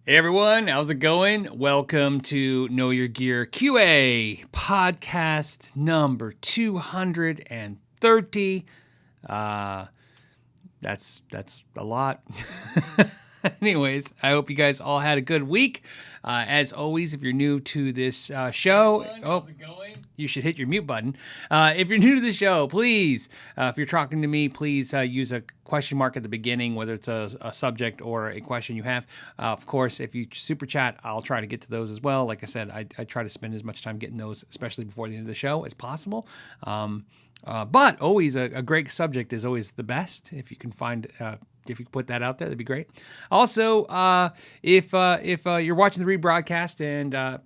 Hey everyone, how's it going? Welcome to Know Your Gear QA podcast number 230. That's a lot. Anyways, I hope you guys all had a good week. As always, if you're new to this show, how's it going? You should hit your mute button. If you're new to the show, please, if you're talking to me, please use a question mark at the beginning, whether it's a subject or a question you have. Of course, if you super chat, I'll try to get to those as well. Like I said, I try to spend as much time getting those, especially before the end of the show, as possible. But always a great subject is always the best. If you can find, if you put that out there, that'd be great. Also, if you're watching the rebroadcast and I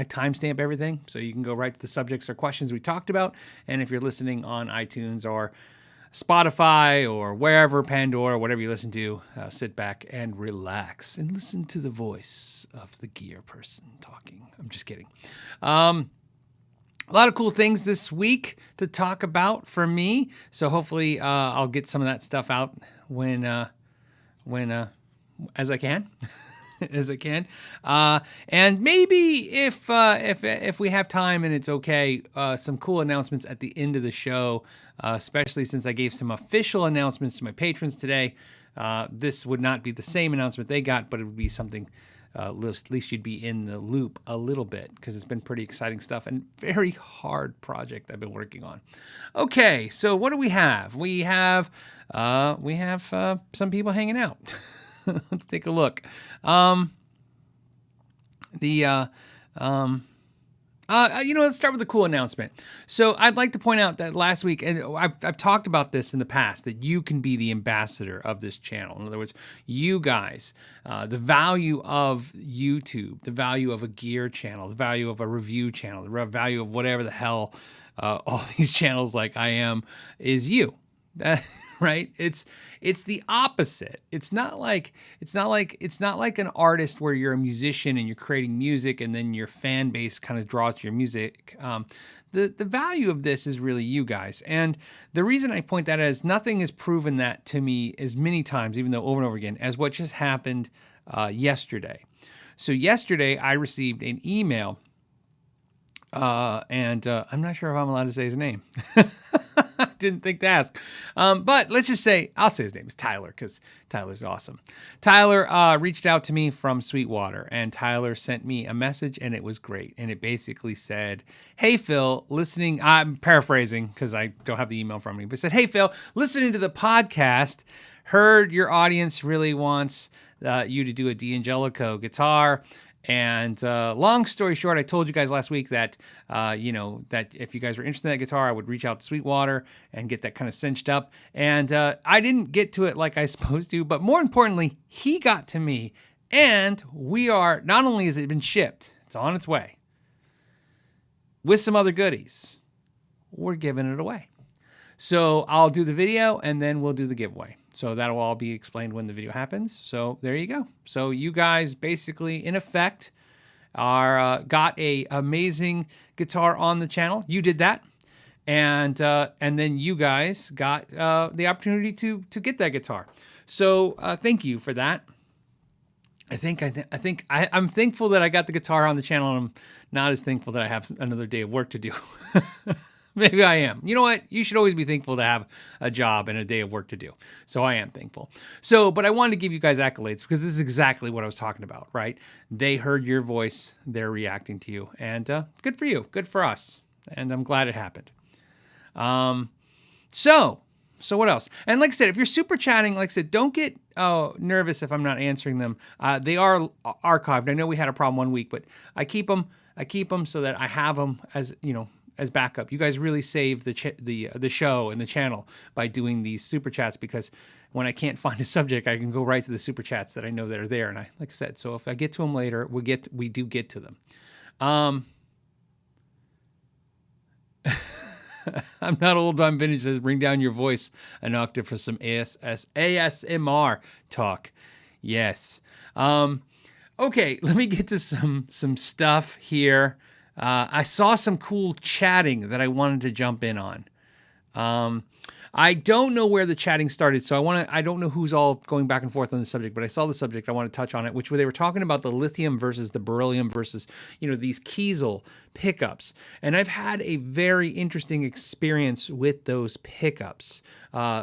timestamp everything, so you can go right to the subjects or questions we talked about. And if you're listening on iTunes or Spotify or wherever, Pandora, whatever you listen to, sit back and relax and listen to the voice of the gear person talking. I'm just kidding. A lot of cool things this week to talk about for me. So hopefully I'll get some of that stuff out when as I can. As I can. And maybe if we have time and it's okay, some cool announcements at the end of the show, especially since I gave some official announcements to my patrons today. This would not be the same announcement they got, but it would be something at least you'd be in the loop a little bit, because it's been pretty exciting stuff and very hard project I've been working on. Okay, so what do we have? We have some people hanging out. Let's take a look. Let's start with a cool announcement. So I'd like to point out that last week, and I've talked about this in the past, that you can be the ambassador of this channel. In other words, you guys, the value of YouTube, the value of a gear channel, the value of a review channel, the value of whatever the hell all these channels like I am is you. Right? It's the opposite. It's not like an artist where you're a musician and you're creating music and then your fan base kind of draws to your music. The value of this is really you guys. And the reason I point that is nothing has proven that to me as many times, even though over and over again, as what just happened yesterday. So yesterday I received an email and I'm not sure if I'm allowed to say his name. Didn't think to ask. But let's just say, I'll say his name is Tyler, because Tyler's awesome. Tyler reached out to me from Sweetwater, and Tyler sent me a message, and it was great. And it basically said, hey, Phil, listening, I'm paraphrasing because I don't have the email from me, but it said, hey, Phil, listening to the podcast, heard your audience really wants you to do a D'Angelico guitar. And long story short, I told you guys last week that, that if you guys were interested in that guitar, I would reach out to Sweetwater and get that kind of cinched up. And I didn't get to it like I was supposed to, but more importantly, he got to me. And we are, not only has it been shipped, it's on its way, with some other goodies, we're giving it away. So I'll do the video and then we'll do the giveaway. So that'll all be explained when the video happens. So there you go. So you guys basically, in effect, got a amazing guitar on the channel. You did that, and then you guys got the opportunity to get that guitar. So thank you for that. I'm thankful that I got the guitar on the channel, and I'm not as thankful that I have another day of work to do. Maybe I am. You know what? You should always be thankful to have a job and a day of work to do. So I am thankful. But I wanted to give you guys accolades because this is exactly what I was talking about, right? They heard your voice. They're reacting to you. And good for you. Good for us. And I'm glad it happened. So what else? And like I said, if you're super chatting, like I said, don't get nervous if I'm not answering them. They are archived. I know we had a problem one week, but I keep them so that I have them as, as backup. You guys really save the show and the channel by doing these super chats, because when I can't find a subject, I can go right to the super chats that I know that are there. And like I said, so if I get to them later, we do get to them. I'm not old, I'm vintage. Says bring down your voice an octave for some ASMR talk. Yes. Okay, let me get to some stuff here. I saw some cool chatting that I wanted to jump in on. I don't know where the chatting started, so I don't know who's all going back and forth on the subject, but I saw the subject. I want to touch on it, which they were talking about the lithium versus the beryllium versus, these Kiesel pickups. And I've had a very interesting experience with those pickups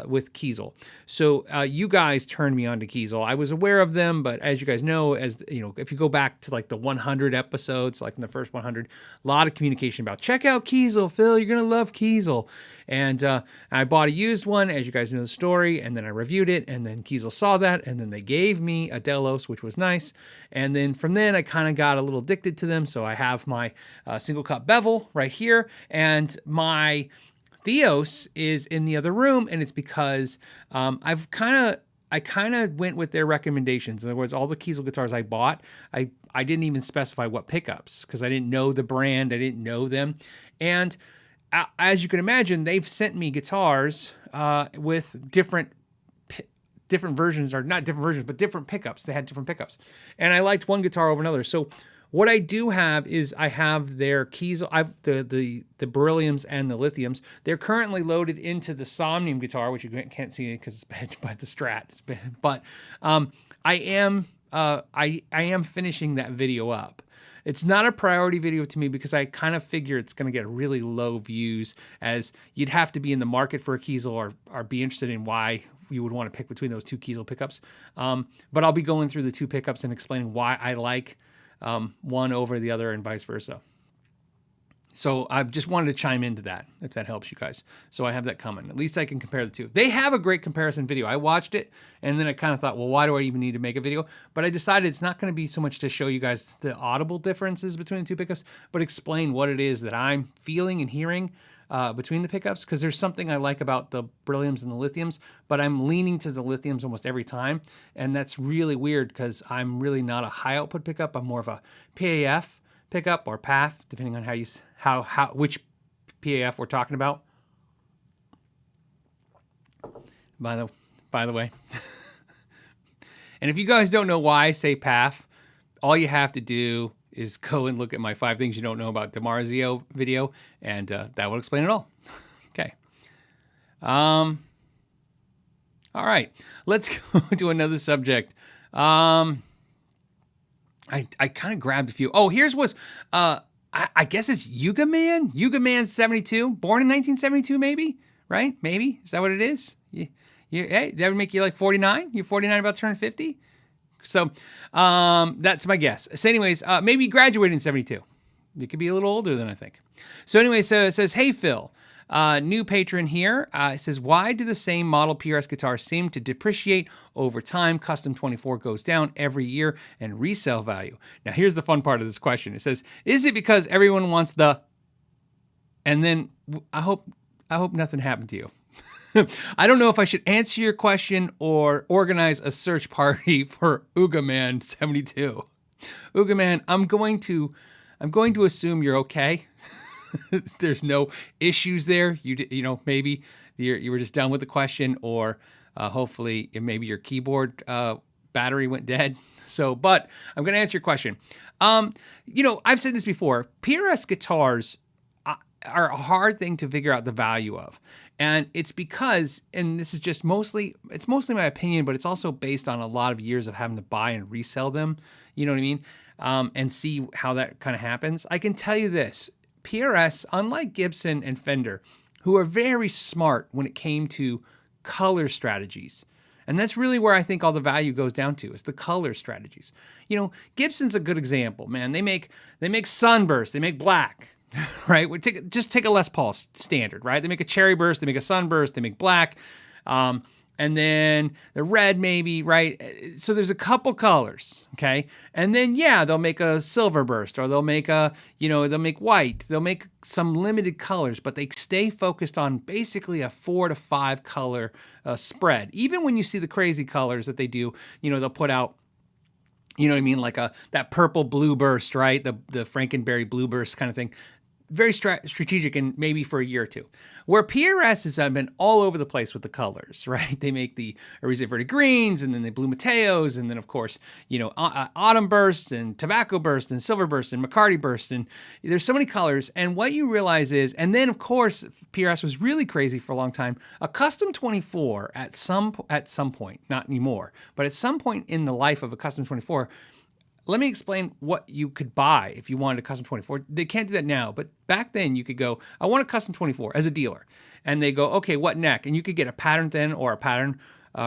with Kiesel. So you guys turned me on to Kiesel. I was aware of them, but as you guys know, if you go back to like the 100 episodes, like in the first 100, a lot of communication about check out Kiesel, Phil, you're going to love Kiesel. And I bought a used one, as you guys know the story, and then I reviewed it, and then Kiesel saw that, and then they gave me a Delos, which was nice. And then from then, I kind of got a little addicted to them. So I have my single cut bevel right here, and my Theos is in the other room, and it's because I kind of went with their recommendations. In other words, all the Kiesel guitars I bought, I didn't even specify what pickups because I didn't know the brand, I didn't know them, and as you can imagine, they've sent me guitars with different versions, or not different versions, but different pickups. They had different pickups, and I liked one guitar over another. So what I do have is I have their Kiesel, the berylliums and the lithiums. They're currently loaded into the Somnium guitar, which you can't see because it's bent by the Strat. But I am finishing that video up. It's not a priority video to me because I kind of figure it's going to get really low views, as you'd have to be in the market for a Kiesel or be interested in why you would want to pick between those two Kiesel pickups. But I'll be going through the two pickups and explaining why I like one over the other and vice versa. So I just wanted to chime into that, if that helps you guys. So I have that coming. At least I can compare the two. They have a great comparison video. I watched it, and then I kind of thought, well, why do I even need to make a video? But I decided it's not going to be so much to show you guys the audible differences between the two pickups, but explain what it is that I'm feeling and hearing between the pickups, because there's something I like about the berylliums and the lithiums, but I'm leaning to the lithiums almost every time, and that's really weird because I'm really not a high output pickup. I'm more of a PAF pickup or PAF, depending on which PAF we're talking about. By the way, and if you guys don't know why I say PAF, all you have to do is go and look at my 5 things you don't know about DiMarzio video, and that will explain it all. Okay. All right, let's go to another subject. I kind of grabbed a few. Oh, here's I guess it's Yuga Man 72, born in 1972, maybe, right? Maybe, is that what it is? Hey, that would make you like 49. You're 49, about to turn 50. So that's my guess. So anyways, maybe graduated in 72. You could be a little older than I think. So anyway, so it says, hey, Phil, new patron here. It says, why do the same model PRS guitars seem to depreciate over time? Custom 24 goes down every year, and resale value. Now, here's the fun part of this question. It says, is it because everyone wants the... And then I hope nothing happened to you. I don't know if I should answer your question or organize a search party for Ugaman 72. Ugaman, I'm going to assume you're okay. There's no issues there. Maybe you were just done with the question, or hopefully maybe your keyboard battery went dead. So, but I'm going to answer your question. I've said this before. PRS guitars are a hard thing to figure out the value of. And it's because, and this is just mostly my opinion, but it's also based on a lot of years of having to buy and resell them, you know what I mean? And see how that kind of happens. I can tell you this, PRS, unlike Gibson and Fender, who are very smart when it came to color strategies. And that's really where I think all the value goes down to, is the color strategies. Gibson's a good example, man. They make sunburst, they make black. Right? Just take a Les Paul standard, right? They make a cherry burst, they make a sunburst, they make black, and then the red maybe, right? So there's a couple colors, okay? And then, they'll make a silver burst, or they'll make they'll make white, they'll make some limited colors, but they stay focused on basically a 4 to 5 color spread. Even when you see the crazy colors that they do, they'll put out, you know what I mean? Like that purple blue burst, right? The Frankenberry blue burst kind of thing. very strategic and maybe for a year or two. Where PRS has been all over the place with the colors, right? They make the Ariza Verde greens, and then the Blue Mateos, and then of course, autumn burst and tobacco burst and silver burst and McCarty burst, and there's so many colors. And what you realize is, and then of course, PRS was really crazy for a long time. A custom 24 at some point, not anymore, but at some point in the life of a custom 24. Let me explain what you could buy if you wanted a custom 24. They can't do that now, but back then you could go, I want a custom 24 as a dealer. And they go, okay, what neck? And you could get a pattern thin or a pattern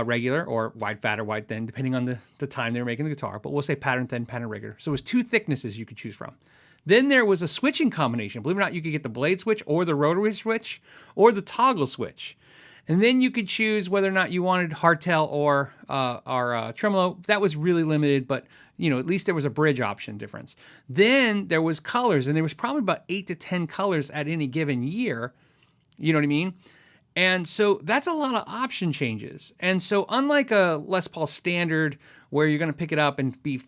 regular, or wide fat or wide thin, depending on the time they were making the guitar. But we'll say pattern thin, pattern regular. So it was 2 thicknesses you could choose from. Then there was a switching combination. Believe it or not, you could get the blade switch or the rotary switch or the toggle switch. And then you could choose whether or not you wanted hardtail or tremolo. That was really limited, but at least there was a bridge option difference. Then there was colors, and there was probably about 8 to 10 colors at any given year. You know what I mean? And so that's a lot of option changes. And so unlike a Les Paul standard where you're going to pick it up and be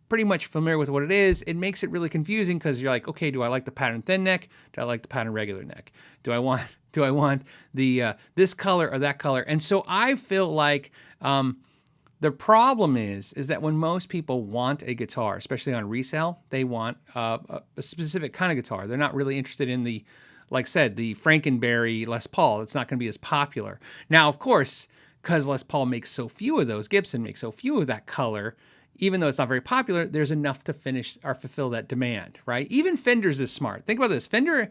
pretty much familiar with what it is, it makes it really confusing because you're like, okay, do I like the pattern thin neck? Do I like the pattern regular neck? Do I want the this color or that color? And so I feel like the problem is that when most people want a guitar, especially on resale, they want a specific kind of guitar. They're not really interested in the, like I said, the Frankenberry Les Paul. It's not going to be as popular. Now, of course, because Les Paul makes so few of those, Gibson makes so few of that color, even though it's not very popular, there's enough to finish or fulfill that demand, right? Even Fender's is smart. Think about this. Fender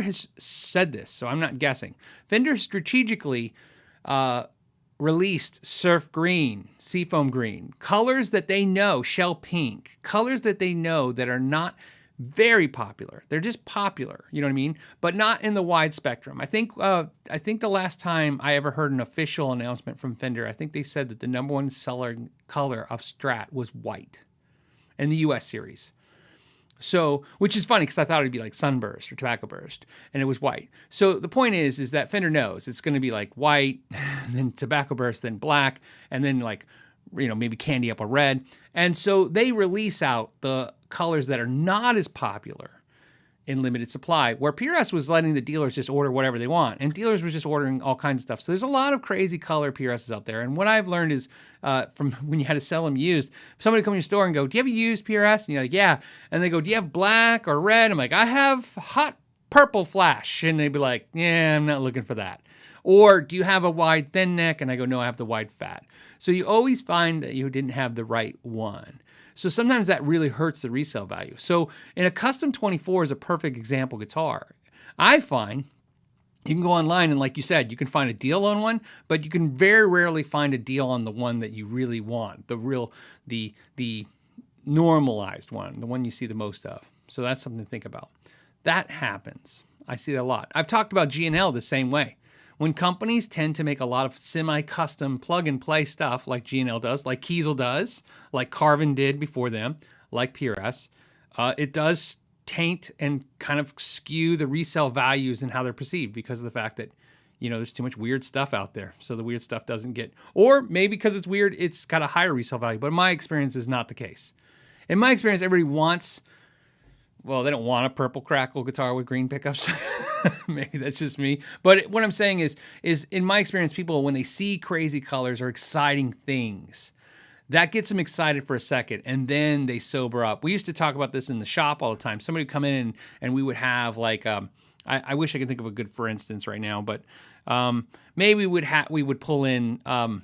has said this, so I'm not guessing. Fender strategically released surf green, seafoam green, colors that they know, shell pink, colors that they know that are not very popular. They're just popular, you know what I mean? But not in the wide spectrum. I think the last time I ever heard an official announcement from Fender, I think they said that the #1 selling color of Strat was white in the US series. So, which is funny because I thought it'd be like Sunburst or Tobacco Burst, and it was white. So the point is that Fender knows it's going to be like white, then Tobacco Burst, then black, and then like, maybe candy apple red. And so they release out the colors that are not as popular in limited supply, where PRS was letting the dealers just order whatever they want, and dealers were just ordering all kinds of stuff. So there's a lot of crazy color PRSs out there. And what I've learned is from when you had to sell them used, somebody come to your store and go, do you have a used PRS? And you're like, yeah. And they go, do you have black or red? I'm like, I have hot purple flash. And they'd be like, yeah, I'm not looking for that. Or do you have a wide thin neck? And I go, no, I have the wide fat. So you always find that you didn't have the right one. So sometimes that really hurts the resale value. So in a custom 24 is a perfect example guitar. I find you can go online and, like you said, you can find a deal on one, but you can very rarely find a deal on the one that you really want, the normalized one, the one you see the most of. So that's something to think about. That happens. I see that a lot. I've talked about G&L the same way. When companies tend to make a lot of semi-custom plug-and-play stuff like G&L does, like Kiesel does, like Carvin did before them, like PRS, it does taint and kind of skew the resale values and how they're perceived because of the fact that, there's too much weird stuff out there. So the weird stuff doesn't get, or maybe because it's weird, it's got a higher resale value. But in my experience, is not the case. In my experience, everybody wants, well, they don't want a purple crackle guitar with green pickups. Maybe that's just me. But what I'm saying is in my experience, people, when they see crazy colors or exciting things, that gets them excited for a second, and then they sober up. We used to talk about this in the shop all the time. Somebody would come in and we would have like, I wish I could think of a good for instance right now, but maybe we would pull in, a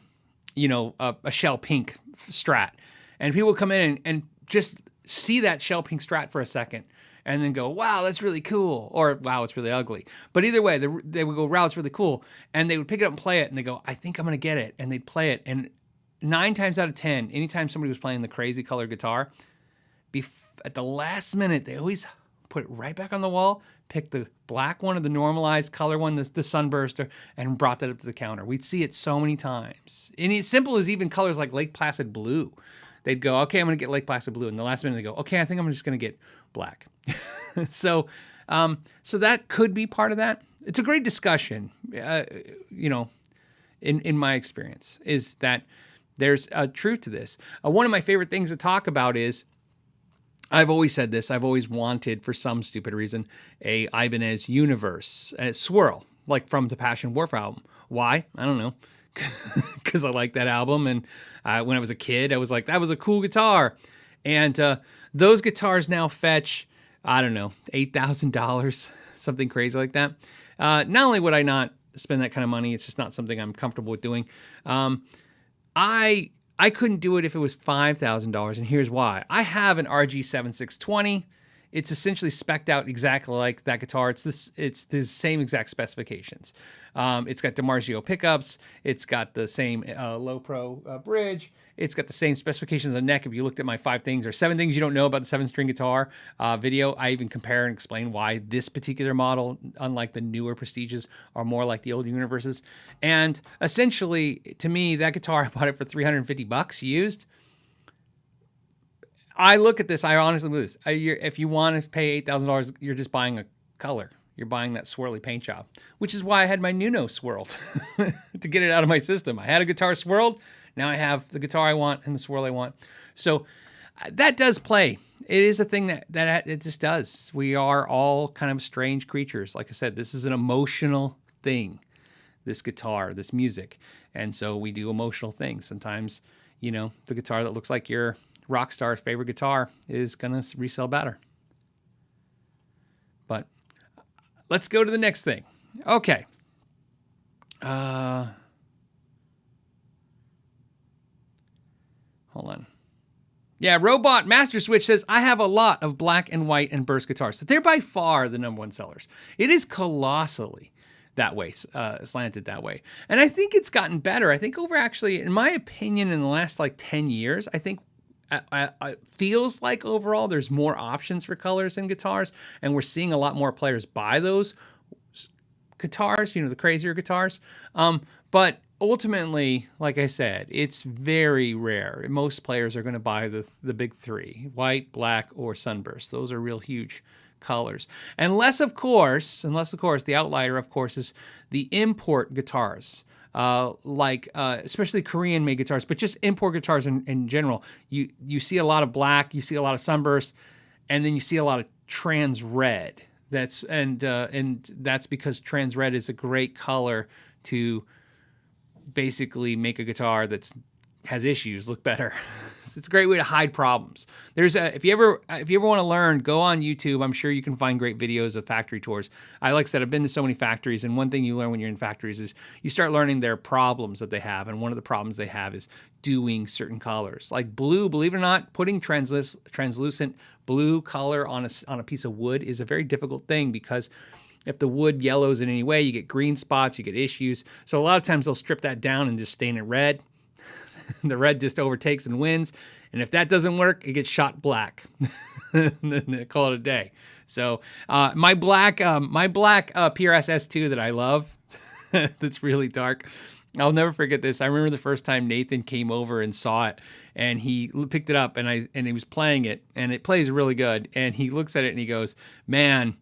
shell pink Strat, and people would come in and just see that shell pink Strat for a second, and then go, wow, that's really cool, or wow, it's really ugly. But either way, they would go, wow, it's really cool, and they would pick it up and play it, and they go, I think I'm going to get it, and they'd play it, and 9 times out of 10, anytime somebody was playing the crazy color guitar, at the last minute, they always put it right back on the wall, pick the black one or the normalized color one, the Sunburst, and brought that up to the counter. We'd see it so many times. And it's simple as even colors like Lake Placid Blue. They'd go, okay, I'm going to get Lake Placid Blue. And the last minute they go, okay, I think I'm just going to get black. So that could be part of that. It's a great discussion, in my experience, is that there's a truth to this. One of my favorite things to talk about is I've always said this. I've always wanted, for some stupid reason, a Ibanez Universe swirl, like from the Passion Wharf album. Why? I don't know. Because I like that album. And when I was a kid, I was like, that was a cool guitar. And those guitars now fetch, I don't know, $8,000, something crazy like that. Not only would I not spend that kind of money, it's just not something I'm comfortable with doing. I couldn't do it if it was $5,000, and here's why. I have an RG7620. It's essentially spec'd out exactly like that guitar. It's the same exact specifications. It's got DiMarzio pickups. It's got the same low pro bridge. It's got the same specifications on neck. If you looked at my 5 things or 7 things you don't know about the 7-string guitar video, I even compare and explain why this particular model, unlike the newer Prestiges, are more like the old Universes. And essentially, to me, that guitar, I bought it for $350 used. I look at this, I honestly believe this. If you want to pay $8,000, you're just buying a color. You're buying that swirly paint job, which is why I had my Nuno swirled to get it out of my system. I had a guitar swirled. Now I have the guitar I want and the swirl I want. So that does play. It is a thing that it just does. We are all kind of strange creatures. Like I said, this is an emotional thing, this guitar, this music. And so we do emotional things. Sometimes, you know, the guitar that looks like your rock star's favorite guitar is going to resell better. But let's go to the next thing. Okay. Hold on. Yeah, Robot Master Switch says, I have a lot of black and white and burst guitars. So they're by far the #1 sellers. It is colossally that way, slanted that way. And I think it's gotten better. I think over actually, in my opinion, in the last like 10 years, I think it feels like overall there's more options for colors in guitars. And we're seeing a lot more players buy those guitars, you know, the crazier guitars. But ultimately, like I said, it's very rare. Most players are going to buy the big 3, white, black, or sunburst. Those are real huge colors. Unless, of course, the outlier, of course, is the import guitars. Especially Korean-made guitars, but just import guitars in general. You see a lot of black, you see a lot of sunburst, and then you see a lot of trans red. That's because trans red is a great color to basically make a guitar that's has issues look better. It's a great way to hide problems. If you ever want to learn, go on YouTube. I'm sure you can find great videos of factory tours. Like I said, I've been to so many factories, and one thing you learn when you're in factories is you start learning their problems that they have. And one of the problems they have is doing certain colors. Like blue, believe it or not, putting translucent blue color on a piece of wood is a very difficult thing, because if the wood yellows in any way, you get green spots, you get issues. So a lot of times they'll strip that down and just stain it red. The red just overtakes and wins. And if that doesn't work, it gets shot black. And then they call it a day. So my black PRS S2 that I love, that's really dark. I'll never forget this. I remember the first time Nathan came over and saw it, and he picked it up and he was playing it, and it plays really good. And he looks at it and he goes, "Man,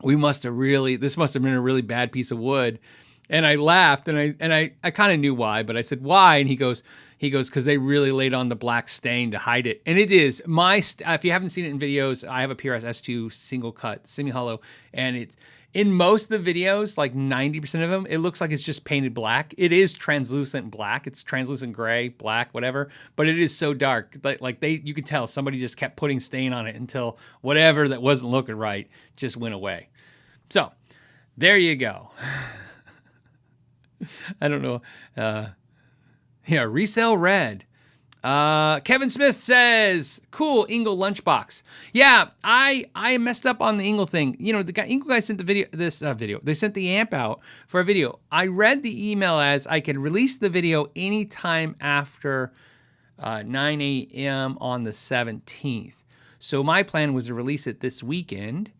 this must have been a really bad piece of wood." And I laughed, and I kind of knew why, but I said, "Why?" And he goes, "Because they really laid on the black stain to hide it." And it is if you haven't seen it in videos, I have a PRS S2 single cut, semi-hollow, and it's in most of the videos, like 90% of them, it looks like it's just painted black. It is translucent black. It's translucent gray, black, whatever, but it is so dark. You can tell somebody just kept putting stain on it until whatever that wasn't looking right just went away. So there you go. I don't know. Resale red. Kevin Smith says, "Cool Engl lunchbox." Yeah, I messed up on the Engl thing. You know, the Engl guy sent the video. They sent the amp out for a video. I read the email as I could release the video anytime after 9 a.m. on the 17th. So my plan was to release it this weekend.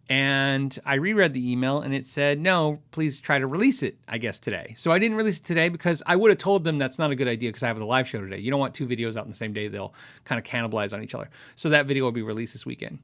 And I reread the email, and it said, "No, please try to release it, I guess, today." So I didn't release it today because I would have told them that's not a good idea, because I have the live show today. You don't want 2 videos out in the same day. They'll kind of cannibalize on each other. So that video will be released this weekend.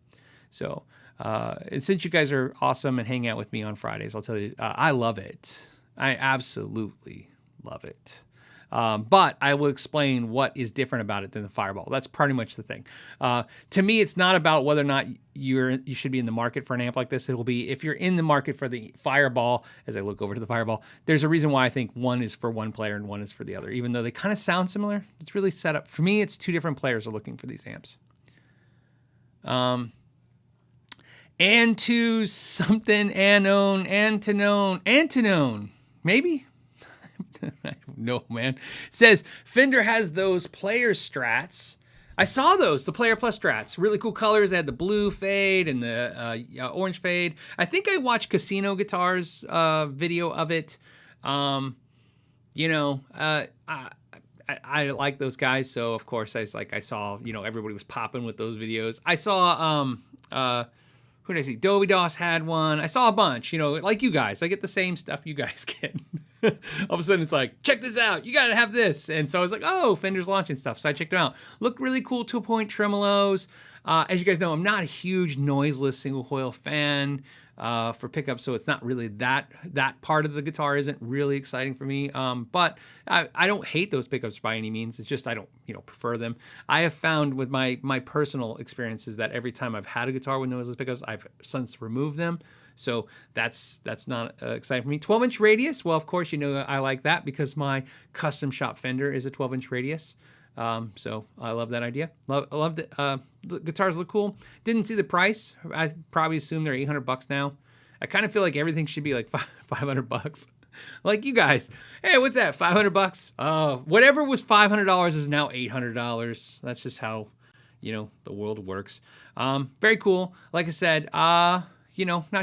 So and since you guys are awesome and hang out with me on Fridays, I'll tell you, I love it. I absolutely love it. But I will explain what is different about it than the Fireball. That's pretty much the thing. To me, it's not about whether or not you should be in the market for an amp like this. It will be if you're in the market for the Fireball. As I look over to the Fireball, there's a reason why I think one is for one player and one is for the other. Even though they kind of sound similar, it's really set up. For me, it's two different players are looking for these amps. And to something Antonone, maybe? I don't know, man. Says Fender has those player strats. I saw those, the Player Plus strats. Really cool colors. They had the blue fade and the orange fade. I think I watched Casino Guitars video of it. I like those guys, so of course I saw, everybody was popping with those videos. I saw who did I see? Dobie Doss had one. I saw a bunch, like you guys. I get the same stuff you guys get. All of a sudden it's like, check this out. You got to have this. And so I was like, oh, Fender's launching stuff. So I checked them out. Looked really cool, 2-point tremolos. As you guys know, I'm not a huge noiseless single coil fan for pickups, so it's not really that part of the guitar isn't really exciting for me. But I don't hate those pickups by any means. It's just I don't prefer them. I have found with my personal experiences that every time I've had a guitar with noiseless pickups, I've since removed them. So that's not exciting for me. 12-inch radius. Well, of course, I like that because my custom shop Fender is a 12-inch radius. So I love that idea. I love the guitars look cool. Didn't see the price. I probably assume they're $800 now. I kind of feel like everything should be like $500. Like you guys. Hey, what's that? $500? Whatever was $500 is now $800. That's just how, the world works. Very cool. Like I said, not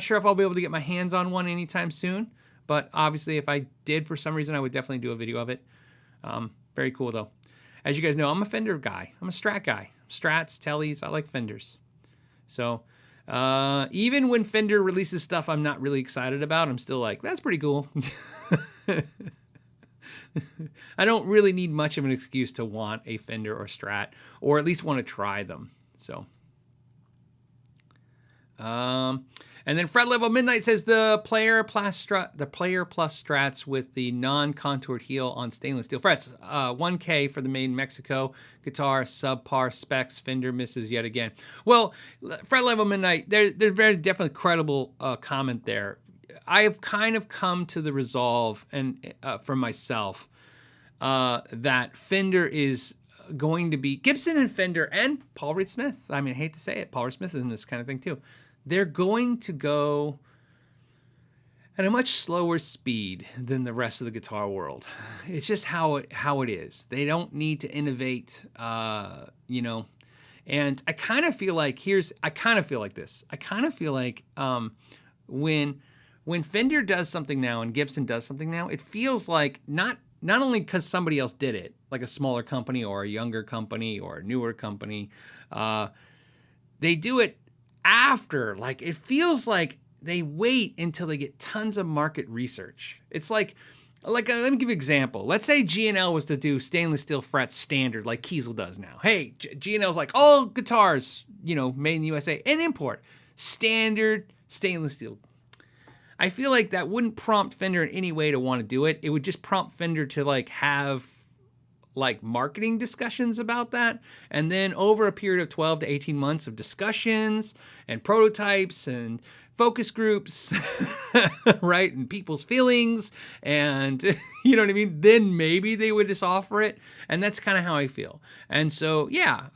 sure if I'll be able to get my hands on one anytime soon, but obviously if I did for some reason, I would definitely do a video of it. Very cool though. As you guys know, I'm a Fender guy. I'm a Strat guy. Strats, Tellys, I like Fenders. So even when Fender releases stuff I'm not really excited about, I'm still like, that's pretty cool. I don't really need much of an excuse to want a Fender or Strat, or at least want to try them. So, and then Fred Level Midnight says the Player Plus Strats with the non-contoured heel on stainless steel frets. 1K for the made in Mexico guitar, subpar specs. Fender misses yet again. Well, Fred Level Midnight, there's very definitely credible comment there. I have kind of come to the resolve and for myself that Fender is going to be Gibson and Fender and Paul Reed Smith. I mean, I hate to say it, Paul Reed Smith is in this kind of thing too. They're going to go at a much slower speed than the rest of the guitar world. It's just how it is. They don't need to innovate, And I kind of feel like this. I kind of feel like when Fender does something now and Gibson does something now, it feels like not only because somebody else did it, like a smaller company or a younger company or a newer company, they do it after. Like, it feels like they wait until they get tons of market research. It's like let me give you an example. Let's say G&L was to do stainless steel frets standard like Kiesel does now. Hey, G&L's like all guitars, made in the USA and import standard stainless steel. I feel like that wouldn't prompt Fender in any way to want to do it. It would just prompt Fender to have marketing discussions about that. And then over a period of 12 to 18 months of discussions and prototypes and focus groups, right? And people's feelings and, you know what I mean? Then maybe they would just offer it. And that's kind of how I feel. And so, yeah,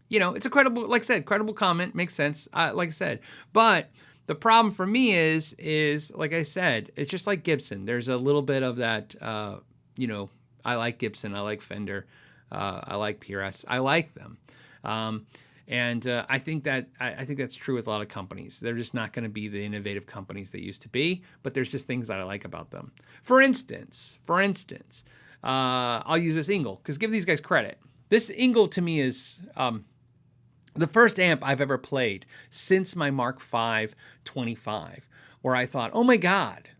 it's a credible, like I said, credible comment. Makes sense. Like I said, but the problem for me is like I said, it's just like Gibson. There's a little bit of that, I like Gibson. I like Fender. I like PRS. I like them. I think that's true with a lot of companies. They're just not going to be the innovative companies they used to be, but there's just things that I like about them. For instance, I'll use this Engl because give these guys credit. This Engl to me is the first amp I've ever played since my Mark V 25, where I thought, oh my God,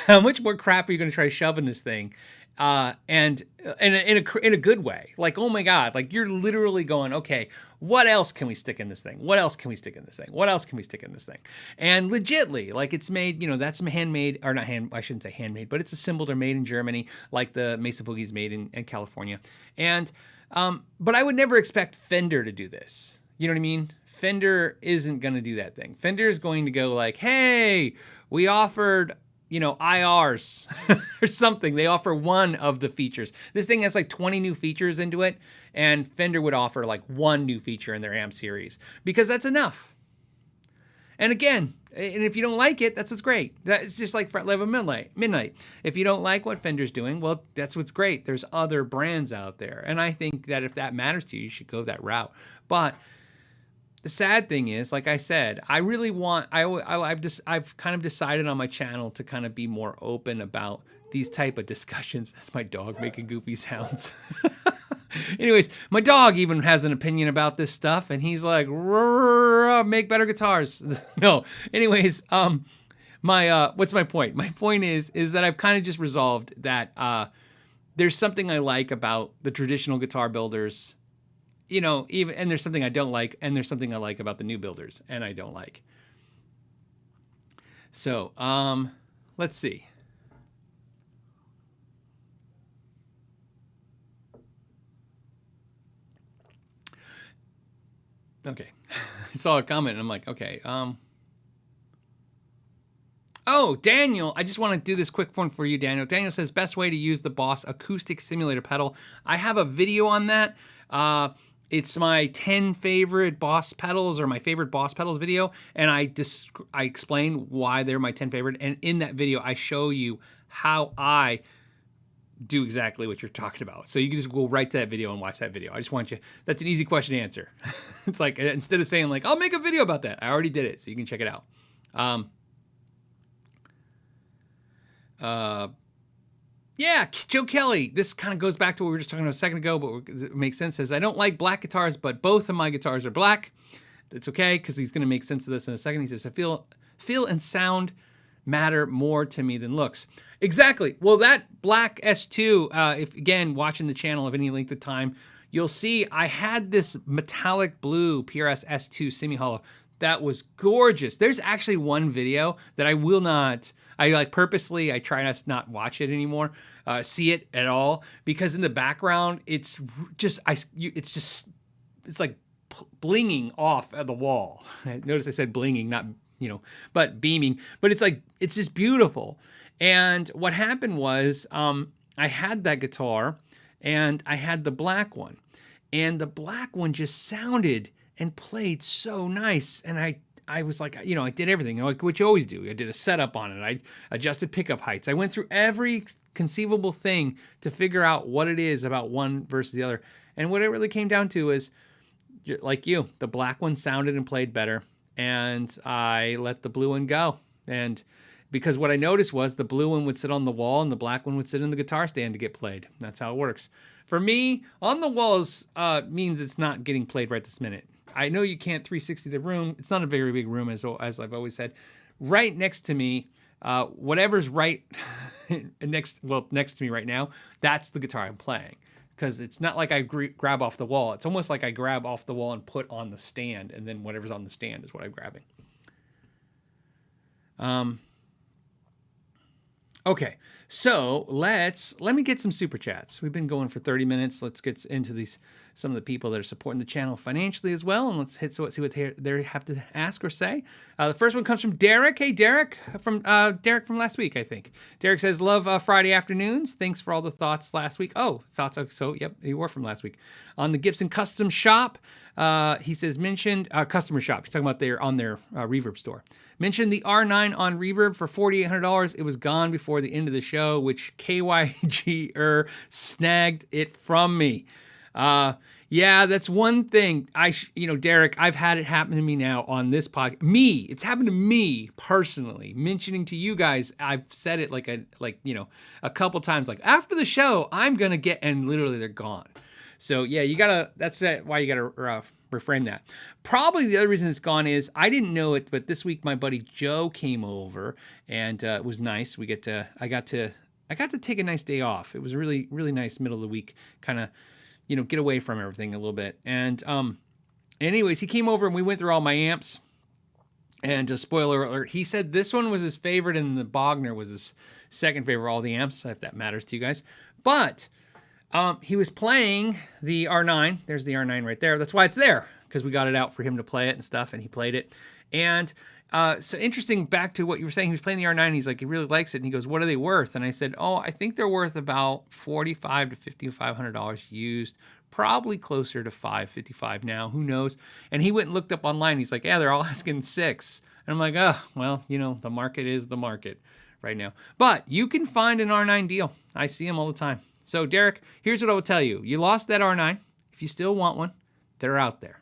how much more crap are you going to try shoving this thing? and in a good way. Like, oh my God, like you're literally going, okay, what else can we stick in this thing? What else can we stick in this thing? What else can we stick in this thing? And legitly, like it's made, that's handmade, or not hand, I shouldn't say handmade, but it's assembled or made in Germany, like the Mesa Boogie's made in California. And, but I would never expect Fender to do this. You know what I mean? Fender isn't going to do that thing. Fender is going to go like, hey, we offered, IRs or something. They offer one of the features. This thing has like 20 new features into it, and Fender would offer like one new feature in their amp series because that's enough. And again, and if you don't like it, that's what's great. It's just like Fret Level Midnight. If you don't like what Fender's doing, well, that's what's great. There's other brands out there. And I think that if that matters to you, you should go that route. But the sad thing is, like I said, I really want, I've kind of decided on my channel to kind of be more open about these type of discussions. That's my dog making goofy sounds. Anyways, my dog even has an opinion about this stuff, and he's like, make better guitars. No. Anyways, what's my point? My point is that I've kind of just resolved that there's something I like about the traditional guitar builders, and there's something I don't like, and there's something I like about the new builders, and I don't like. So, let's see. Okay. I saw a comment and I'm like, okay. Oh, Daniel, I just want to do this quick one for you, Daniel. Daniel says, best way to use the Boss acoustic simulator pedal. I have a video on that. It's my 10 favorite Boss pedals, or my favorite Boss pedals video. And I explain why they're my 10 favorite. And in that video, I show you how I do exactly what you're talking about. So you can just go right to that video and watch that video. I just want you, that's an easy question to answer. It's like, instead of saying like, I'll make a video about that, I already did it, so you can check it out. Yeah, Joe Kelly, this kind of goes back to what we were just talking about a second ago, but it makes sense. Says, I don't like black guitars, but both of my guitars are black. It's okay, because he's going to make sense of this in a second. He says, I feel and sound matter more to me than looks. Exactly. Well, that black S2, if again, watching the channel of any length of time, you'll see I had this metallic blue PRS S2 semi-hollow that was gorgeous. There's actually one video that I will not, I purposely try not watch it anymore, see it at all, because in the background, it's like blinging off at the wall. Notice I said blinging, not but beaming, but it's just beautiful. And what happened was, I had that guitar and I had the black one, and the black one just sounded and played so nice. And I was like, I did everything like what you always do. I did a setup on it. I adjusted pickup heights. I went through every conceivable thing to figure out what it is about one versus the other. And what it really came down to is, like the black one sounded and played better. And I let the blue one go. And because what I noticed was the blue one would sit on the wall and the black one would sit in the guitar stand to get played. That's how it works. For me, on the walls means it's not getting played right this minute. I know you can't 360 the room. It's not a very big room, as I've always said. Right next to me, whatever's right next to me right now, that's the guitar I'm playing. Because it's not like I grab off the wall. It's almost like I grab off the wall and put on the stand, and then whatever's on the stand is what I'm grabbing. Okay, so let me get some super chats. We've been going for 30 minutes. Let's get into some of the people that are supporting the channel financially as well, and let's see what they have to ask or say. The first one comes from Derek. Hey, Derek from last week, I think. Derek says, "Love Friday afternoons. Thanks for all the thoughts last week." Oh, thoughts. So yep, you were from last week on the Gibson Custom Shop. He says mentioned customer shop. He's talking about their Reverb store. Mentioned the R9 on Reverb for $4,800. It was gone before the end of the show, which KYG snagged it from me. Yeah, that's one thing. Derek, I've had it happen to me now on this podcast. It's happened to me personally. Mentioning to you guys, I've said it a couple times. Like after the show, I'm gonna get, and literally they're gone. So yeah, that's why you gotta reframe that. Probably the other reason it's gone is I didn't know it, but this week my buddy Joe came over, and it was nice. I got to I got to take a nice day off. It was really, really nice middle of the week, kind of, you know, get away from everything a little bit. And anyways, he came over and we went through all my amps. And spoiler alert, he said this one was his favorite and the Bogner was his second favorite of all the amps, if that matters to you guys. But he was playing the R9. There's the R9 right there. That's why it's there, because we got it out for him to play it and stuff, and he played it. And so interesting, back to what you were saying, he was playing the R9. He's like, he really likes it. And he goes, what are they worth? And I said, oh, I think they're worth about $4,500 to $5,500 used, probably closer to $555 now. Who knows? And he went and looked up online. He's like, yeah, they're all asking $6,000. And I'm like, oh, well, you know, the market is the market right now. But you can find an R9 deal. I see them all the time. So, Derek, here's what I will tell you. You lost that R9. If you still want one, they're out there.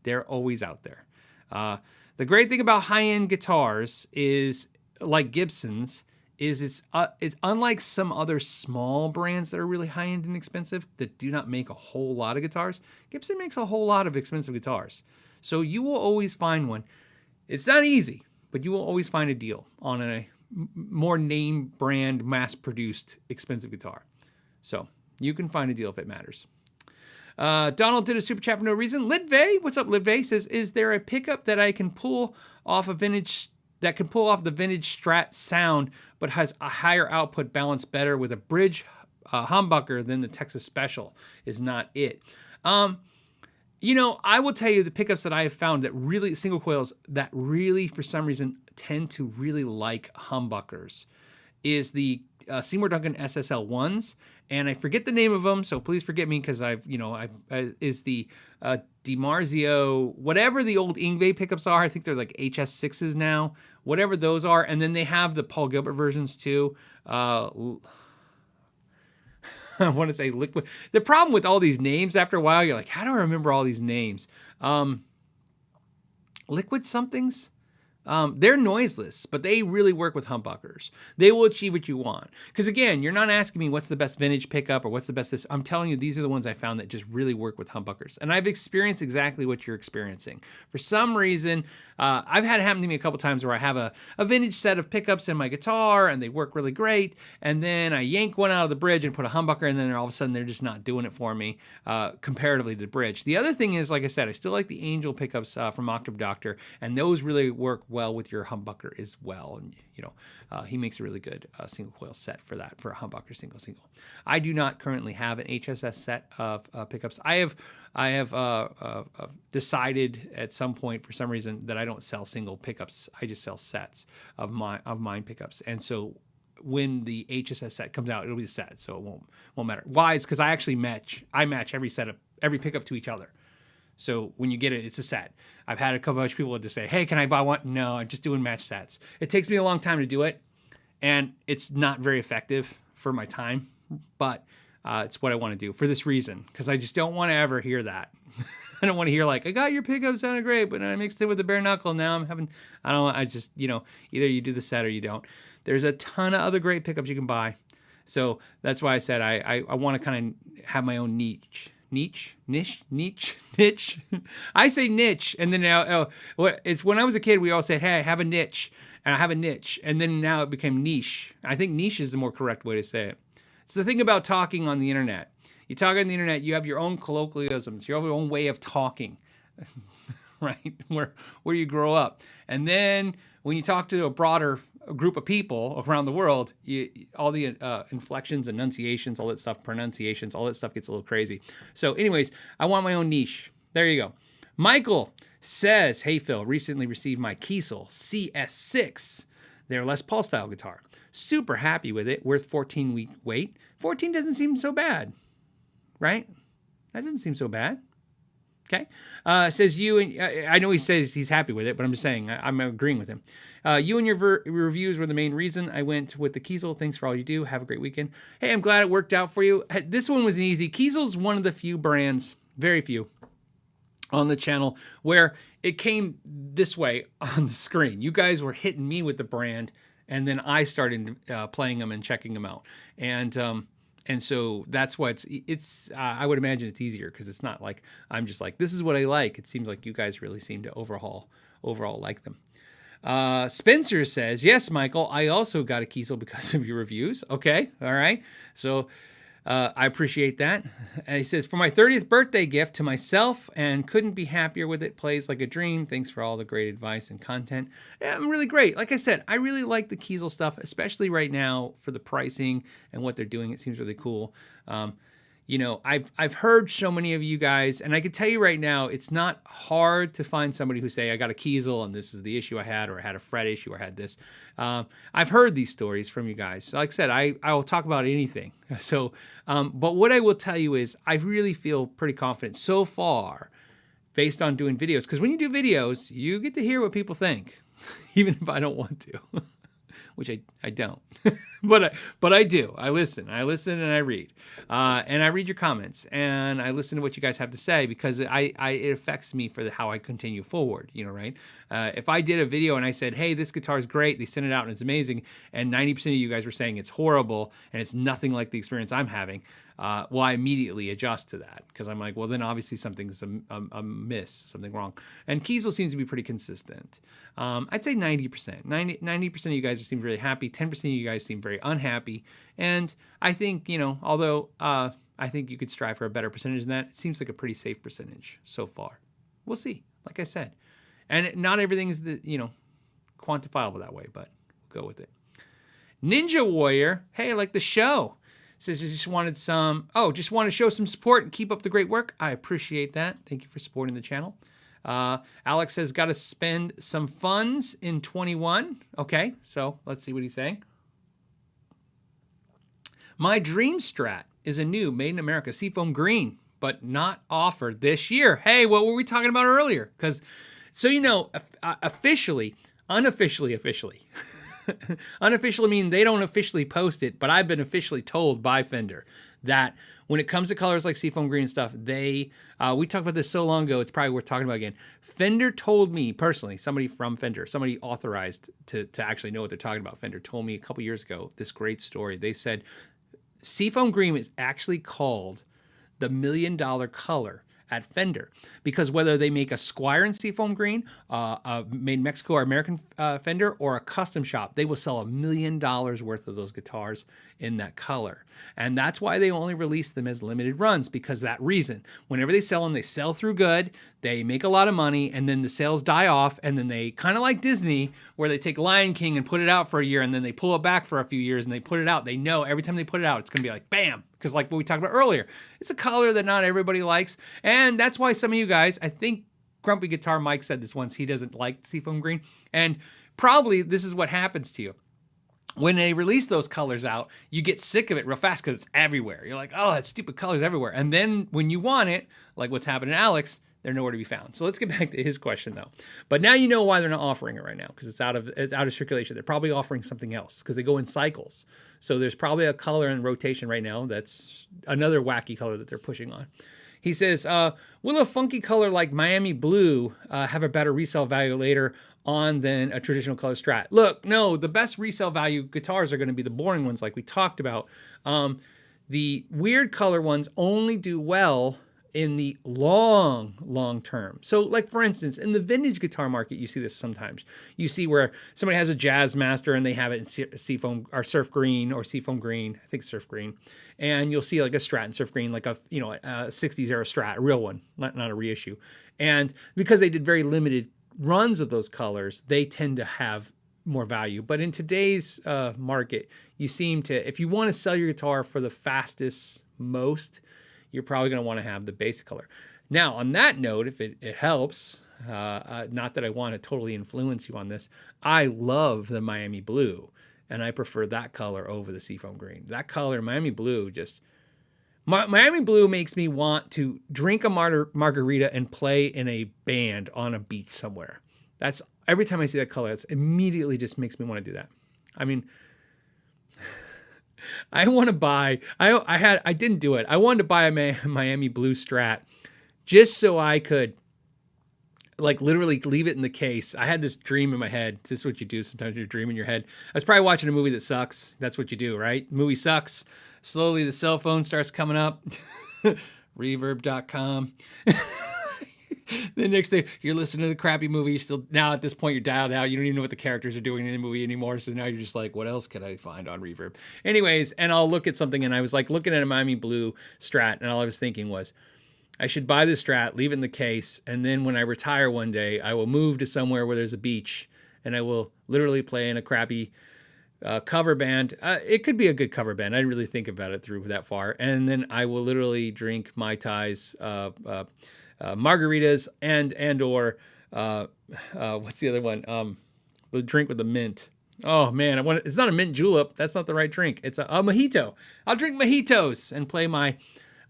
They're always out there. The great thing about high-end guitars is, like Gibson's, is it's unlike some other small brands that are really high-end and expensive that do not make a whole lot of guitars. Gibson makes a whole lot of expensive guitars. So you will always find one. It's not easy, but you will always find a deal on a more name brand, mass-produced expensive guitar. So you can find a deal if it matters. Donald did a super chat for no reason. Lidvey, what's up, Lidvey? Says, is there a pickup that I can pull off a vintage that can pull off the vintage Strat sound, but has a higher output balanced better with a bridge humbucker than the Texas Special? Is not it. You know, I will tell you the pickups that I have found that really, single coils, that really, for some reason, tend to really like humbuckers is the Seymour Duncan SSL ones, and I forget the name of them, so please forget me because is the DiMarzio, whatever the old Yngwie pickups are. I think they're like HS6s now, whatever those are, and then they have the Paul Gilbert versions too. I want to say Liquid. The problem with all these names, after a while, you're like, how do I remember all these names? Liquid somethings. They're noiseless, but they really work with humbuckers. They will achieve what you want. Because again, you're not asking me what's the best vintage pickup or what's the best this. I'm telling you, these are the ones I found that just really work with humbuckers. And I've experienced exactly what you're experiencing. For some reason, I've had it happen to me a couple times where I have a vintage set of pickups in my guitar and they work really great. And then I yank one out of the bridge and put a humbucker, and then all of a sudden they're just not doing it for me comparatively to the bridge. The other thing is, like I said, I still like the Angel pickups from Octave Doctor, and those really work well with your humbucker as well. And you know, he makes a really good single coil set for that, for a humbucker single. I do not currently have an HSS set of pickups. I have decided at some point, for some reason, that I don't sell single pickups. I just sell sets of mine pickups. And so when the HSS set comes out, it'll be the set, so it won't matter. Why? It's because I actually match every pickup to each other. So when you get it, it's a set. I've had a couple of people just say, hey, can I buy one? No, I'm just doing match sets. It takes me a long time to do it, and it's not very effective for my time, but it's what I want to do for this reason, because I just don't want to ever hear that. I don't want to hear like, I got your pickup, sounded great, but I mixed it with the bare knuckle. Now I just, you know, either you do the set or you don't. There's a ton of other great pickups you can buy. So that's why I said I want to kind of have my own niche. Niche. I say niche, and then now it's when I was a kid we all said, hey, I have a niche, and I have a niche, and then now it became niche. I think niche is the more correct way to say it. It's the thing about talking on the internet. You talk on the internet, you have your own colloquialisms, you have your own way of talking, right? Where you grow up, and then when you talk to a broader group of people around the world, all the inflections, enunciations, all that stuff, pronunciations, all that stuff gets a little crazy. So anyways, I want my own niche. There you go. Michael says, hey Phil, recently received my Kiesel CS6, their Les Paul style guitar. Super happy with it, worth 14-week wait. 14 doesn't seem so bad, right? That doesn't seem so bad. Okay. Says you, and I know he says he's happy with it, but I'm just saying, I'm agreeing with him. You and your reviews were the main reason I went with the Kiesel. Thanks for all you do. Have a great weekend. Hey, I'm glad it worked out for you. This one was an easy. Kiesel's one of the few brands, very few, on the channel where it came this way on the screen. You guys were hitting me with the brand, and then I started playing them and checking them out. And so that's why it's I would imagine it's easier, because it's not like I'm just like, this is what I like. It seems like you guys really seem to overall like them. Spencer says, yes, Michael, I also got a Kiesel because of your reviews. Okay, all right. So I appreciate that. And he says, for my 30th birthday gift to myself and couldn't be happier with it. Plays like a dream. Thanks for all the great advice and content. Yeah, I'm really great. Like I said, I really like the Kiesel stuff, especially right now for the pricing and what they're doing. It seems really cool. You know, I've heard so many of you guys, and I can tell you right now, it's not hard to find somebody who say, I got a Kiesel and this is the issue I had, or I had a fret issue, or I had this. I've heard these stories from you guys. So like I said, I will talk about anything. So, but what I will tell you is I really feel pretty confident so far based on doing videos. Because when you do videos, you get to hear what people think, even if I don't want to. Which I don't, but I do. I listen and I read, and I read your comments and I listen to what you guys have to say because it affects me for how I continue forward. You know, right? If I did a video and I said, "Hey, this guitar is great," they sent it out and it's amazing, and 90% of you guys were saying it's horrible and it's nothing like the experience I'm having, well, I immediately adjust to that because I'm like, well, then obviously something's a miss, something wrong. And Kiesel seems to be pretty consistent. I'd say 90%. 90% of you guys seem really happy. 10% of you guys seem very unhappy. And I think, you know, although I think you could strive for a better percentage than that, it seems like a pretty safe percentage so far. We'll see, like I said. And not everything is, quantifiable that way, but we'll go with it. Ninja Warrior, hey, I like the show. Says you just wanted just want to show some support and keep up the great work. I appreciate that. Thank you for supporting the channel. Alex says, got to spend some funds in 21. Okay, so let's see what he's saying. My dream Strat is a new Made in America Seafoam Green, but not offered this year. Hey, what were we talking about earlier? Because, so you know, unofficially, unofficially mean they don't officially post it, but I've been officially told by Fender that when it comes to colors like Seafoam Green and stuff, we talked about this so long ago, it's probably worth talking about again. Fender told me personally, somebody from Fender, somebody authorized to actually know what they're talking about, Fender told me a couple years ago this great story. They said Seafoam Green is actually called the $1 million color at Fender, because whether they make a Squire in Seafoam Green, made in Mexico or American Fender, or a custom shop, they will sell $1 million worth of those guitars in that color. And that's why they only release them as limited runs, because that reason. Whenever they sell them, they sell through good, they make a lot of money, and then the sales die off, and then they, kind of like Disney, where they take Lion King and put it out for a year, and then they pull it back for a few years, and they put it out. They know every time they put it out, it's going to be like, bam! Because like what we talked about earlier, it's a color that not everybody likes. And that's why some of you guys, I think Grumpy Guitar Mike said this once, he doesn't like Seafoam Green. And probably this is what happens to you. When they release those colors out, you get sick of it real fast because it's everywhere. You're like, oh, that stupid color's everywhere. And then when you want it, like what's happening to Alex, they're nowhere to be found. So let's get back to his question though. But now you know why they're not offering it right now, because it's out of circulation. They're probably offering something else because they go in cycles. So there's probably a color in rotation right now that's another wacky color that they're pushing on. He says, will a funky color like Miami Blue have a better resale value later on than a traditional color Strat? Look, no, the best resale value guitars are going to be the boring ones like we talked about. The weird color ones only do well in the long term. So like for instance, in the vintage guitar market, you see this sometimes. You see where somebody has a Jazz Master and they have it in Seafoam or Surf Green or Seafoam Green, I think Surf Green. And you'll see like a Strat in Surf Green, like a 60s era Strat, a real one, not a reissue. And because they did very limited runs of those colors, they tend to have more value. But in today's market, you seem to, if you want to sell your guitar for the fastest, most, you're probably going to want to have the basic color. Now, on that note, if it helps, not that I want to totally influence you on this, I love the Miami Blue, and I prefer that color over the Seafoam Green. That color, Miami Blue, Miami Blue makes me want to drink a margarita and play in a band on a beach somewhere. That's, every time I see that color, it immediately just makes me want to do that. I mean, I want to buy, I didn't do it. I wanted to buy a Miami Blue Strat just so I could like literally leave it in the case. I had this dream in my head. This is what you do sometimes, you dream in your head. I was probably watching a movie that sucks. That's what you do, right? Movie sucks. Slowly the cell phone starts coming up. Reverb.com. The next thing, you're listening to the crappy movie. You still, now at this point, you're dialed out. You don't even know what the characters are doing in the movie anymore. So now you're just like, what else could I find on Reverb? Anyways, and I'll look at something, and I was like looking at a Miami Blue Strat, and all I was thinking was, I should buy the Strat, leave it in the case, and then when I retire one day, I will move to somewhere where there's a beach, and I will literally play in a crappy cover band. It could be a good cover band. I didn't really think about it through that far. And then I will literally drink Mai Tais, margaritas, and or what's the other one? The drink with the mint. Oh man, it's not a mint julep. That's not the right drink. It's a mojito. I'll drink mojitos and play my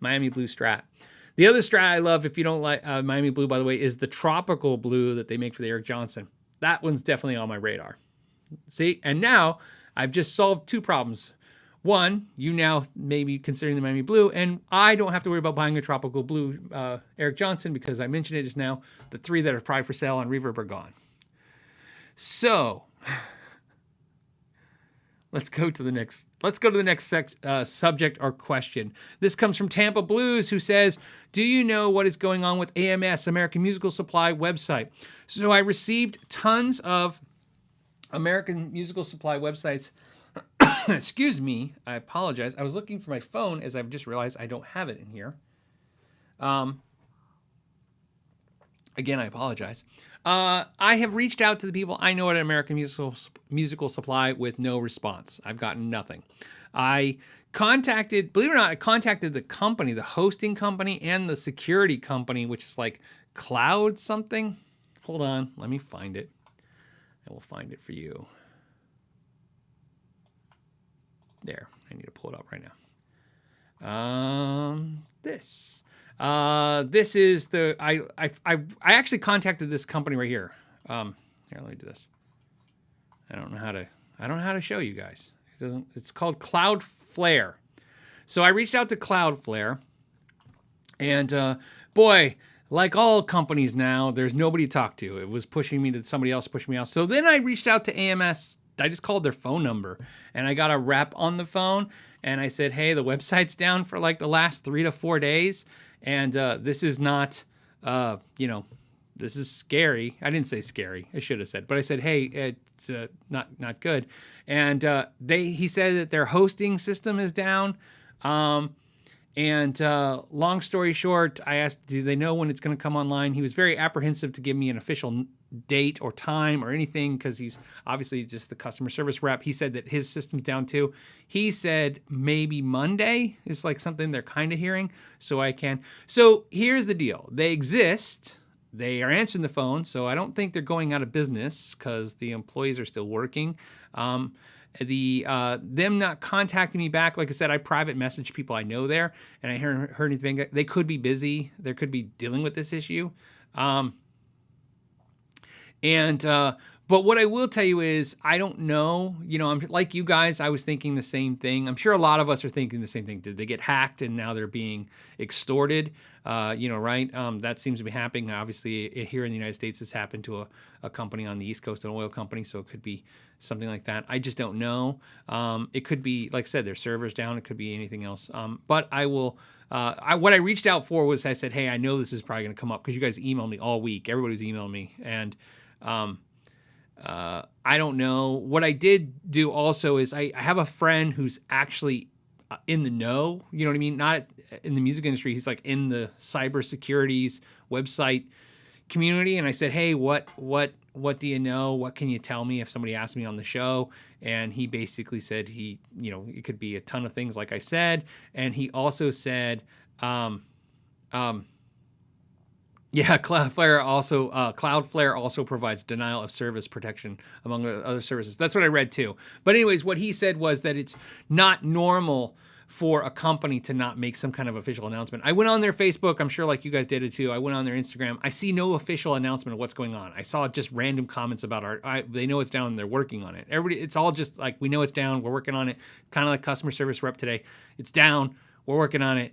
Miami Blue Strat. The other Strat I love, if you don't like Miami Blue, by the way, is the tropical blue that they make for the Eric Johnson. That one's definitely on my radar. See, and now I've just solved two problems. One, you now may be considering the Miami Blue, and I don't have to worry about buying a tropical blue Eric Johnson because I mentioned it just now. The three that are probably for sale on Reverb are gone. So let's go to the next subject or question. This comes from Tampa Blues, who says, do you know what is going on with AMS, American Musical Supply website? So I received tons of American Musical Supply websites. Excuse me, I apologize. I was looking for my phone as I've just realized I don't have it in here. Again, I apologize. I have reached out to the people I know at American Musical Supply with no response. I've gotten nothing. I contacted, believe it or not, I contacted the company, the hosting company, and the security company, which is like Cloud something. Hold on, let me find it. I will find it for you. There, I need to pull it up right now. This is the I actually contacted this company right here. Here, let me do this. I don't know how to show you guys. It's called Cloudflare. So I reached out to Cloudflare, and boy, like all companies now, there's nobody to talk to. It was pushing me to somebody else, pushing me out. So then I reached out to AMS. I just called their phone number, and I got a rep on the phone, and I said, hey, the website's down for like the last 3 to 4 days, and this is not, this is scary. I didn't say scary. I should have said, but I said, hey, it's not good. And he said that their hosting system is down. And long story short, I asked, do they know when it's going to come online? He was very apprehensive to give me an official date or time or anything because he's obviously just the customer service rep. He said that his system's down too. He said maybe Monday is like something they're kind of hearing. So here's the deal. They exist. They are answering the phone. So I don't think they're going out of business because the employees are still working. Them not contacting me back, like I said, I private message people I know there, and I heard anything. They could be busy. They could be dealing with this issue. But what I will tell you is, I don't know, I'm like you guys, I was thinking the same thing. I'm sure a lot of us are thinking the same thing. Did they get hacked and now they're being extorted? Right? That seems to be happening. Obviously, here in the United States, this happened to a company on the East Coast, an oil company, so it could be something like that. I just don't know. It could be, like I said, their server's down. It could be anything else. But I will... what I reached out for was, I said, hey, I know this is probably going to come up because you guys emailed me all week. Everybody's emailing me. And I don't know. What I did do also is I have a friend who's actually in the know, you know what I mean? Not in the music industry. He's like in the cybersecurity's website community. And I said, hey, what do you know? What can you tell me if somebody asks me on the show? And he basically said it could be a ton of things, like I said. And he also said, Cloudflare also provides denial of service protection among other services. That's what I read too. But anyways, what he said was that it's not normal for a company to not make some kind of official announcement. I went on their Facebook. I'm sure like you guys did it too. I went on their Instagram. I see no official announcement of what's going on. I saw just random comments about they know it's down and they're working on it. It's all just like, we know it's down. We're working on it. Kind of like customer service rep today. It's down. We're working on it.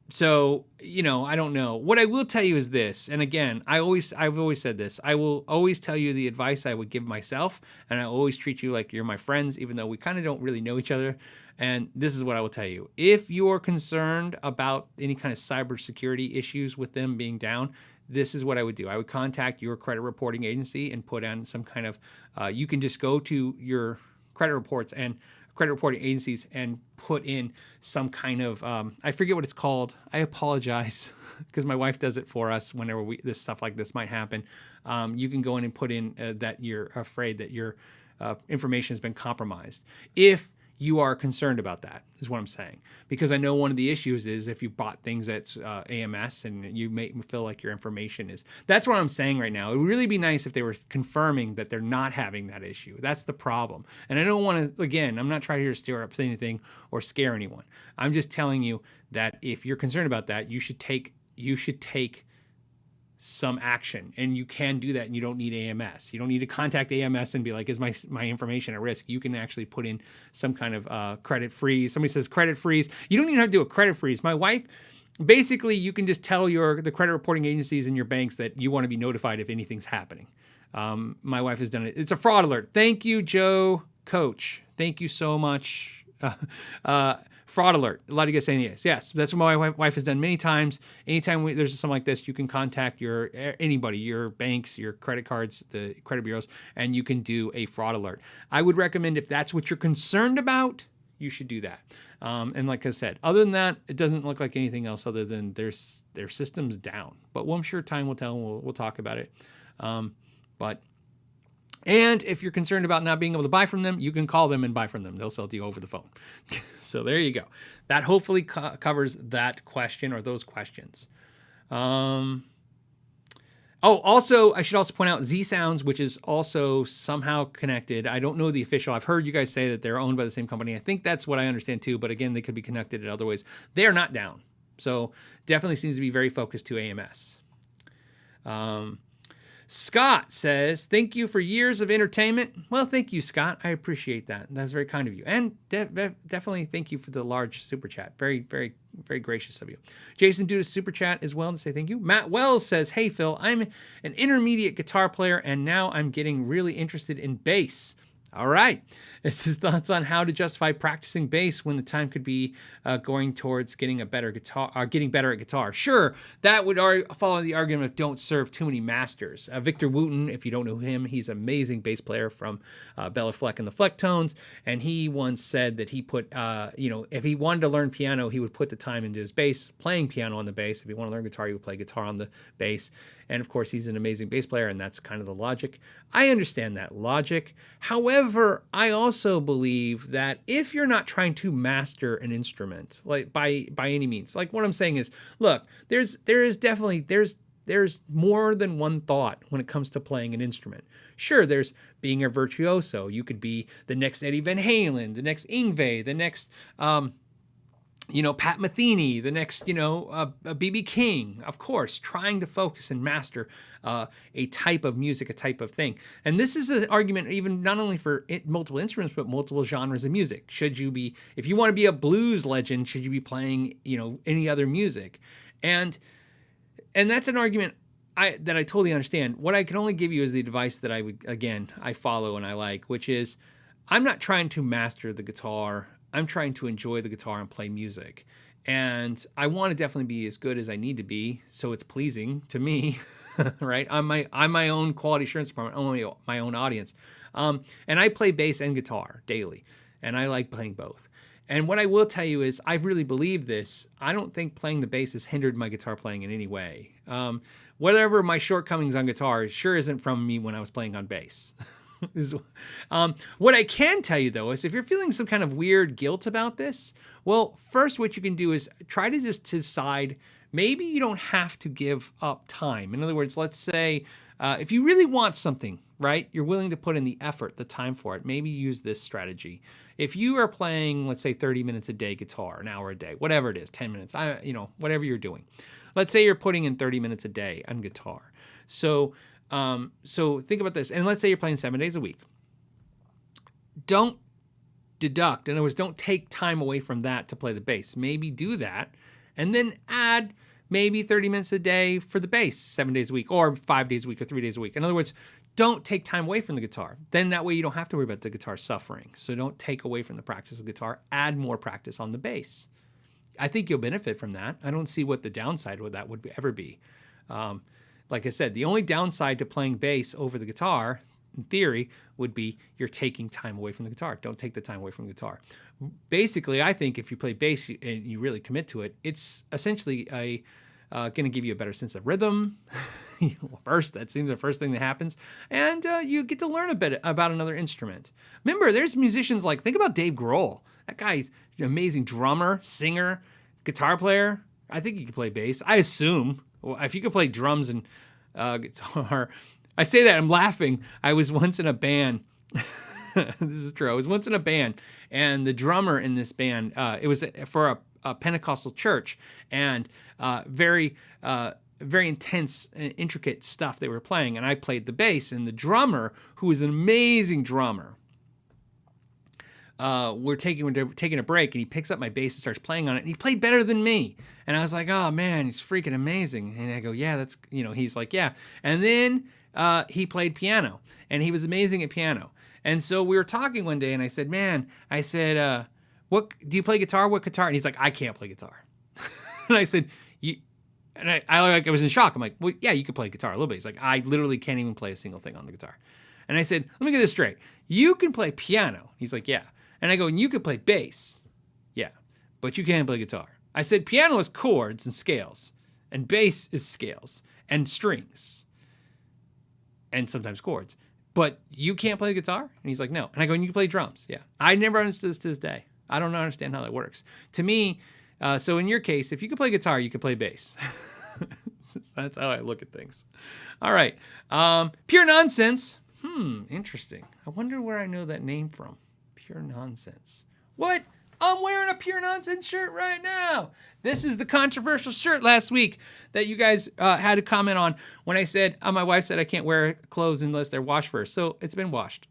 So, I don't know. What I will tell you is this, and again, I've always said this. I will always tell you the advice I would give myself, and I always treat you like you're my friends, even though we kind of don't really know each other. And this is what I will tell you. If you're concerned about any kind of cybersecurity issues with them being down, this is what I would do. I would contact your credit reporting agency and put on some kind of, you can just go to your credit reports and credit reporting agencies and put in some kind of, I forget what it's called. I apologize because my wife does it for us whenever this stuff like this might happen. You can go in and put in that you're afraid that your information has been compromised. If you are concerned about that, is what I'm saying. Because I know one of the issues is if you bought things at AMS and you may feel like your information is. That's what I'm saying right now. It would really be nice if they were confirming that they're not having that issue. That's the problem. And I don't want to, again, I'm not trying here to stir up anything or scare anyone. I'm just telling you that if you're concerned about that, you should take some action, and you can do that, and you don't need AMS. You don't need to contact AMS and be like, is my information at risk? You can actually put in some kind of credit freeze. Somebody says credit freeze. You don't even have to do a credit freeze. My wife, basically, you can just tell the credit reporting agencies and your banks that you want to be notified if anything's happening. My wife has done it. It's a fraud alert. Thank you, Joe Coach. Thank you so much. Fraud alert. A lot of you guys saying yes. Yes, that's what my wife has done many times. Anytime there's something like this, you can contact anybody, your banks, your credit cards, the credit bureaus, and you can do a fraud alert. I would recommend if that's what you're concerned about, you should do that. And like I said, other than that, it doesn't look like anything else other than their system's down. But I'm sure time will tell, and we'll talk about it. And if you're concerned about not being able to buy from them, you can call them and buy from them. They'll sell to you over the phone. So there you go. That hopefully covers that question or those questions. Also, I should also point out Z Sounds, which is also somehow connected. I don't know the official. I've heard you guys say that they're owned by the same company. I think that's what I understand too. But again, they could be connected in other ways. They are not down. So definitely seems to be very focused to AMS. Scott says, thank you for years of entertainment. Well, thank you, Scott. I appreciate that. That's very kind of you. And definitely thank you for the large super chat. Very, very, very gracious of you. Jason did a super chat as well to say thank you. Matt Wells says, hey, Phil, I'm an intermediate guitar player, and now I'm getting really interested in bass. All right. This is thoughts on how to justify practicing bass when the time could be going towards getting a better guitar, or getting better at guitar. Sure, that would follow the argument of don't serve too many masters. Victor Wooten, if you don't know him, he's an amazing bass player from Bella Fleck and the Flecktones, and he once said that he put, if he wanted to learn piano, he would put the time into his bass, playing piano on the bass. If he wanted to learn guitar, he would play guitar on the bass. And of course, he's an amazing bass player, and that's kind of the logic. I understand that logic. However, I also believe that if you're not trying to master an instrument, like by any means, like what I'm saying is, look, there's more than one thought when it comes to playing an instrument. Sure, there's being a virtuoso. You could be the next Eddie Van Halen, the next Yngwie, the next Pat Metheny, the next, B.B. King, of course, trying to focus and master a type of music, a type of thing. And this is an argument even not only for multiple instruments, but multiple genres of music. If you want to be a blues legend, should you be playing, any other music? And that's an argument that I totally understand. What I can only give you is the advice that I follow and I like, which is I'm not trying to master the guitar. I'm trying to enjoy the guitar and play music. And I want to definitely be as good as I need to be so it's pleasing to me, right? I'm my own quality assurance department, only my own audience. And I play bass and guitar daily, and I like playing both. And what I will tell you is I really believe this. I don't think playing the bass has hindered my guitar playing in any way. Whatever my shortcomings on guitar sure isn't from me when I was playing on bass. What I can tell you, though, is if you're feeling some kind of weird guilt about this, well, first what you can do is try to just decide maybe you don't have to give up time. In other words, let's say if you really want something, right, you're willing to put in the effort, the time for it, maybe use this strategy. If you are playing, let's say 30 minutes a day guitar, an hour a day, whatever it is, 10 minutes, whatever you're doing. Let's say you're putting in 30 minutes a day on guitar. So think about this. And let's say you're playing 7 days a week. Don't deduct. In other words, don't take time away from that to play the bass. Maybe do that and then add maybe 30 minutes a day for the bass 7 days a week or 5 days a week or 3 days a week. In other words, don't take time away from the guitar. Then that way you don't have to worry about the guitar suffering. So don't take away from the practice of guitar. Add more practice on the bass. I think you'll benefit from that. I don't see what the downside of that would ever be. like I said, the only downside to playing bass over the guitar, in theory, would be you're taking time away from the guitar. Don't take the time away from the guitar. Basically, I think if you play bass and you really commit to it, it's essentially going to give you a better sense of rhythm. First, that seems the first thing that happens. And you get to learn a bit about another instrument. Remember, there's musicians like, think about Dave Grohl. That guy's an amazing drummer, singer, guitar player. I think he can play bass. I assume. Well, if you could play drums and guitar. I say that, I'm laughing. I was once in a band. This is true. I was once in a band, and the drummer in this band, it was for a Pentecostal church, and very intense, intricate stuff they were playing, and I played the bass, and the drummer, who was an amazing drummer, we're taking a break, and he picks up my bass and starts playing on it, and he played better than me, and I was like, oh man, he's freaking amazing, and I go, yeah, that's, he's like, yeah, and then he played piano, and he was amazing at piano, and so we were talking one day, and I said, what do you play guitar? What guitar? And he's like, I can't play guitar. And I said, I was in shock. I'm like, well, yeah, you could play guitar a little bit. He's like, I literally can't even play a single thing on the guitar. And I said, let me get this straight. You can play piano. He's like, yeah. And I go, and you can play bass. Yeah, but you can't play guitar. I said, piano is chords and scales, and bass is scales and strings and sometimes chords. But you can't play guitar? And he's like, no. And I go, and you can play drums. Yeah. I never understood this to this day. I don't understand how that works. To me, so in your case, if you could play guitar, you could play bass. That's how I look at things. All right. Pure Nonsense. Interesting. I wonder where I know that name from. Pure Nonsense. What? I'm wearing a Pure Nonsense shirt right now. This is the controversial shirt last week that you guys had to comment on when I said, my wife said I can't wear clothes unless they're washed first. So it's been washed.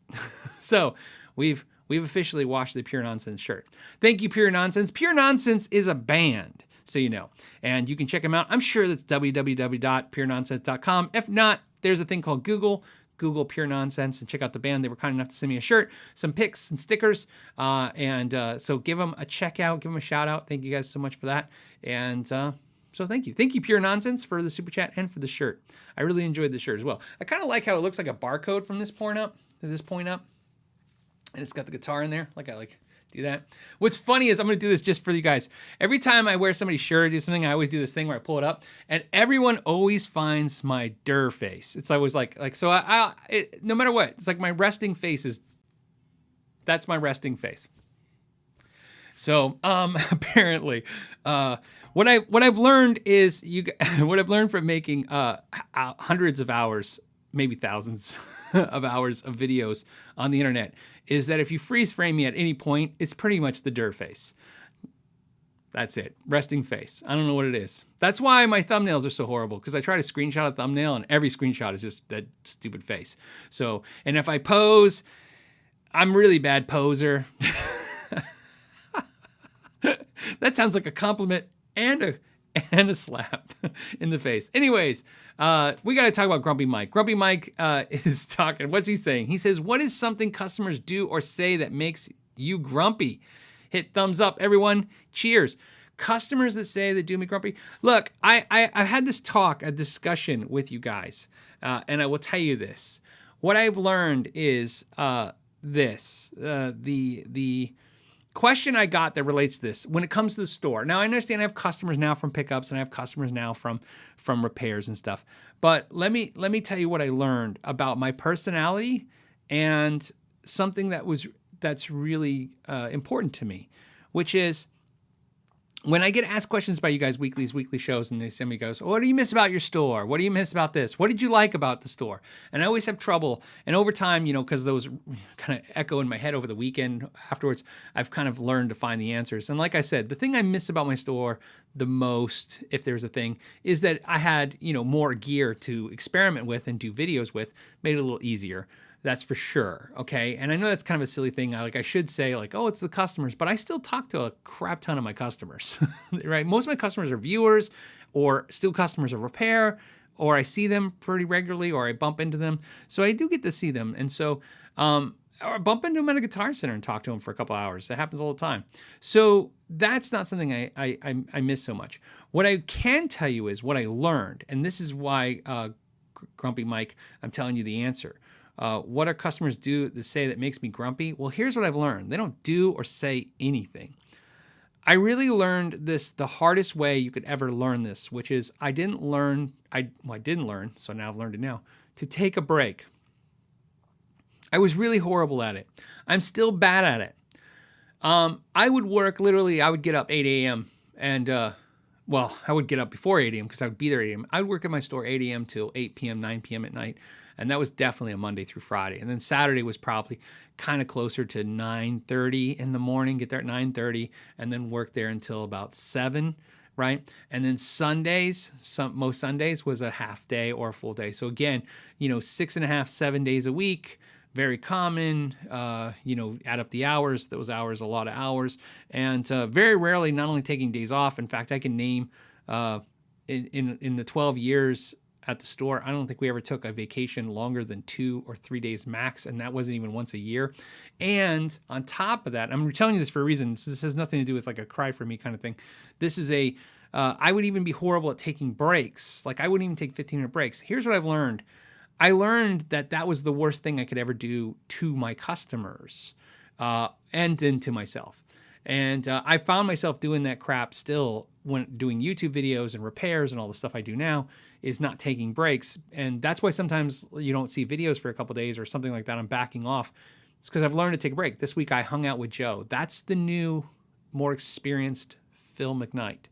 So we've officially washed the Pure Nonsense shirt. Thank you, Pure Nonsense. Pure Nonsense is a band, so you know. And you can check them out. I'm sure that's www.purenonsense.com. If not, there's a thing called Google Pure Nonsense, and check out the band. They were kind enough to send me a shirt, some pics and stickers. So give them a check out, give them a shout out. Thank you guys so much for that. And so thank you. Thank you, Pure Nonsense, for the super chat and for the shirt. I really enjoyed the shirt as well. I kind of like how it looks like a barcode from this point up to this point up. And it's got the guitar in there. I do that. What's funny is I'm going to do this just for you guys. Every time I wear somebody's shirt or do something, I always do this thing where I pull it up, and everyone always finds my der face. It's always so no matter what, it's like my resting face that's my resting face. So apparently, what I've learned is what I've learned from making hundreds of hours, maybe thousands of hours of videos on the internet, is that if you freeze frame me at any point, it's pretty much the der face. That's it. Resting face. I don't know what it is. That's why my thumbnails are so horrible, because I try to screenshot a thumbnail and every screenshot is just that stupid face. So, and if I pose, I'm really bad poser. That sounds like a compliment and a slap in the face. Anyways, we got to talk about Grumpy Mike. Grumpy Mike is talking. What's he saying? He says, what is something customers do or say that makes you grumpy? Hit thumbs up, everyone. Cheers. Customers that say that do me grumpy. Look, I've had a discussion with you guys, and I will tell you this. What I've learned is this. The question I got that relates to this when it comes to the store. Now, I understand I have customers now from pickups and I have customers now from repairs and stuff. But let me tell you what I learned about my personality and something that's really important to me, which is when I get asked questions by you guys weekly shows, and somebody goes, what do you miss about your store? What do you miss about this? What did you like about the store? And I always have trouble. And over time, because those kind of echo in my head over the weekend afterwards, I've kind of learned to find the answers. And like I said, the thing I miss about my store the most, if there's a thing, is that I had, more gear to experiment with and do videos with, made it a little easier. That's for sure, okay? And I know that's kind of a silly thing. I should say, oh, it's the customers, but I still talk to a crap ton of my customers, right? Most of my customers are viewers or still customers of repair, or I see them pretty regularly, or I bump into them. So I do get to see them. And so, or I bump into them at a guitar center and talk to them for a couple hours. That happens all the time. So that's not something I miss so much. What I can tell you is what I learned, and this is why grumpy, Mike. I'm telling you the answer. What are customers do that say that makes me grumpy? Well, here's what I've learned. They don't do or say anything. I really learned this the hardest way you could ever learn this, which is I didn't learn, so now I've learned it now, to take a break. I was really horrible at it. I'm still bad at it. I would work literally, I would get up 8 a.m. and, I would get up before 8 a.m. because I would be there 8 a.m. I would work at my store 8 a.m. till 8 p.m., 9 p.m. at night. And that was definitely a Monday through Friday. And then Saturday was probably kind of closer to 9:30 in the morning, get there at 9:30, and then work there until about 7, right? And then Sundays, most Sundays was a half day or a full day. So again, 6.5, 7 days a week, very common, add up the hours, those hours, a lot of hours. And very rarely not only taking days off. In fact, I can name in the 12 years at the store, I don't think we ever took a vacation longer than 2 or 3 days max, and that wasn't even once a year. And on top of that, I'm telling you this for a reason. This has nothing to do with like a cry for me kind of thing. This is I would even be horrible at taking breaks. Like I wouldn't even take 15-minute breaks. Here's what I've learned. I learned that was the worst thing I could ever do to my customers and then to myself. And I found myself doing that crap still when doing YouTube videos and repairs and all the stuff I do now is not taking breaks. And that's why sometimes you don't see videos for a couple of days or something like that. I'm backing off. It's because I've learned to take a break. This week I hung out with Joe. That's the new, more experienced Phil McKnight.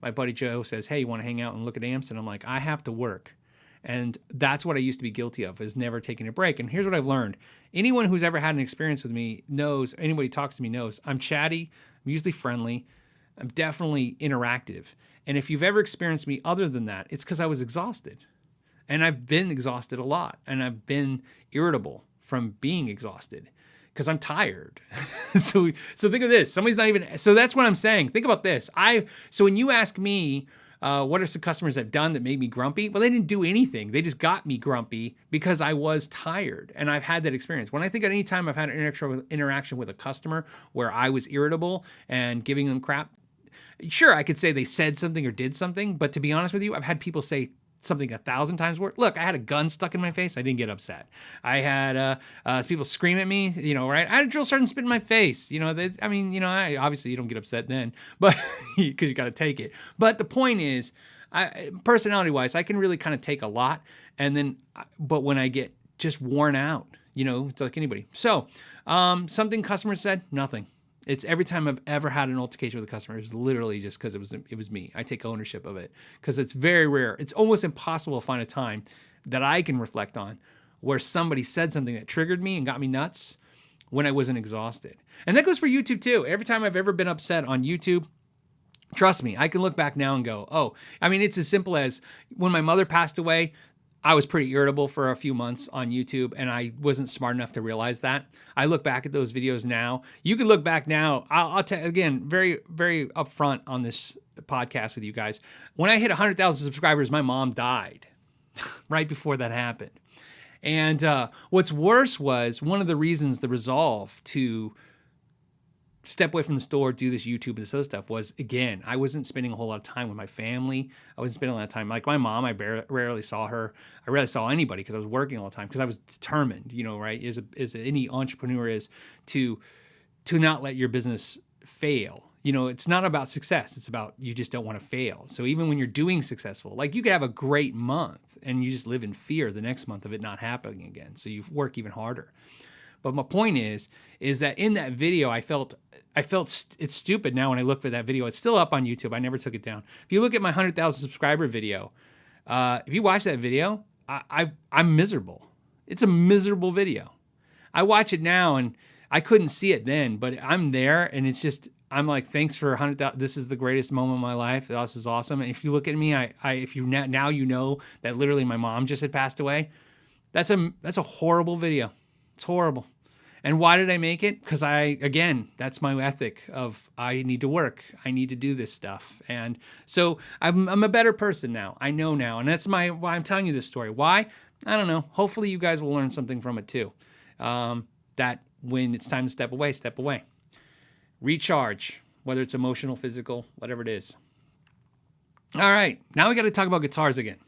My buddy Joe says, hey, you want to hang out and look at amps? And I'm like, I have to work. And that's what I used to be guilty of, is never taking a break. And here's what I've learned. Anyone who's ever had an experience with me knows, anybody who talks to me knows, I'm chatty, I'm usually friendly, I'm definitely interactive. And if you've ever experienced me other than that, it's because I was exhausted. And I've been exhausted a lot. And I've been irritable from being exhausted because I'm tired. So think of this. Somebody's not even, so that's what I'm saying. Think about this. So when you ask me, what are some customers that have done that made me grumpy? Well, they didn't do anything. They just got me grumpy because I was tired. And I've had that experience. When I think at any time I've had an interaction with a customer where I was irritable and giving them crap, sure, I could say they said something or did something. But to be honest with you, I've had people say something 1,000 times worse. Look, I had a gun stuck in my face. I didn't get upset. I had people scream at me, right? I had a drill sergeant spit in my face. Obviously you don't get upset then, but because you got to take it. But the point is, personality-wise, I can really kind of take a lot. But when I get just worn out, it's like anybody. So something customers said, nothing. It's every time I've ever had an altercation with a customer, it's literally just because it was me. I take ownership of it because it's very rare. It's almost impossible to find a time that I can reflect on where somebody said something that triggered me and got me nuts when I wasn't exhausted. And that goes for YouTube too. Every time I've ever been upset on YouTube, trust me, I can look back now and go, it's as simple as when my mother passed away, I was pretty irritable for a few months on YouTube, and I wasn't smart enough to realize that. I look back at those videos now. You can look back now. I'll tell again, very, very upfront on this podcast with you guys. When I hit 100,000 subscribers, my mom died right before that happened. And what's worse was one of the reasons, the resolve to step away from the store, do this YouTube and this other stuff was, again, I wasn't spending a whole lot of time with my family. I wasn't spending a lot of time. Like my mom, I rarely saw her. I rarely saw anybody because I was working all the time because I was determined, right, as any entrepreneur is to not let your business fail. It's not about success. It's about you just don't want to fail. So even when you're doing successful, like you could have a great month and you just live in fear the next month of it not happening again. So you work even harder. But my point is that in that video, I felt it's stupid now when I look for that video. It's still up on YouTube. I never took it down. If you look at my 100,000 subscriber video, if you watch that video, I'm miserable. It's a miserable video. I watch it now and I couldn't see it then, but I'm there and it's just, I'm like, thanks for 100,000. This is the greatest moment of my life. This is awesome. And if you look at me, if you now you know that literally my mom just had passed away. That's a horrible video. It's horrible. And why did I make it? Because that's my ethic of I need to work. I need to do this stuff. And so I'm a better person now. I know now. And that's why I'm telling you this story. Why? I don't know. Hopefully you guys will learn something from it too. That when it's time to step away, step away. Recharge, whether it's emotional, physical, whatever it is. All right. Now we got to talk about guitars again.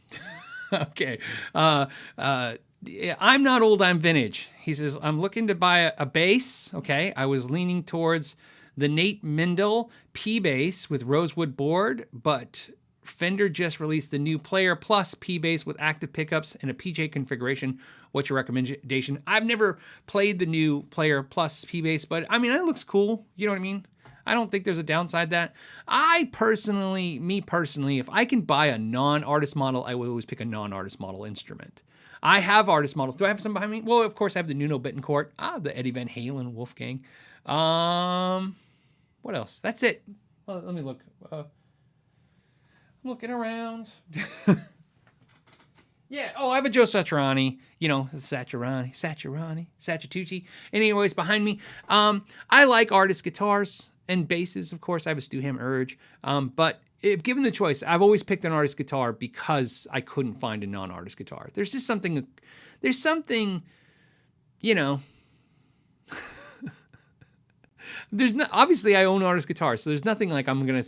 Okay. I'm not old, I'm vintage. He says, I'm looking to buy a bass. Okay. I was leaning towards the Nate Mendel P bass with rosewood board, but Fender just released the new Player Plus P bass with active pickups and a PJ configuration. What's your recommendation? I've never played the new Player Plus P bass, but I mean, it looks cool. You know what I mean? I don't think there's a downside to that. Me personally, if I can buy a non-artist model, I would always pick a non-artist model instrument. I have artist models. Do I have some behind me? Well, of course, I have the Nuno Bettencourt, the Eddie Van Halen Wolfgang. What else? That's it. Well, let me look. I'm looking around. Yeah. Oh, I have a Joe Satriani. You know, Sacchitucci. Anyways, behind me, I like artist guitars and basses. Of course, I have a Stu-Ham Urge. But if given the choice, I've always picked an artist guitar because I couldn't find a non-artist guitar. There's just something. There's something. You know. Obviously I own artist guitars, so there's nothing like I'm not going to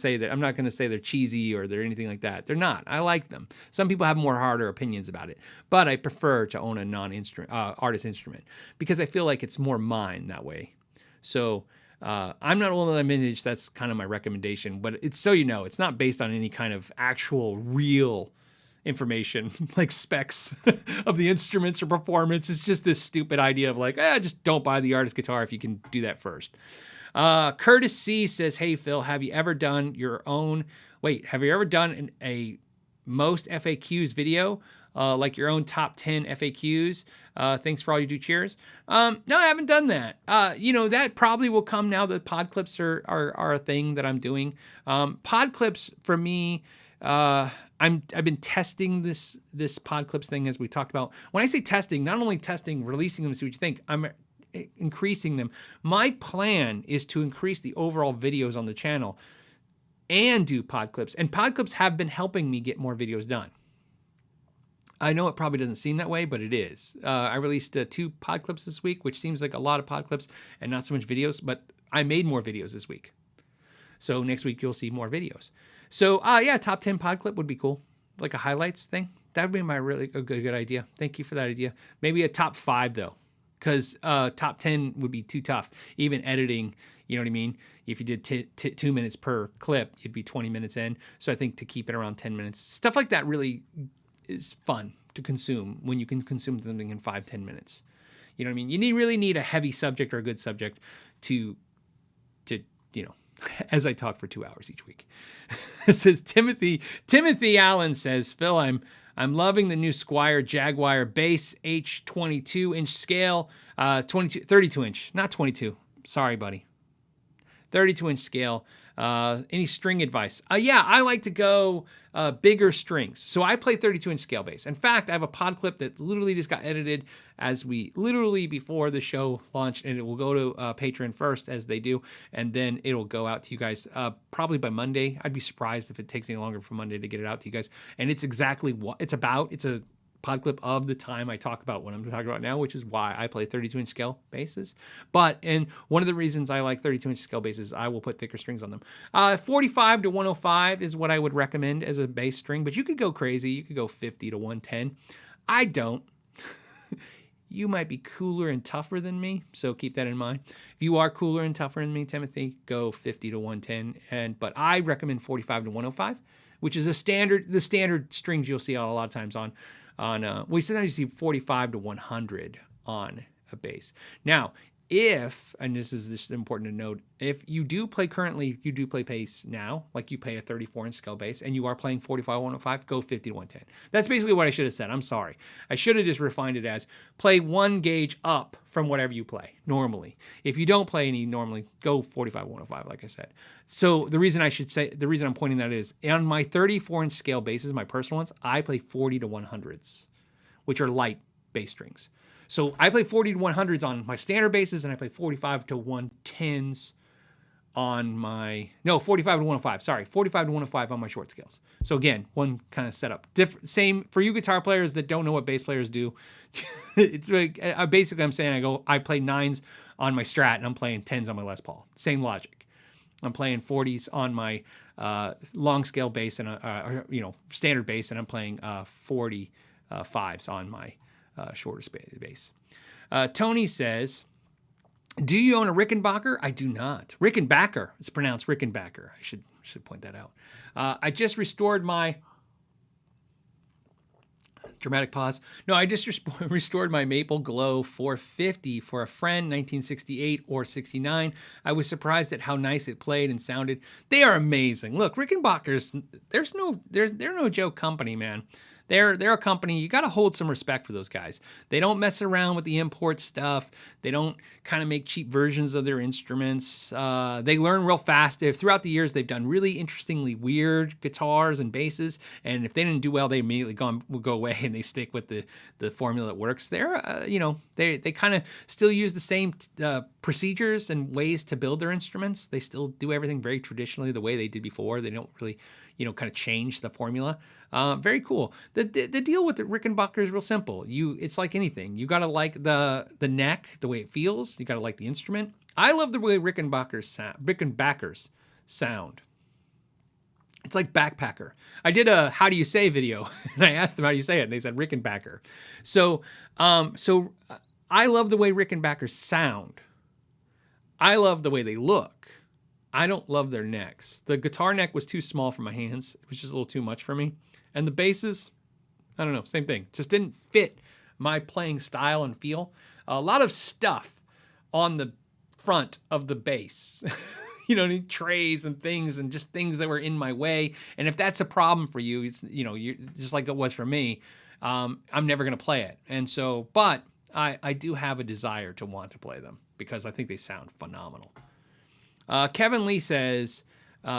say they're cheesy or they're anything like that. They're not. I like them. Some people have more harder opinions about it, but I prefer to own a artist instrument because I feel like it's more mine that way. So I'm not old and vintage. That's kind of my recommendation, but it's so it's not based on any kind of actual real information like specs of the instruments or performance. It's just this stupid idea of like, just don't buy the artist guitar if you can do that first. Curtis C says, hey, Phil, have you ever done a most FAQs video, like your own top 10 FAQs? Thanks for all you do. Cheers. No, I haven't done that. That probably will come now that pod clips are a thing that I'm doing. Pod clips for me, I've been testing this pod clips thing as we talked about. When I say testing, not only testing, releasing them to see what you think, I'm increasing them. My plan is to increase the overall videos on the channel and do pod clips. And pod clips have been helping me get more videos done. I know it probably doesn't seem that way, but it is. I released 2 pod clips this week, which seems like a lot of pod clips and not so much videos, but I made more videos this week. So next week you'll see more videos. So top 10 pod clip would be cool. Like a highlights thing. That would be a good idea. Thank you for that idea. Maybe a top 5 though. Because top 10 would be too tough. Even editing, you know what I mean? If you did 2 minutes per clip, you'd be 20 minutes in. So I think to keep it around 10 minutes, stuff like that really is fun to consume when you can consume something in 5-10 minutes. You know what I mean? You really need a heavy subject or a good subject to as I talk for 2 hours each week. It says Timothy Allen says, Phil, I'm loving the new Squier Jaguar bass H 22-inch scale, 32-inch, not 22. Sorry, buddy. 32-inch scale. Any string advice? I like to go bigger strings. So I play 32-inch scale bass. In fact, I have a pod clip that literally just got edited before the show launched, and it will go to Patreon first, as they do, and then it'll go out to you guys probably by Monday. I'd be surprised if it takes any longer for Monday to get it out to you guys. And it's exactly what it's about. It's a pod clip of the time I talk about what I'm talking about now, which is why I play 32-inch scale basses. And one of the reasons I like 32-inch scale basses, I will put thicker strings on them. 45 to 105 is what I would recommend as a bass string, but you could go crazy. You could go 50 to 110. I don't. You might be cooler and tougher than me, so keep that in mind. If you are cooler and tougher than me, Timothy, go 50 to 110. But I recommend 45 to 105, which is the standard strings you'll see a lot of times on sometimes you see 45 to 100 on a bass. Now, and this is important to note, if you do play bass now, like you play a 34-inch scale bass, and you are playing 45 105, go 50 to 110. That's basically what I should have said. I'm sorry. I should have just refined it as play 1 gauge up from whatever you play normally. If you don't play any normally, go 45 105, like I said. So the reason I'm pointing that is, on my 34-inch scale basses, my personal ones, I play 40 to 100s, which are light bass strings. So I play 40 to 100s on my standard basses, and I play 45 to 110s on my, 45 to 105. Sorry, 45 to 105 on my short scales. So again, one kind of setup. Same for you guitar players that don't know what bass players do. It's like, basically I'm saying I play 9s on my Strat, and I'm playing 10s on my Les Paul. Same logic. I'm playing 40s on my long scale bass and standard bass, and I'm playing 40 5s on my shorter bass. Tony says, do you own a Rickenbacker? I do not. Rickenbacker. It's pronounced Rickenbacker. I should point that out. I just restored my... Dramatic pause. No, I just restored my Maple Glow 450 for a friend, 1968 or 69. I was surprised at how nice it played and sounded. They are amazing. Look, Rickenbackers, they're no joke company, man. They're a company, you got to hold some respect for those guys. They don't mess around with the import stuff. They don't kind of make cheap versions of their instruments. They learn real fast. Throughout the years, they've done really interestingly weird guitars and basses. And if they didn't do well, they immediately will go away and they stick with the formula that works. They're, they kind of still use the same procedures and ways to build their instruments. They still do everything very traditionally the way they did before. They don't really kind of change the formula. Very cool. The deal with the Rickenbacker is real simple. It's like anything. You got to like the neck, the way it feels. You got to like the instrument. I love the way Rickenbackers sound. It's like backpacker. I did a how do you say video, and I asked them how do you say it, and they said Rickenbacker. So I love the way Rickenbackers sound. I love the way they look. I don't love their necks. The guitar neck was too small for my hands. It was just a little too much for me. And the basses, I don't know, same thing. Just didn't fit my playing style and feel. A lot of stuff on the front of the bass. Trays and things and just things that were in my way. And if that's a problem for you, it's, you're just like it was for me, I'm never going to play it. And so, but I do have a desire to want to play them because I think they sound phenomenal. Kevin Lee says,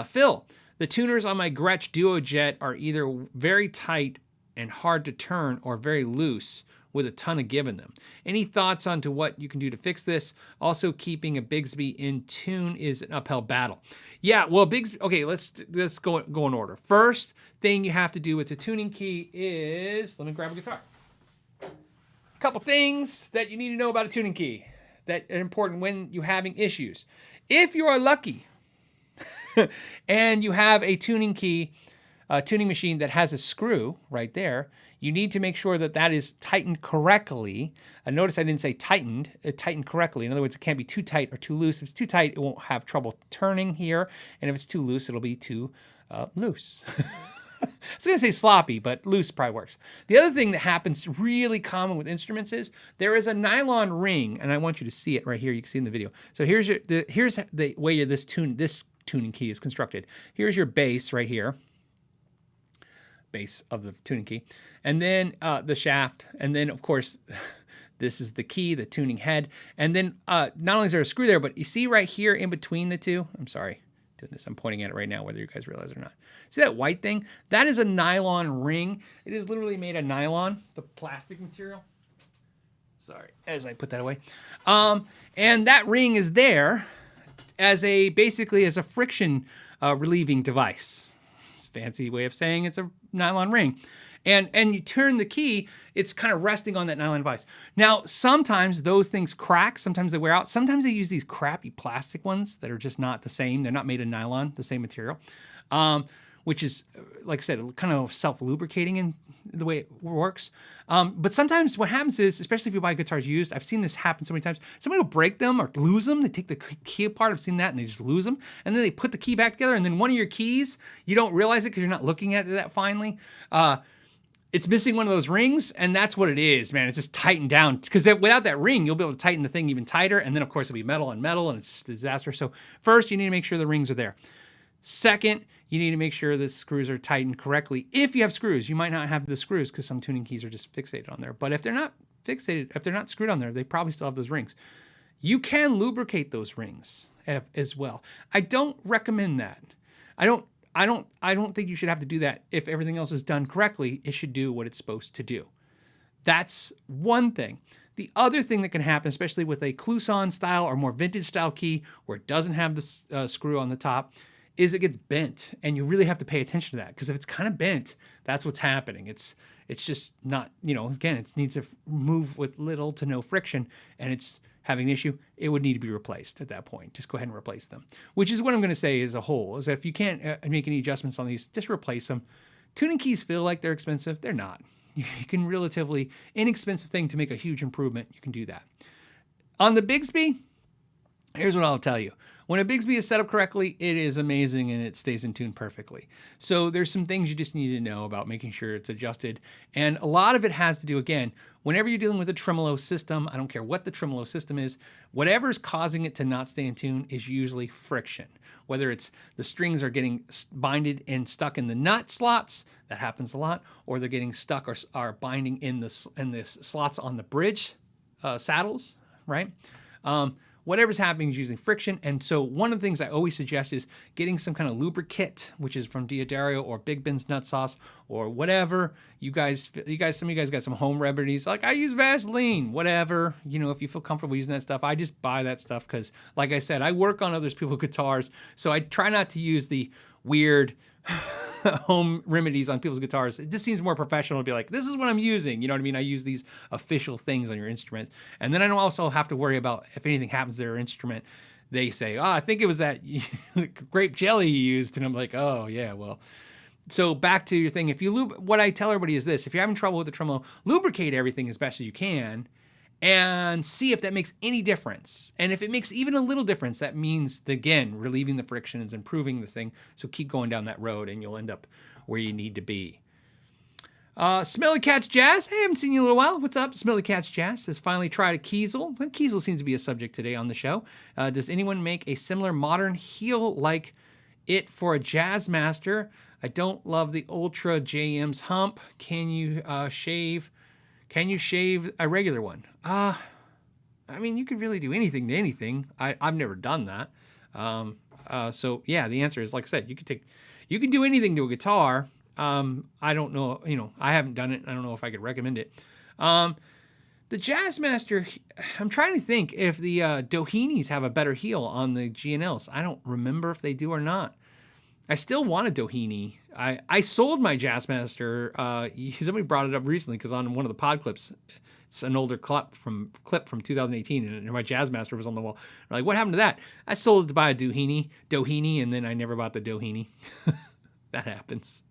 Phil, the tuners on my Gretsch Duo Jet are either very tight and hard to turn or very loose with a ton of give in them. Any thoughts on to what you can do to fix this? Also, keeping a Bigsby in tune is an uphill battle. Yeah, well, Bigsby, okay, let's go in order. First thing you have to do with the tuning key is, let me grab a guitar. A couple things that you need to know about a tuning key that are important when you're having issues. If you are lucky and you have a tuning machine that has a screw right there, you need to make sure that is tightened correctly. Notice I didn't say tightened, tightened correctly. In other words, it can't be too tight or too loose. If it's too tight, it won't have trouble turning here. And if it's too loose, it'll be too loose. I was going to say sloppy, but loose probably works. The other thing that happens really common with instruments is there is a nylon ring, and I want you to see it right here. You can see in the video. So here's the way this tuning key is constructed. Here's your bass right here, base of the tuning key, and then the shaft, and then of course this is the key, the tuning head, and then not only is there a screw there, but you see right here in between the two. I'm sorry. Doing this. I'm pointing at it right now, whether you guys realize it or not. See that white thing? That is a nylon ring. It is literally made of nylon, the plastic material. Sorry, as I put that away. And that ring is there basically as a friction relieving device. It's a fancy way of saying it's a nylon ring. And you turn the key, it's kind of resting on that nylon device. Now, sometimes those things crack, sometimes they wear out. Sometimes they use these crappy plastic ones that are just not the same. They're not made of nylon, the same material, which is, like I said, kind of self-lubricating in the way it works. But sometimes what happens is, especially if you buy guitars used, I've seen this happen so many times, somebody will break them or lose them. They take the key apart. I've seen that and they just lose them. And then they put the key back together and then one of your keys, you don't realize it because you're not looking at it that finely. It's missing one of those rings, and that's what it is, man. It's just tightened down. Because without that ring, you'll be able to tighten the thing even tighter, and then, of course, it'll be metal on metal, and it's just a disaster. So first, you need to make sure the rings are there. Second, you need to make sure the screws are tightened correctly. If you have screws, you might not have the screws because some tuning keys are just fixated on there. But if they're not fixated, if they're not screwed on there, they probably still have those rings. You can lubricate those rings as well. I don't recommend that. I don't think you should have to do that. If everything else is done correctly, it should do what it's supposed to do. That's one thing. The other thing that can happen, especially with a Clouson style or more vintage style key where it doesn't have the screw on the top, is it gets bent. And you really have to pay attention to that because if it's kind of bent, that's what's happening. It's just not, again, it needs to move with little to no friction and it's having an issue, it would need to be replaced at that point. Just go ahead and replace them, which is what I'm going to say as a whole, is that if you can't make any adjustments on these, just replace them. Tuning keys feel like they're expensive. They're not. you can relatively inexpensive thing to make a huge improvement. You can do that. On the Bigsby, here's what I'll tell you. When a Bigsby is set up correctly, it is amazing and it stays in tune perfectly. So there's some things you just need to know about making sure it's adjusted. And a lot of it has to do, again, whenever you're dealing with a tremolo system, I don't care what the tremolo system is, whatever's causing it to not stay in tune is usually friction. Whether it's the strings are getting binded and stuck in the nut slots, that happens a lot, or they're getting stuck or are binding in the slots on the bridge saddles, right? Whatever's happening is using friction. And so one of the things I always suggest is getting some kind of lubricant, which is from Diodario or Big Ben's Nut Sauce or whatever. Some of you guys got some home remedies. Like I use Vaseline, whatever. You know, if you feel comfortable using that stuff, I just buy that stuff because, like I said, I work on other people's guitars. So I try not to use the weird home remedies on people's guitars. It just seems more professional to be like, this is what I'm using. You know what I mean? I use these official things on your instrument. And then I don't also have to worry about if anything happens to their instrument. They say, oh, I think it was that grape jelly you used. And I'm like, oh, yeah, well. So back to your thing. If you what I tell everybody is this. If you're having trouble with the tremolo, lubricate everything as best as you can and see if that makes any difference. And if it makes even a little difference, that means, again, relieving the friction is improving the thing. So keep going down that road and you'll end up where you need to be. Smelly Cats Jazz. Hey, I haven't seen you in a little while. What's up? Smelly Cats Jazz has finally tried a Kiesel. Well, Kiesel seems to be a subject today on the show. Does anyone make a similar modern heel like it for a Jazz Master? I don't love the Ultra JM's hump. Can you shave a regular one? I mean, you could really do anything to anything. I've never done that. So yeah, the answer is, like I said, you can do anything to a guitar. I don't know, I haven't done it. I don't know if I could recommend it. The Jazz Master, I'm trying to think if the Doheny's have a better heel on the G&Ls. I don't remember if they do or not. I still want a Doheny. I sold my Jazz Master. Somebody brought it up recently because on one of the pod clips, it's an older clip from 2018, and my Jazz Master was on the wall. I'm like, what happened to that? I sold it to buy a Doheny, and then I never bought the Doheny. That happens.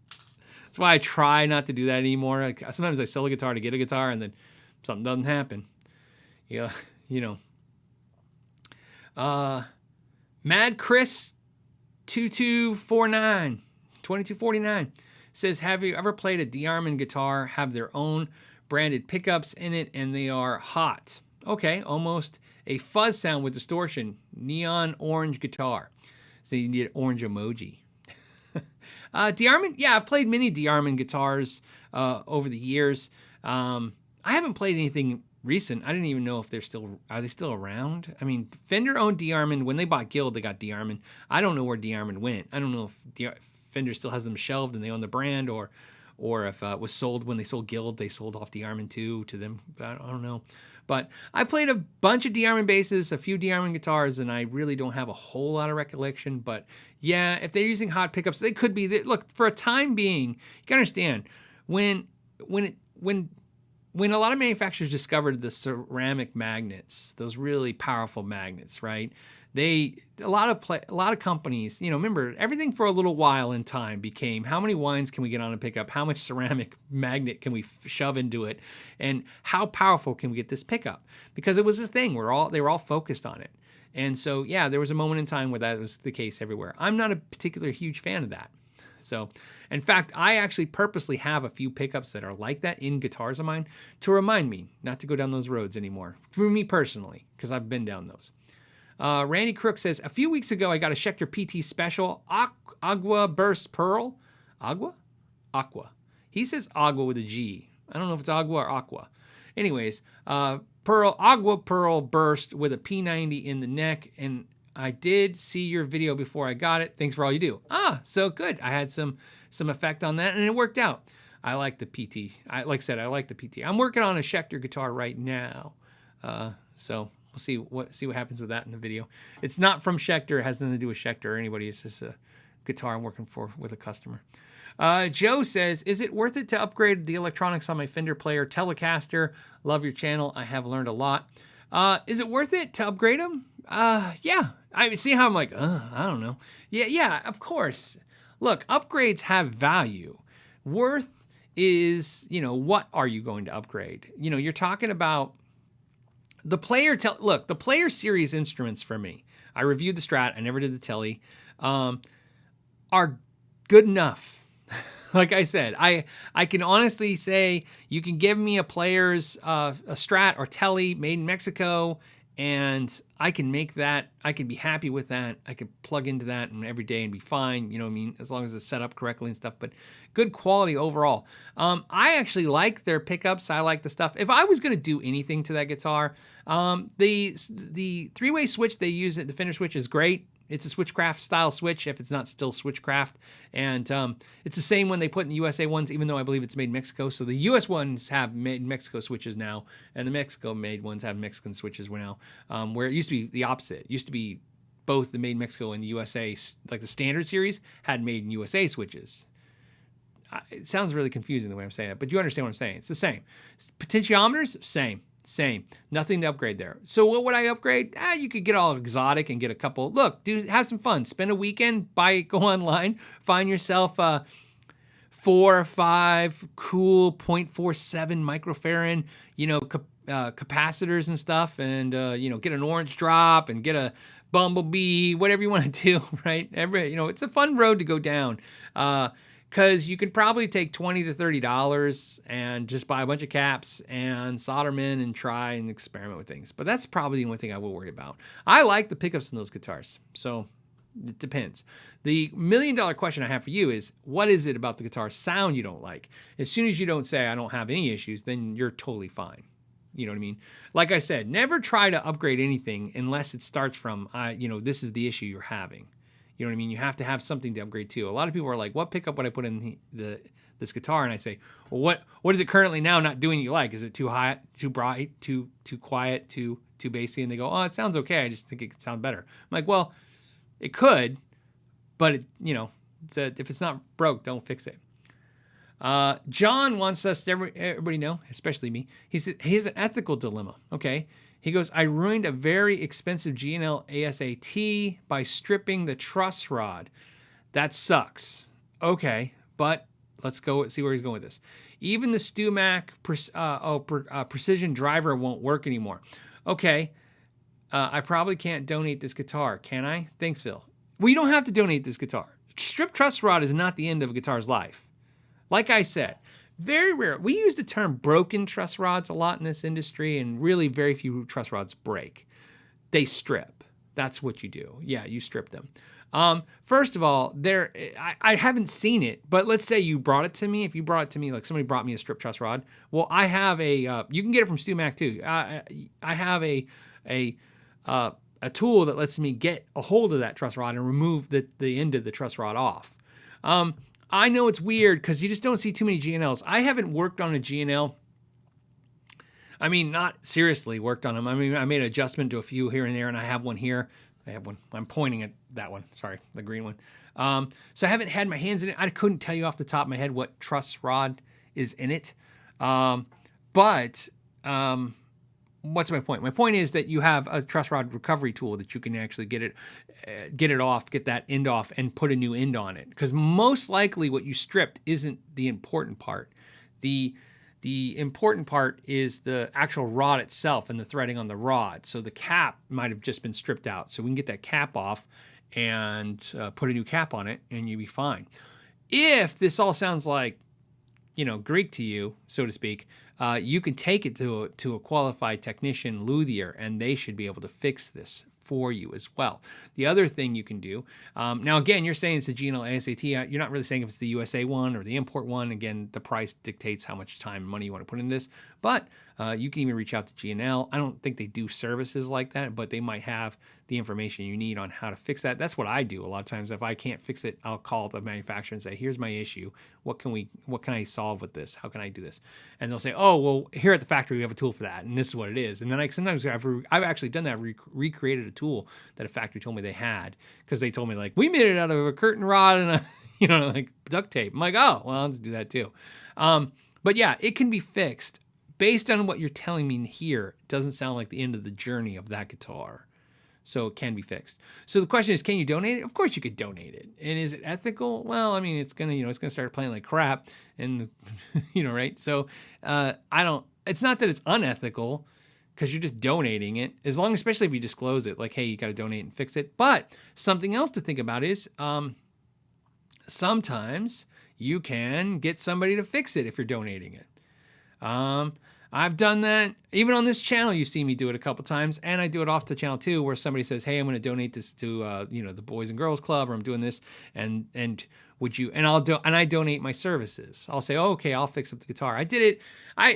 That's why I try not to do that anymore. Like, sometimes I sell a guitar to get a guitar, and then something doesn't happen. Yeah, Mad Chris 2249 says, have you ever played a de-arming guitar, have their own branded pickups in it, and they are hot? Okay, almost a fuzz sound with distortion. Neon orange guitar. So you need an orange emoji. De-arming? Yeah, I've played many de-arming guitars over the years. I haven't played anything recent. I didn't even know if are they still around? I mean, Fender owned de-arming. When they bought Guild, they got de-arming. I don't know where de-arming went. I don't know if Fender still has them shelved and they own the brand, or if it was sold when they sold Guild, they sold off de-arming too to them. I don't know. But I played a bunch of de-arming basses, a few de-arming guitars, and I really don't have a whole lot of recollection. But yeah, if they're using hot pickups, they could be. Look, for a time being, you can understand when a lot of manufacturers discovered the ceramic magnets, those really powerful magnets, right? A lot of companies, remember, everything for a little while in time became, how many wines can we get on a pickup? How much ceramic magnet can we shove into it? And how powerful can we get this pickup? Because it was this thing where they were all focused on it. And so, yeah, there was a moment in time where that was the case everywhere. I'm not a particular huge fan of that. So, in fact, I actually purposely have a few pickups that are like that in guitars of mine to remind me not to go down those roads anymore. For me personally, because I've been down those. Randy Crook says, a few weeks ago, I got a Schecter PT Special Agua Burst Pearl. Agua? He says Agua with a G. I don't know if it's Agua or Aqua. Anyways, Agua Pearl Burst with a P90 in the neck, and I did see your video before I got it. Thanks for all you do. So good. I had some effect on that, and it worked out. I like the PT. Like I said, I like the PT. I'm working on a Schecter guitar right now, so we'll see what happens with that in the video. It's not from Schecter. It has nothing to do with Schecter or anybody. It's just a guitar I'm working with a customer. Joe says, is it worth it to upgrade the electronics on my Fender Player Telecaster? Love your channel. I have learned a lot. Is it worth it to upgrade them? Yeah. I see how I'm like, I don't know. Yeah, of course. Look, upgrades have value. Worth is, what are you going to upgrade? You're talking about the player. Look, the Player Series instruments for me, I reviewed the Strat, I never did the Tele, are good enough. Like I said, I can honestly say you can give me a Player's a Strat or Tele made in Mexico, and I can make that. I can be happy with that. I can plug into that and every day and be fine. You know what I mean? As long as it's set up correctly and stuff. But good quality overall. I actually like their pickups. I like the stuff. If I was going to do anything to that guitar, the three-way switch they use at the Fender switch is great. It's a Switchcraft style switch, if it's not still Switchcraft. And it's the same one they put in the USA ones, even though I believe it's made in Mexico. So the US ones have made in Mexico switches now, and the Mexico-made ones have Mexican switches now, where it used to be the opposite. It used to be both the made in Mexico and the USA, like the standard series, had made in USA switches. It sounds really confusing the way I'm saying it, but you understand what I'm saying. It's the same. Potentiometers, same. Nothing to upgrade there. So what would I upgrade? You could get all exotic and get a couple. Look, have some fun. Spend a weekend, go online, find yourself 4 or 5 cool 0.47 microfarad, capacitors and stuff, and get an orange drop and get a bumblebee, whatever you want to do, right? It's a fun road to go down. Because you could probably take $20 to $30 and just buy a bunch of caps and solder them in and try and experiment with things. But that's probably the only thing I will worry about. I like the pickups in those guitars, so it depends. The $1 million question I have for you is, what is it about the guitar sound you don't like? As soon as you don't say, I don't have any issues, then you're totally fine. You know what I mean? Like I said, never try to upgrade anything unless it starts from, this is the issue you're having. You know what I mean? You have to have something to upgrade to. A lot of people are like, what pickup would I put in this guitar? And I say, well, what is it currently now not doing you like? Is it too high, too bright, too quiet, too bassy? And they go, oh, it sounds okay. I just think it could sound better. I'm like, well, it could, but if it's not broke, don't fix it. John wants us to everybody know, especially me. He said he has an ethical dilemma. Okay. He goes, I ruined a very expensive G&L ASAT by stripping the truss rod. That sucks. Okay, but let's go see where he's going with this. Even the StewMac precision driver won't work anymore. Okay, I probably can't donate this guitar, can I? Thanks, Phil. Well, you don't have to donate this guitar. Strip truss rod is not the end of a guitar's life. Like I said, very rare. We use the term broken truss rods a lot in this industry, and really very few truss rods break. They strip. That's what you do. Yeah, you strip them. First of all, I haven't seen it, but let's say you brought it to me. If you brought it to me, like somebody brought me a strip truss rod, well, I have you can get it from StewMac too. I have a tool that lets me get a hold of that truss rod and remove the end of the truss rod off. I know it's weird because you just don't see too many G&Ls. I haven't worked on a G&L. I mean, not seriously worked on them. I mean, I made an adjustment to a few here and there, and I have one here. I have one. I'm pointing at that one. Sorry, the green one. So I haven't had my hands in it. I couldn't tell you off the top of my head what truss rod is in it. But what's my point? My point is that you have a truss rod recovery tool that you can actually get it off, get that end off, and put a new end on it. Because most likely what you stripped isn't the important part. The important part is the actual rod itself and the threading on the rod. So the cap might have just been stripped out. So we can get that cap off and put a new cap on it, and you'll be fine. If this all sounds like, Greek to you, so to speak, you can take it to a qualified technician, luthier, and they should be able to fix this for you as well. The other thing you can do, now again, you're saying it's a G&L ASAT. You're not really saying if it's the USA one or the import one. Again, the price dictates how much time and money you want to put in this, but you can even reach out to G&L. I don't think they do services like that, but they might have the information you need on how to fix that. That's what I do a lot of times. If I can't fix it, I'll call the manufacturer and say, here's my issue. What can I solve with this? How can I do this? And they'll say, oh, well, here at the factory, we have a tool for that, and this is what it is. And then sometimes I've actually done that, recreated a tool that a factory told me they had, because they told me, like, we made it out of a curtain rod and like duct tape. I'm like, oh, well, I'll just do that too. But yeah, it can be fixed. Based on what you're telling me here, it doesn't sound like the end of the journey of that guitar. So it can be fixed. So the question is, can you donate it? Of course you could donate it. And is it ethical? Well, I mean, it's gonna, it's gonna start playing like crap, and right? So it's not that it's unethical, because you're just donating it, as long, especially if you disclose it, like, hey, you got to donate and fix it. But something else to think about is sometimes you can get somebody to fix it if you're donating it. I've done that. Even on this channel, you see me do it a couple times, and I do it off the channel too, where somebody says, hey, I'm going to donate this to, the Boys and Girls Club, or I'm doing this, and would you, and I donate my services. I'll say, oh, okay, I'll fix up the guitar. I did it.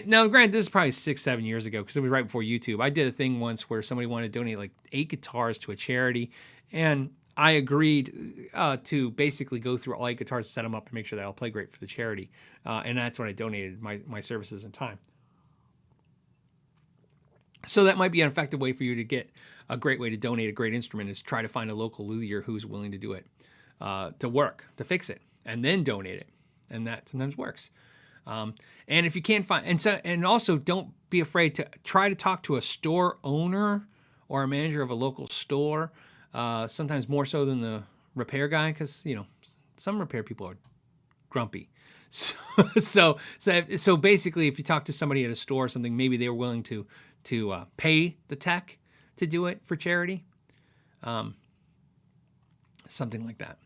Now granted, this is probably 6-7 years ago, because it was right before YouTube. I did a thing once where somebody wanted to donate like 8 guitars to a charity, and I agreed to basically go through all 8 guitars, set them up, and make sure they all play great for the charity. And that's when I donated my services and time. So that might be an effective way for you to get a great way to donate a great instrument, is try to find a local luthier who's willing to do it, to fix it, and then donate it. And that sometimes works. And if you can't find, and also don't be afraid to try to talk to a store owner or a manager of a local store, sometimes more so than the repair guy, because, some repair people are grumpy. So basically, if you talk to somebody at a store or something, maybe they were willing to pay the tech to do it for charity. Something like that.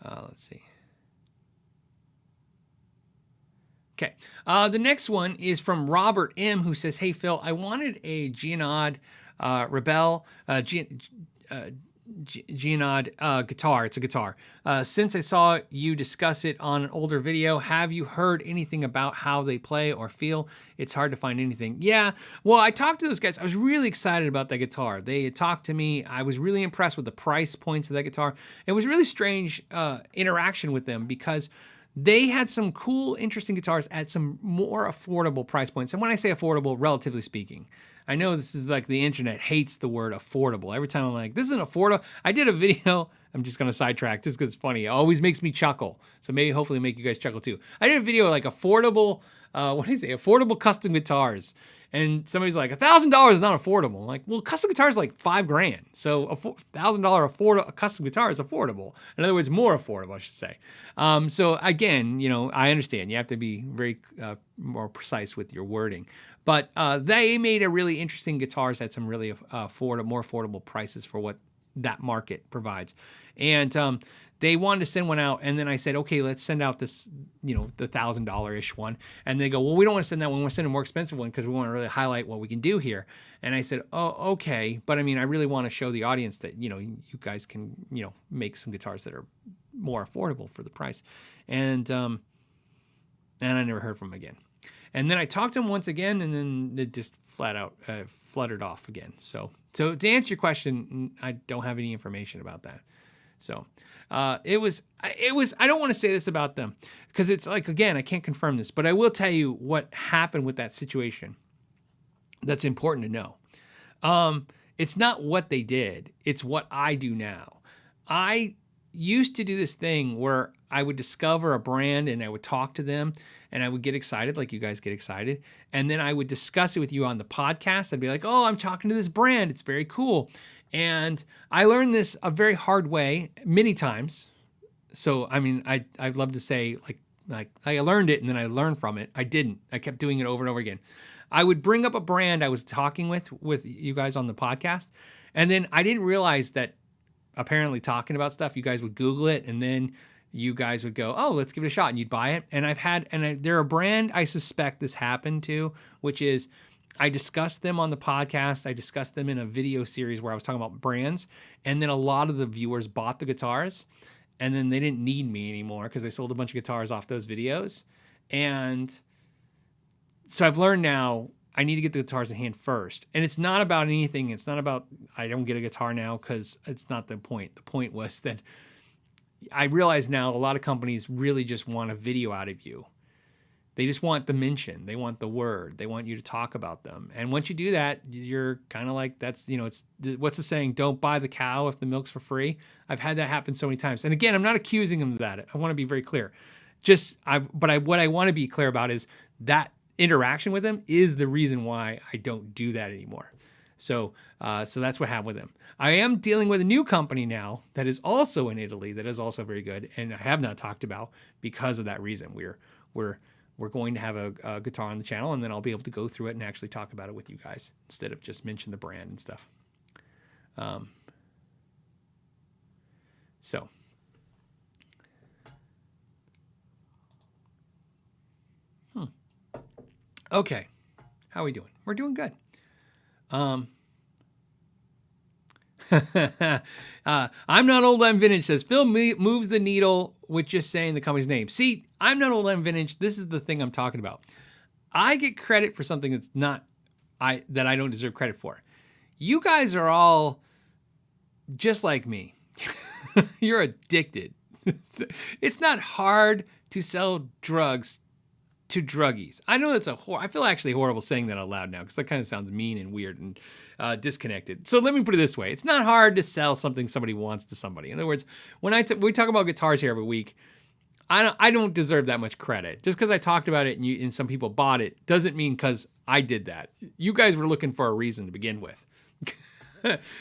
Let's see. Okay. The next one is from Robert M., who says, hey, Phil, I wanted a Gianod Rebel Gianod guitar. It's a guitar. Since I saw you discuss it on an older video, have you heard anything about how they play or feel? It's hard to find anything. Yeah, well, I talked to those guys. I was really excited about that guitar. They had talked to me. I was really impressed with the price points of that guitar. It was really strange interaction with them, because they had some cool, interesting guitars at some more affordable price points. And when I say affordable, relatively speaking, I know this is like the internet hates the word affordable. Every time I'm like, this isn't affordable. I did a video, I'm just going to sidetrack just because it's funny. It always makes me chuckle. So maybe hopefully make you guys chuckle too. I did a video like affordable, affordable custom guitars. And somebody's like, $1,000 is not affordable. I'm like, well, custom guitar is like $5,000. So a $1,000 custom guitar is affordable. In other words, more affordable, I should say. So again, I understand you have to be very more precise with your wording. But they made a really interesting guitars at some really more affordable prices for what that market provides. And they wanted to send one out, and then I said, okay, let's send out this, the $1,000-ish one. And they go, well, we don't want to send that one. We want to send a more expensive one because we want to really highlight what we can do here. And I said, oh, okay. But I mean, I really want to show the audience that, you guys can, make some guitars that are more affordable for the price. And I never heard from them again. And then I talked to them once again, and then it just flat out fluttered off again. So to answer your question, I don't have any information about that. So it was, I don't want to say this about them because it's like, again, I can't confirm this, but I will tell you what happened with that situation. That's important to know. It's not what they did. It's what I do now. I used to do this thing where I would discover a brand and I would talk to them and I would get excited like you guys get excited. And then I would discuss it with you on the podcast. I'd be like, oh, I'm talking to this brand. It's very cool. And I learned this a very hard way many times. So, I mean, I'd love to say like I learned it and then I learned from it. I didn't. I kept doing it over and over again. I would bring up a brand I was talking with you guys on the podcast. And then I didn't realize that apparently talking about stuff, you guys would Google it and then you guys would go, oh, let's give it a shot, and you'd buy it. And they're a brand I suspect this happened to, which is I discussed them on the podcast. I discussed them in a video series where I was talking about brands. And then a lot of the viewers bought the guitars and then they didn't need me anymore because they sold a bunch of guitars off those videos. And so I've learned now I need to get the guitars in hand first. And it's not about anything. It's not about I don't get a guitar now because it's not the point. The point was that I realize now a lot of companies really just want a video out of you. They just want the mention. They want the word. They want you to talk about them. And once you do that, you're kind of like, that's, it's, what's the saying? Don't buy the cow if the milk's for free. I've had that happen so many times. And again, I'm not accusing them of that. I want to be very clear. What I want to be clear about is that interaction with them is the reason why I don't do that anymore. So that's what happened with them. I am dealing with a new company now that is also in Italy that is also very good, and I have not talked about because of that reason. We're going to have a guitar on the channel, and then I'll be able to go through it and actually talk about it with you guys instead of just mention the brand and stuff. So. Okay. How are we doing? We're doing good. I'm not old, I'm vintage, says Phil moves the needle with just saying the company's name. See, I'm not old, I'm vintage. This is the thing I'm talking about. I get credit for something that's that I don't deserve credit for. You guys are all just like me. You're addicted. It's not hard to sell drugs to druggies. I know that's I feel actually horrible saying that out loud now because that kind of sounds mean and weird and disconnected. So let me put it this way. It's not hard to sell something somebody wants to somebody. In other words, when we talk about guitars here every week, I don't deserve that much credit. Just because I talked about it and some people bought it doesn't mean because I did that. You guys were looking for a reason to begin with.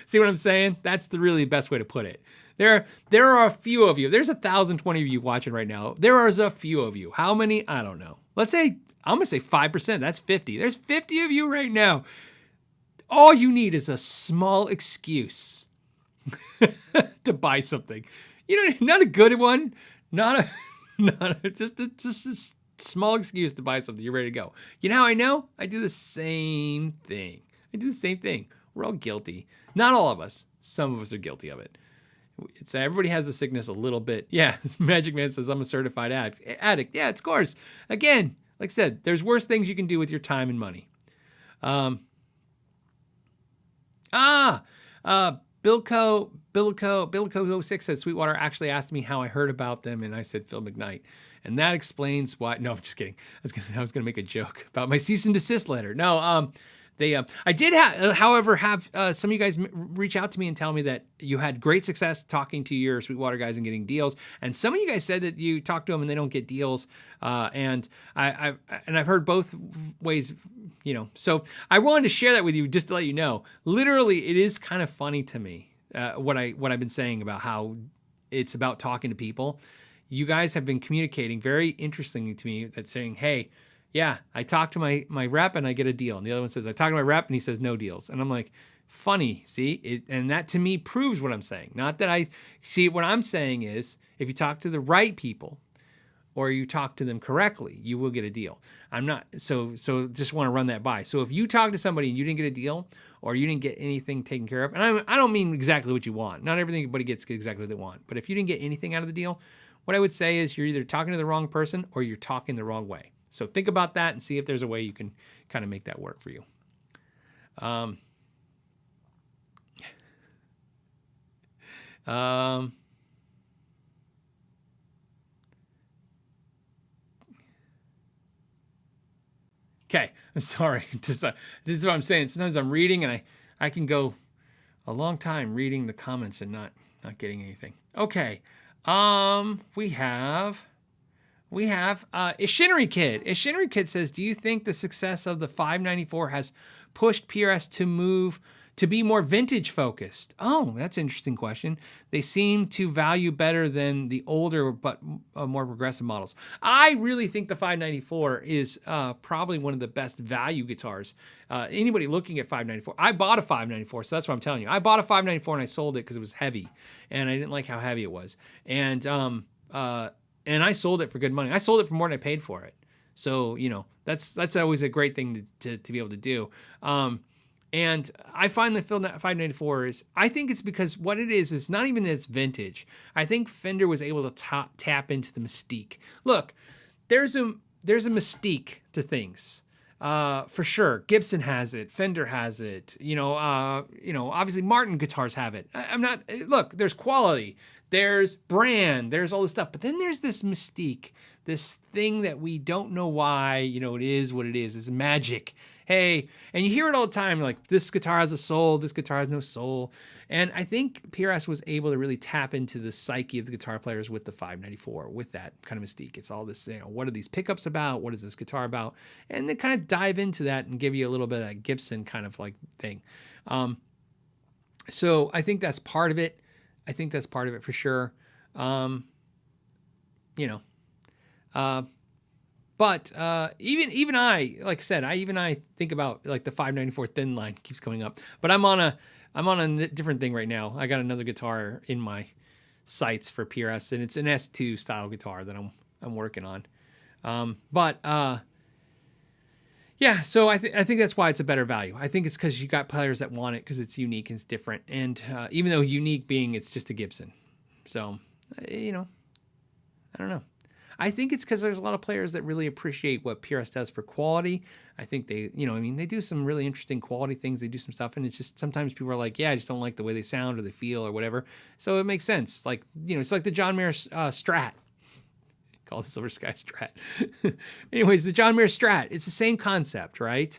See what I'm saying? That's the really best way to put it. There are a few of you. There's 1,020 of you watching right now. There is a few of you. How many? I don't know. Let's say, I'm going to say 5%. That's 50. There's 50 of you right now. All you need is a small excuse to buy something. You know, not a good one, just a small excuse to buy something. You're ready to go. You know how I know? I do the same thing. We're all guilty. Not all of us. Some of us are guilty of it. It's everybody has the sickness a little bit. Yeah, Magic Man says I'm a certified addict. Yeah, of course. Again, like I said, there's worse things you can do with your time and money. Bilco06 said Sweetwater actually asked me how I heard about them, and I said Phil McKnight, and that explains why. No, I'm just kidding. I was gonna make a joke about my cease and desist letter. No, I did, however, have some of you guys reach out to me and tell me that you had great success talking to your Sweetwater guys and getting deals. And some of you guys said that you talk to them and they don't get deals. And I've heard both ways, you know. So I wanted to share that with you just to let you know. Literally, it is kind of funny to me what I've been saying about how it's about talking to people. You guys have been communicating very interestingly to me that saying, hey, yeah, I talk to my rep and I get a deal. And the other one says, I talk to my rep and he says no deals. And I'm like, funny, see? And that to me proves what I'm saying. Not that I see, what I'm saying is if you talk to the right people or you talk to them correctly, you will get a deal. I'm not, so just want to run that by. So if you talk to somebody and you didn't get a deal or you didn't get anything taken care of, and I don't mean exactly what you want. Not everybody gets exactly what they want. But if you didn't get anything out of the deal, what I would say is you're either talking to the wrong person or you're talking the wrong way. So think about that and see if there's a way you can kind of make that work for you. Okay, I'm sorry. Just this is what I'm saying. Sometimes I'm reading and I can go a long time reading the comments and not getting anything. Okay, we have Ishinari Kid. Ishinari Kid says, do you think the success of the 594 has pushed PRS to move to be more vintage focused? Oh, that's an interesting question. They seem to value better than the older but more progressive models. I really think the 594 is probably one of the best value guitars. Anybody looking at 594, I bought a 594, so that's what I'm telling you. I bought a 594 and I sold it because it was heavy, and I didn't like how heavy it was. And I sold it for good money. I sold it for more than I paid for it. So, you know, that's always a great thing to be able to do. And I find the 594 is, I think it's because what it is not even that it's vintage. I think Fender was able to tap into the mystique. Look, there's a mystique to things. For sure. Gibson has it. Fender has it. Obviously Martin guitars have it. Look, there's quality. There's brand, there's all this stuff, but then there's this mystique, this thing that we don't know why, it is what it is. It's magic. hey, and you hear it all the time, like this guitar has a soul, this guitar has no soul. And I think PRS was able to really tap into the psyche of the guitar players with the 594, with that kind of mystique. It's all this, what are these pickups about? What is this guitar about? And they kind of dive into that and give you a little bit of that Gibson kind of like thing. So I think that's part of it. I think that's part of it for sure. But even I, like I said, I think about like the 594 thin line keeps coming up, but I'm on a different thing right now. I got another guitar in my sights for PRS, and it's an S2 style guitar that I'm working on. Yeah, so I think that's why it's a better value. I think it's because you got players that want it because it's unique and it's different, and even though unique being it's just a Gibson, so I don't know. I think it's because there's a lot of players that really appreciate what PRS does for quality. I think they, they do some really interesting quality things. They do some stuff, and it's just sometimes people are like, yeah, I just don't like the way they sound or they feel or whatever. So it makes sense. Like, it's like the John Mayer Strat. Call it the Silver Sky Strat. Anyways, the John Mayer Strat. It's the same concept, right?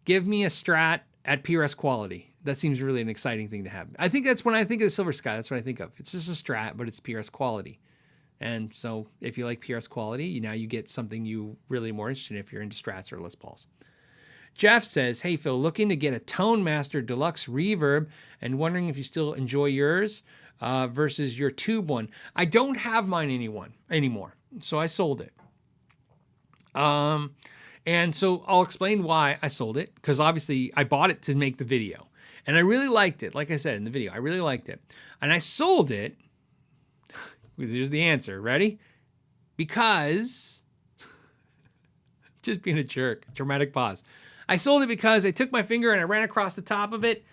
Give me a Strat at PRS quality. That seems really an exciting thing to have. I think that's when I think of the Silver Sky. That's what I think of. It's just a Strat, but it's PRS quality. And so if you like PRS quality, now you get something you really more interested in if you're into Strats or Les Pauls. Jeff says, hey, Phil, looking to get a Tone Master Deluxe reverb and wondering if you still enjoy yours versus your tube one. I don't have mine anymore, so I sold it. And so I'll explain why I sold it, because obviously I bought it to make the video. And I really liked it. Like I said in the video, I really liked it. And I sold it. Here's the answer. Ready? Because, just being a jerk, dramatic pause. I sold it because I took my finger and I ran across the top of it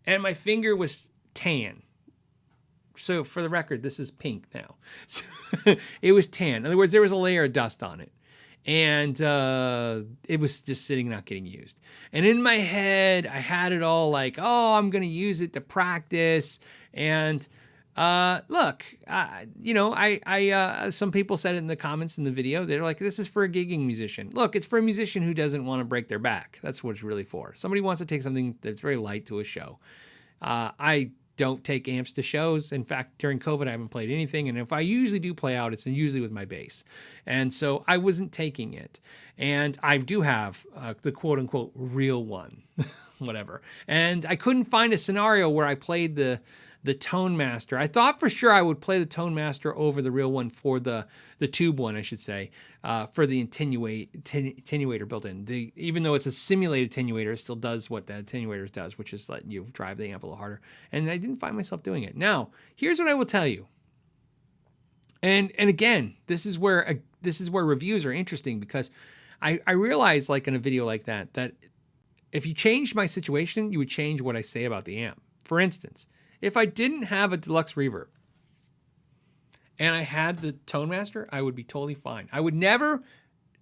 and my finger was tan. So for the record, this is pink now. So it was tan. In other words, there was a layer of dust on it. And it was just sitting, not getting used. And in my head, I had it all like, oh, I'm going to use it to practice. And look, some people said it in the comments in the video. They're like, this is for a gigging musician. Look, it's for a musician who doesn't want to break their back. That's what it's really for. Somebody wants to take something that's very light to a show. I don't take amps to shows. In fact, during COVID, I haven't played anything. And if I usually do play out, it's usually with my bass. And so I wasn't taking it. And I do have the quote unquote real one, whatever. And I couldn't find a scenario where I played the Tone Master. I thought for sure I would play the Tone Master over the real one for the tube one, I should say, for the attenuator built in. Even though it's a simulated attenuator, it still does what the attenuator does, which is let you drive the amp a little harder. And I didn't find myself doing it. Now, here's what I will tell you. And again, this is where reviews are interesting, because I realized, like in a video like that if you changed my situation, you would change what I say about the amp. For instance, if I didn't have a deluxe reverb and I had the Tone Master, I would be totally fine. I would never,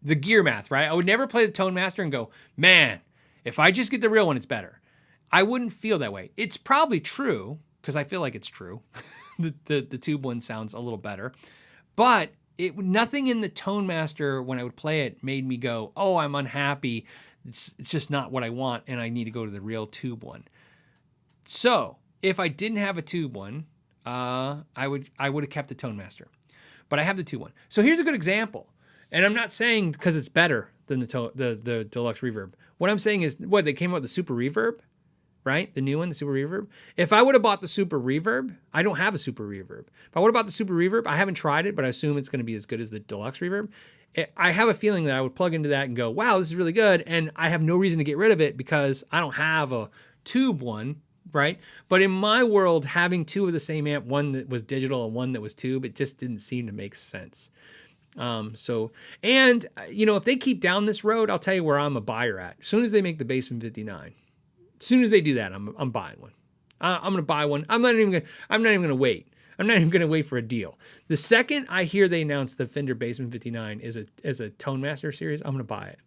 the gear math, right? I would never play the Tone Master and go, man, if I just get the real one, it's better. I wouldn't feel that way. It's probably true, because I feel like it's true. the tube one sounds a little better. But nothing in the Tone Master, when I would play it, made me go, oh, I'm unhappy. It's just not what I want, and I need to go to the real tube one. So if I didn't have a tube one, I would have kept the Tone Master, but I have the tube one. So here's a good example, and I'm not saying because it's better than the deluxe reverb. What I'm saying is, they came out with the super reverb, right? The new one, the super reverb. If I would have bought the super reverb, I don't have a super reverb. If I would have bought the super reverb, I haven't tried it, but I assume it's going to be as good as the deluxe reverb. I have a feeling that I would plug into that and go, wow, this is really good, and I have no reason to get rid of it because I don't have a tube one. Right? But in my world, having two of the same amp, one that was digital and one that was tube, it just didn't seem to make sense. If they keep down this road, I'll tell you where I'm a buyer at. As soon as they make the Bassman 59, as soon as they do that, I'm buying one. I'm going to buy one. I'm not even going to wait. I'm not even going to wait for a deal. The second I hear they announce the Fender Bassman 59 is a Tone Master series, I'm going to buy it.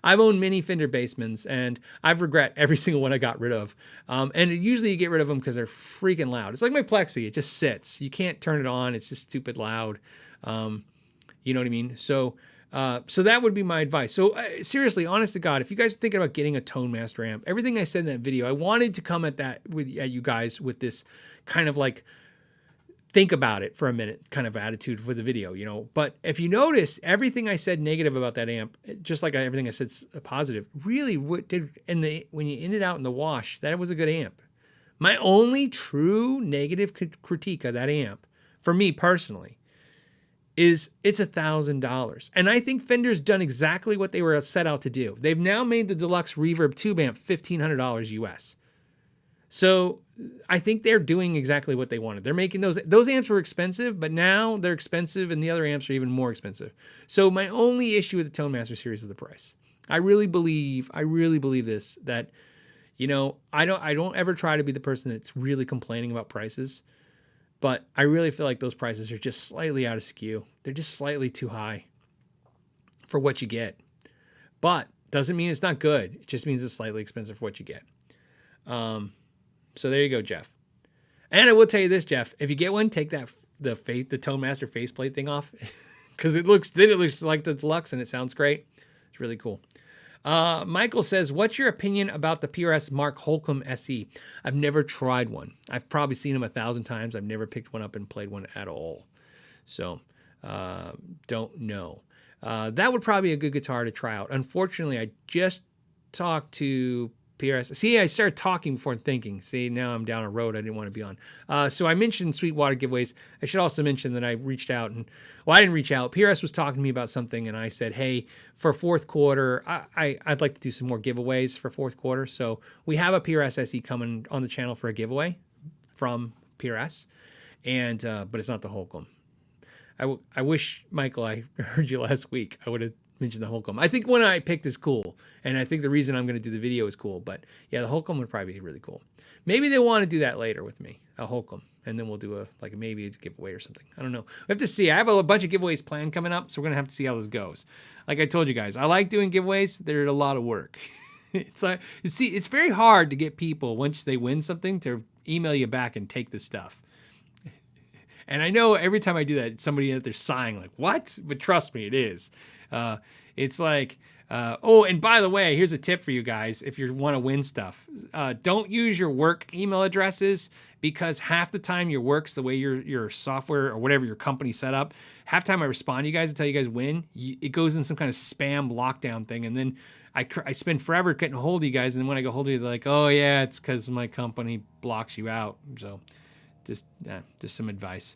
I've owned many Fender Bassmans, and I've regret every single one I got rid of. And usually you get rid of them because they're freaking loud. It's like my Plexi. It just sits. You can't turn it on. It's just stupid loud. You know what I mean? So So that would be my advice. So seriously, honest to God, if you guys are thinking about getting a Tone Master amp, everything I said in that video, I wanted to come at you guys with this kind of like, think about it for a minute kind of attitude for the video, you know. But if you notice, everything I said negative about that amp, just like everything I said positive, really when you end it out in the wash, that was a good amp. My only true negative critique of that amp, for me personally, is it's $1,000. And I think Fender's done exactly what they were set out to do. They've now made the Deluxe Reverb Tube amp $1,500 US. So I think they're doing exactly what they wanted. They're making those amps were expensive, but now they're expensive and the other amps are even more expensive. So my only issue with the Tone Master series is the price. I really believe this, that, you know, I don't ever try to be the person that's really complaining about prices, but I really feel like those prices are just slightly out of skew. They're just slightly too high for what you get. But doesn't mean it's not good. It just means it's slightly expensive for what you get. So there you go, Jeff. And I will tell you this, Jeff, if you get one, take the Tone Master faceplate thing off, because it looks like the Deluxe and it sounds great. It's really cool. Michael says, what's your opinion about the PRS Mark Holcomb SE? I've never tried one. I've probably seen them 1,000 times. I've never picked one up and played one at all. So don't know. That would probably be a good guitar to try out. Unfortunately, I just talked to PRS. See, I started talking before thinking. See, now I'm down a road I didn't want to be on. So I mentioned Sweetwater giveaways. I should also mention that I reached out I didn't reach out. PRS was talking to me about something, and I said, hey, for fourth quarter, I'd like to do some more giveaways for fourth quarter. So we have a PRS SE coming on the channel for a giveaway from PRS, and but it's not the Holcomb. I wish, Michael, I heard you last week. I would have mentioned the Holcomb. I think one I picked is cool, and I think the reason I'm going to do the video is cool. But yeah, the Holcomb would probably be really cool. Maybe they want to do that later with me, a Holcomb, and then we'll do maybe a giveaway or something. I don't know. We have to see. I have a bunch of giveaways planned coming up, so we're going to have to see how this goes. Like I told you guys, I like doing giveaways. They're a lot of work. It's very hard to get people, once they win something, to email you back and take the stuff. And I know every time I do that, somebody out there sighing like, what? But trust me, it is. It's like, oh, and by the way, here's a tip for you guys. If you want to win stuff, don't use your work email addresses, because half the time your work's the way your software or whatever your company set up. Half the time I respond to you guys and tell you guys win, it goes in some kind of spam lockdown thing. And then I spend forever getting a hold of you guys. And then when I get hold of you, they're like, oh yeah, it's because my company blocks you out. So just some advice.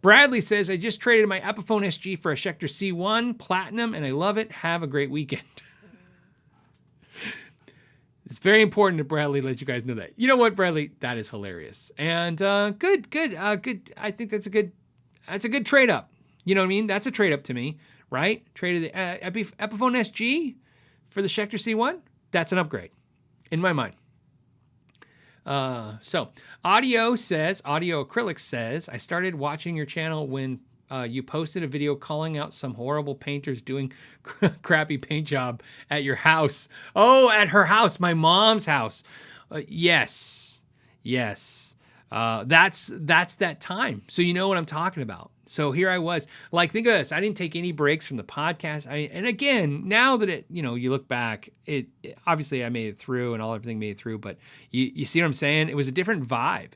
Bradley says, I just traded my Epiphone SG for a Schecter C1 Platinum, and I love it. Have a great weekend. It's very important to Bradley let you guys know that. You know what, Bradley? That is hilarious. And good. I think that's a good trade up. You know what I mean? That's a trade up to me, right? Traded the Epiphone SG for the Schecter C1. That's an upgrade in my mind. So Audio Acrylics says, I started watching your channel when you posted a video calling out some horrible painters doing crappy paint job at your house. Oh, at her house, my mom's house. Yes. That's that time. So you know what I'm talking about. So here I was, like, think of this. I didn't take any breaks from the podcast. And again, now that you look back, obviously I made it through and everything made it through, but you see what I'm saying? It was a different vibe.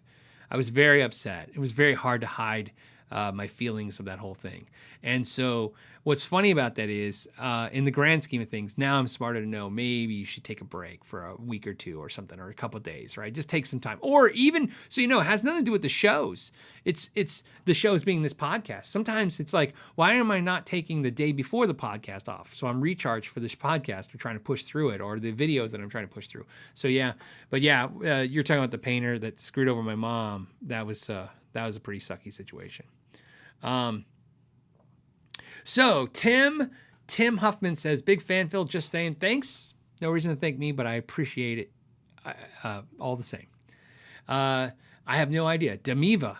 I was very upset. It was very hard to hide my feelings of that whole thing. And so what's funny about that is, in the grand scheme of things, now I'm smarter to know maybe you should take a break for a week or two or something, or a couple of days, right? Just take some time. Or even, so it has nothing to do with the shows. It's the shows being this podcast. Sometimes it's like, why am I not taking the day before the podcast off? So I'm recharged for this podcast or trying to push through it, or the videos that I'm trying to push through. So yeah, but yeah, you're talking about the painter that screwed over my mom. That was a pretty sucky situation. So Tim Huffman says, big fan, Phil, just saying thanks. No reason to thank me, but I appreciate it all the same. I have no idea. Demiva,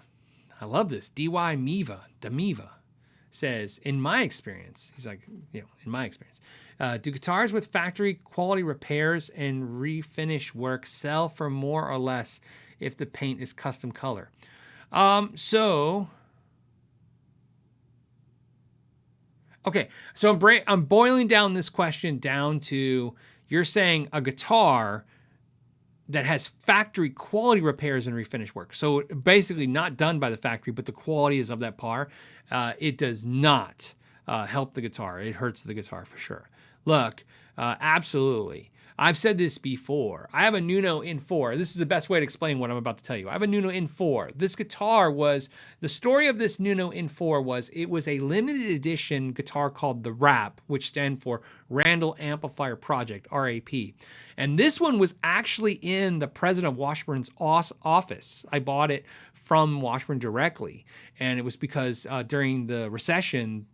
I love this. D-Y Miva, Demiva says, in my experience, he's like, in my experience, do guitars with factory quality repairs and refinish work sell for more or less if the paint is custom color? Okay, so I'm boiling down this question down to, you're saying a guitar that has factory quality repairs and refinish work. So basically not done by the factory, but the quality is of that par. It does not help the guitar. It hurts the guitar for sure. Look, absolutely. I've said this before. I have a Nuno In4. This is the best way to explain what I'm about to tell you. I have a Nuno In4. This guitar was, the story of this Nuno In4 was, it was a limited edition guitar called the RAP, which stands for Randall Amplifier Project, RAP. And this one was actually in the president of Washburn's office. I bought it from Washburn directly. And it was because during the recession,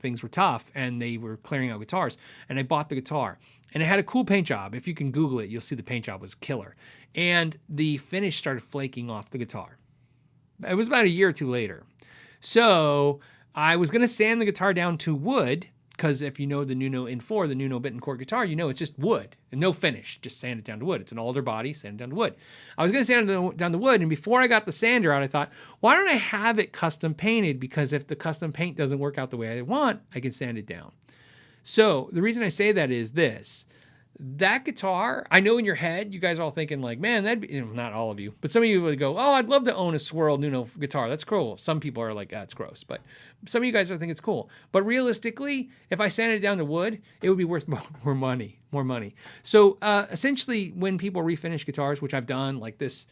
things were tough and they were clearing out guitars, and I bought the guitar, and it had a cool paint job. If you can Google it, you'll see the paint job was killer. And the finish started flaking off the guitar. It was about a year or two later. So I was going to sand the guitar down to wood, because if you know the Nuno In4, the Nuno Bittencourt guitar, it's just wood and no finish. Just sand it down to wood. It's an alder body, sand it down to wood. I was going to sand it down to wood, and before I got the sander out, I thought, why don't I have it custom painted? Because if the custom paint doesn't work out the way I want, I can sand it down. So the reason I say that is this. That guitar, I know in your head, you guys are all thinking like, man, that'd be, not all of you, but some of you would go, oh, I'd love to own a swirl Nuno guitar. That's cool. Some people are like, that's gross. But some of you guys are thinking it's cool. But realistically, if I sanded it down to wood, it would be worth more money. So essentially, when people refinish guitars, which I've done like this,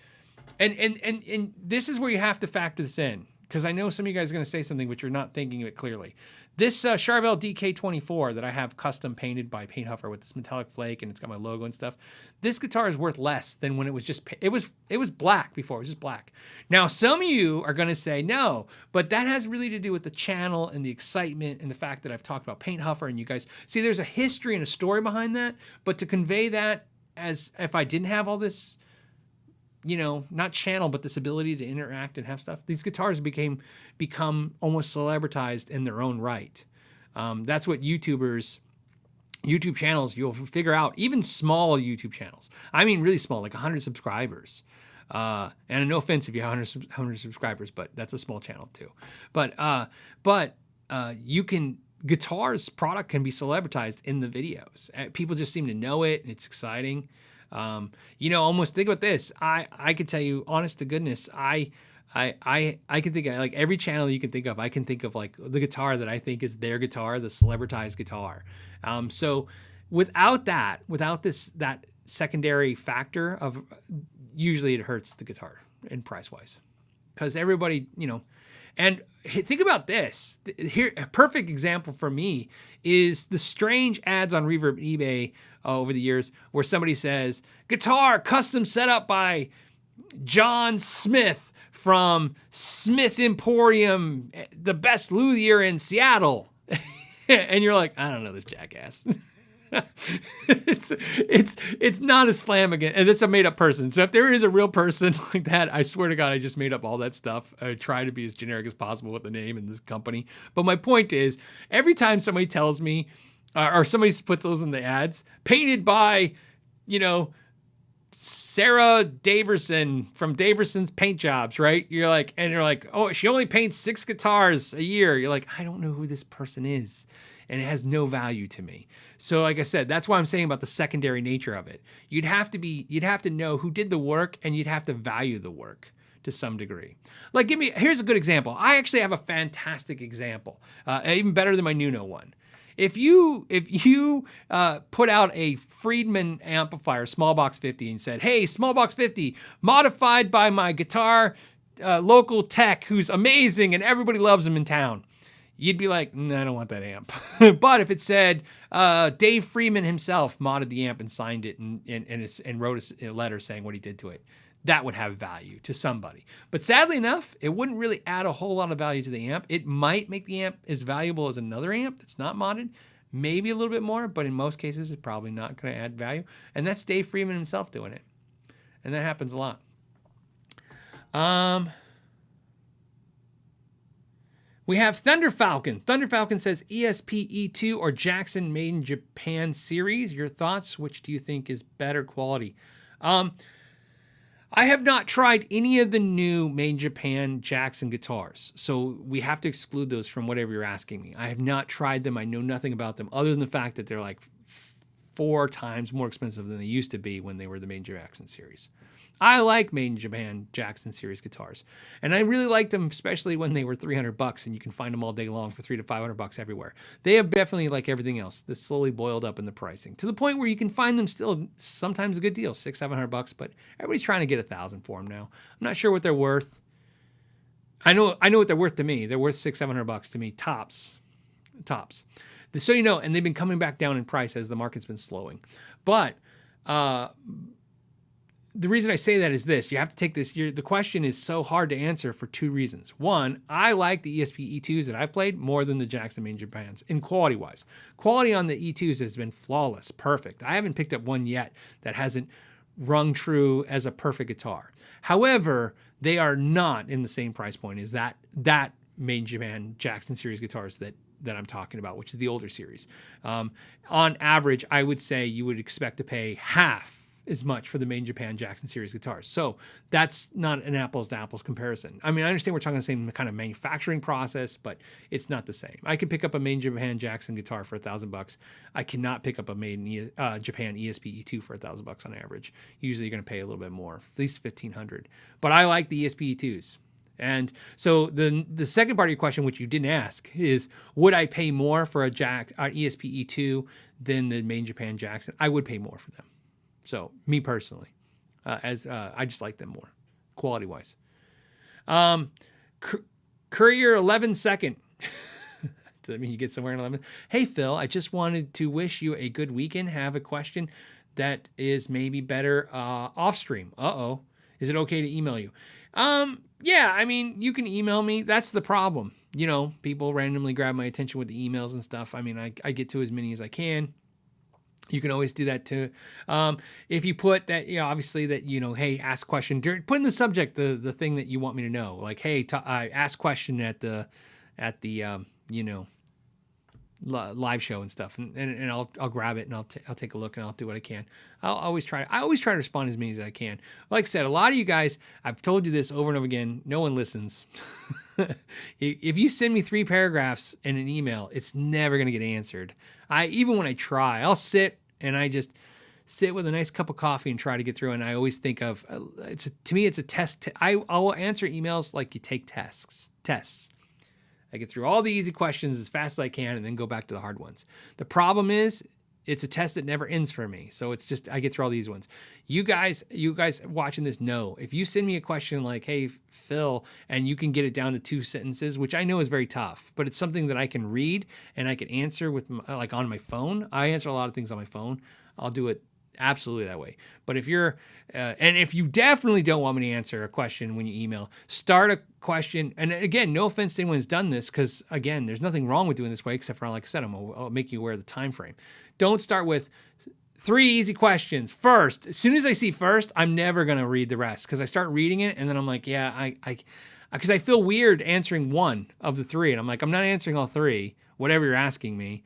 and this is where you have to factor this in, because I know some of you guys are going to say something, but you're not thinking of it clearly. This Charvel DK24 that I have custom painted by Paint Huffer with this metallic flake, and it's got my logo and stuff. This guitar is worth less than when it was just, it was black before, it was just black. Now, some of you are going to say no, but that has really to do with the channel and the excitement and the fact that I've talked about Paint Huffer, and you guys see there's a history and a story behind that, but to convey that as if I didn't have all this, not channel, but this ability to interact and have stuff. These guitars become almost celebritized in their own right. That's what YouTube channels, you'll figure out, even small YouTube channels. I mean, really small, like 100 subscribers. And no offense if you have 100 subscribers, but that's a small channel too. But guitars product can be celebritized in the videos. People just seem to know it, and it's exciting. Almost think about this. I could tell you, honest to goodness, I can think of like every channel you can think of. I can think of like the guitar that I think is their guitar, the celebritized guitar. So without that secondary factor of, usually it hurts the guitar in price wise, because everybody, and think about this. Here, a perfect example for me is the strange ads on Reverb and eBay over the years where somebody says, guitar custom set up by John Smith from Smith Emporium, the best luthier in Seattle. And you're like, I don't know this jackass. It's not a slam again, and it's a made up person. So if there is a real person like that, I swear to God, I just made up all that stuff. I try to be as generic as possible with the name and the company. But my point is, every time somebody tells me, or somebody puts those in the ads, painted by, Sarah Daverson from Daverson's Paint Jobs, right? You're like, oh, she only paints 6 guitars a year. You're like, I don't know who this person is. And it has no value to me. So like I said, that's why I'm saying about the secondary nature of it. You'd have to know who did the work, and you'd have to value the work to some degree. Like here's a good example. I actually have a fantastic example, even better than my Nuno one. If you put out a Friedman amplifier, small box 50, and said, hey, small box 50, modified by my guitar local tech who's amazing and everybody loves him in town, you'd be like, I don't want that amp. But if it said Dave Freeman himself modded the amp and signed it and wrote a letter saying what he did to it, that would have value to somebody. But sadly enough, it wouldn't really add a whole lot of value to the amp. It might make the amp as valuable as another amp that's not modded, maybe a little bit more, but in most cases, it's probably not going to add value. And that's Dave Freeman himself doing it. And that happens a lot. We have Thunder Falcon. Thunder Falcon says ESP EII or Jackson made in Japan series. Your thoughts? Which do you think is better quality? I have not tried any of the new Made in Japan Jackson guitars, so we have to exclude those from whatever you're asking me. I have not tried them. I know nothing about them other than the fact that they're like 4 times more expensive than they used to be when they were the Made in Jackson series. I like Made in Japan Jackson series guitars, and I really liked them, especially when they were $300 and you can find them all day long for $300 to $500 everywhere. They have definitely, like everything else, this slowly boiled up in the pricing to the point where you can find them still sometimes a good deal, $600-700, but everybody's trying to get $1,000 for them now. I'm not sure what they're worth. I know what they're worth to me. They're worth $600-700 to me, tops. So you know, and they've been coming back down in price as the market's been slowing. But the reason I say that is this. You have to take this. The question is so hard to answer for 2 reasons. One, I like the ESP E2s that I've played more than the Jackson Made in Japans in quality-wise. Quality on the E2s has been flawless, perfect. I haven't picked up one yet that hasn't rung true as a perfect guitar. However, they are not in the same price point as that Made in Japan Jackson series guitars that I'm talking about, which is the older series. On average, I would say you would expect to pay half as much for the Made in Japan Jackson series guitars. So that's not an apples to apples comparison. I mean, I understand we're talking the same kind of manufacturing process, but it's not the same. I can pick up a Made in Japan Jackson guitar for $1,000. I cannot pick up a Made in Japan ESP E2 for $1,000 on average. Usually you're going to pay a little bit more, at least $1,500. But I like the ESP E2s. And so the second part of your question, which you didn't ask, is would I pay more for an ESP E2 than the Made in Japan Jackson? I would pay more for them. So me personally, I just like them more, quality wise. Courier 11 second. Does that mean you get somewhere in 11? Hey Phil, I just wanted to wish you a good weekend. Have a question that is maybe better off stream. Is it okay to email you? Yeah, I mean, you can email me. That's the problem. You know, people randomly grab my attention with the emails and stuff. I mean, I get to as many as I can. You can always do that too. If you put that, you know, obviously that, you know, hey, ask question, put in the subject the thing that you want me to know. Like, hey, ask question at the you know, live show and stuff, and I'll grab it and I'll take a look and I'll do what I can. I always try to respond as many as I can. Like I said, a lot of you guys, I've told you this over and over again, no one listens. If you send me 3 paragraphs in an email, it's never going to get answered. Even when I try, I'll sit and I just sit with a nice cup of coffee and try to get through. And I always think of to me, it's a test. I will answer emails like you take tests. I get through all the easy questions as fast as I can and then go back to the hard ones. The problem is it's a test that never ends for me. So it's just, I get through all these ones. You guys watching this know, if you send me a question like, hey, Phil, and you can get it down to 2 sentences, which I know is very tough, but it's something that I can read and I can answer with like on my phone. I answer a lot of things on my phone. I'll do it absolutely that way. But if you're, and if you definitely don't want me to answer a question when you email, start a question. And again, no offense to anyone who's done this, because again, there's nothing wrong with doing this way, except for, like I said, I'll make you aware of the time frame. Don't start with 3 easy questions first. As soon as I see first, I'm never going to read the rest, because I start reading it and then I'm like, yeah, because I feel weird answering 1 of the 3. And I'm like, I'm not answering all 3, whatever you're asking me.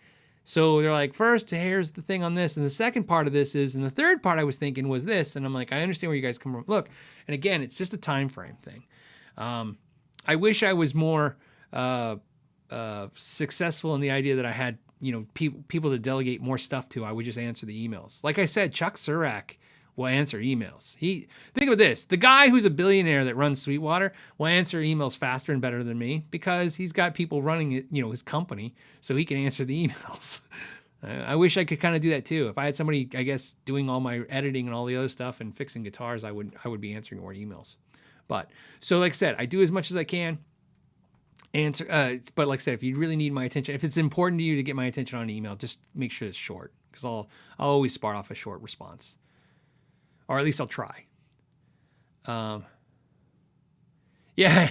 So they're like, first, here's the thing on this. And the second part of this is, and the third part I was thinking was this. And I'm like, I understand where you guys come from. Look, and again, it's just a time frame thing. I wish I was more successful in the idea that I had, you know, people to delegate more stuff to. I would just answer the emails. Like I said, Chuck Surak will answer emails. Think of this. The guy who's a billionaire that runs Sweetwater will answer emails faster and better than me because he's got people running it, you know, his company, so he can answer the emails. I wish I could kind of do that too. If I had somebody, I guess, doing all my editing and all the other stuff and fixing guitars, I would be answering more emails. But so like I said, I do as much as I can. But like I said, if you really need my attention, if it's important to you to get my attention on an email, just make sure it's short, because I'll always start off a short response. Or at least I'll try. Yeah,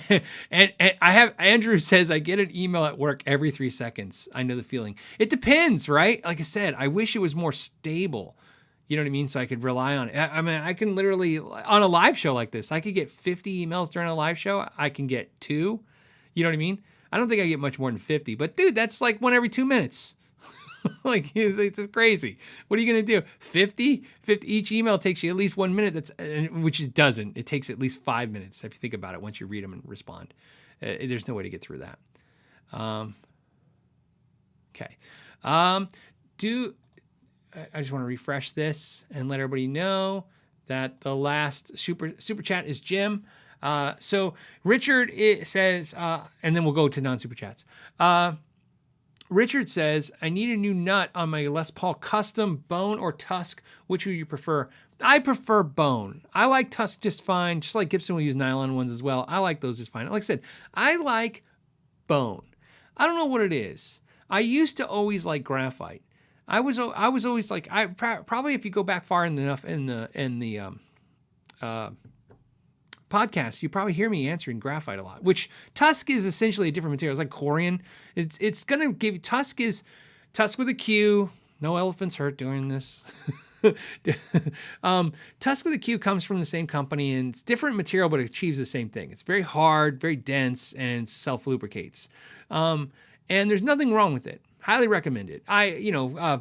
and I have, Andrew says, I get an email at work every 3 seconds. I know the feeling. It depends, right? Like I said, I wish it was more stable. You know what I mean? So I could rely on it. I mean, I can literally, on a live show like this, I could get 50 emails during a live show. I can get 2. You know what I mean? I don't think I get much more than 50. But dude, that's like 1 every 2 minutes. Like, it's just crazy. What are you going to do? 50? Each email takes you at least 1 minute. Which it doesn't. It takes at least 5 minutes if you think about it once you read them and respond. There's no way to get through that. Okay. I just want to refresh this and let everybody know that the last super chat is Jim. So Richard says, and then we'll go to non-super chats. Richard says, I need a new nut on my Les Paul Custom, bone or tusk. Which would you prefer? I prefer bone. I like tusk just fine. Just like Gibson will use nylon ones as well. I like those just fine. Like I said, I like bone. I don't know what it is. I used to always like graphite. I was always like, probably if you go back far enough in the podcast, you probably hear me answering graphite a lot, which tusk is essentially a different material. It's like corian. It's going to give you, tusk with a Q. No elephants hurt doing this. Tusk with a Q comes from the same company, and it's different material, but it achieves the same thing. It's very hard, very dense, and self-lubricates. And there's nothing wrong with it. Highly recommend it.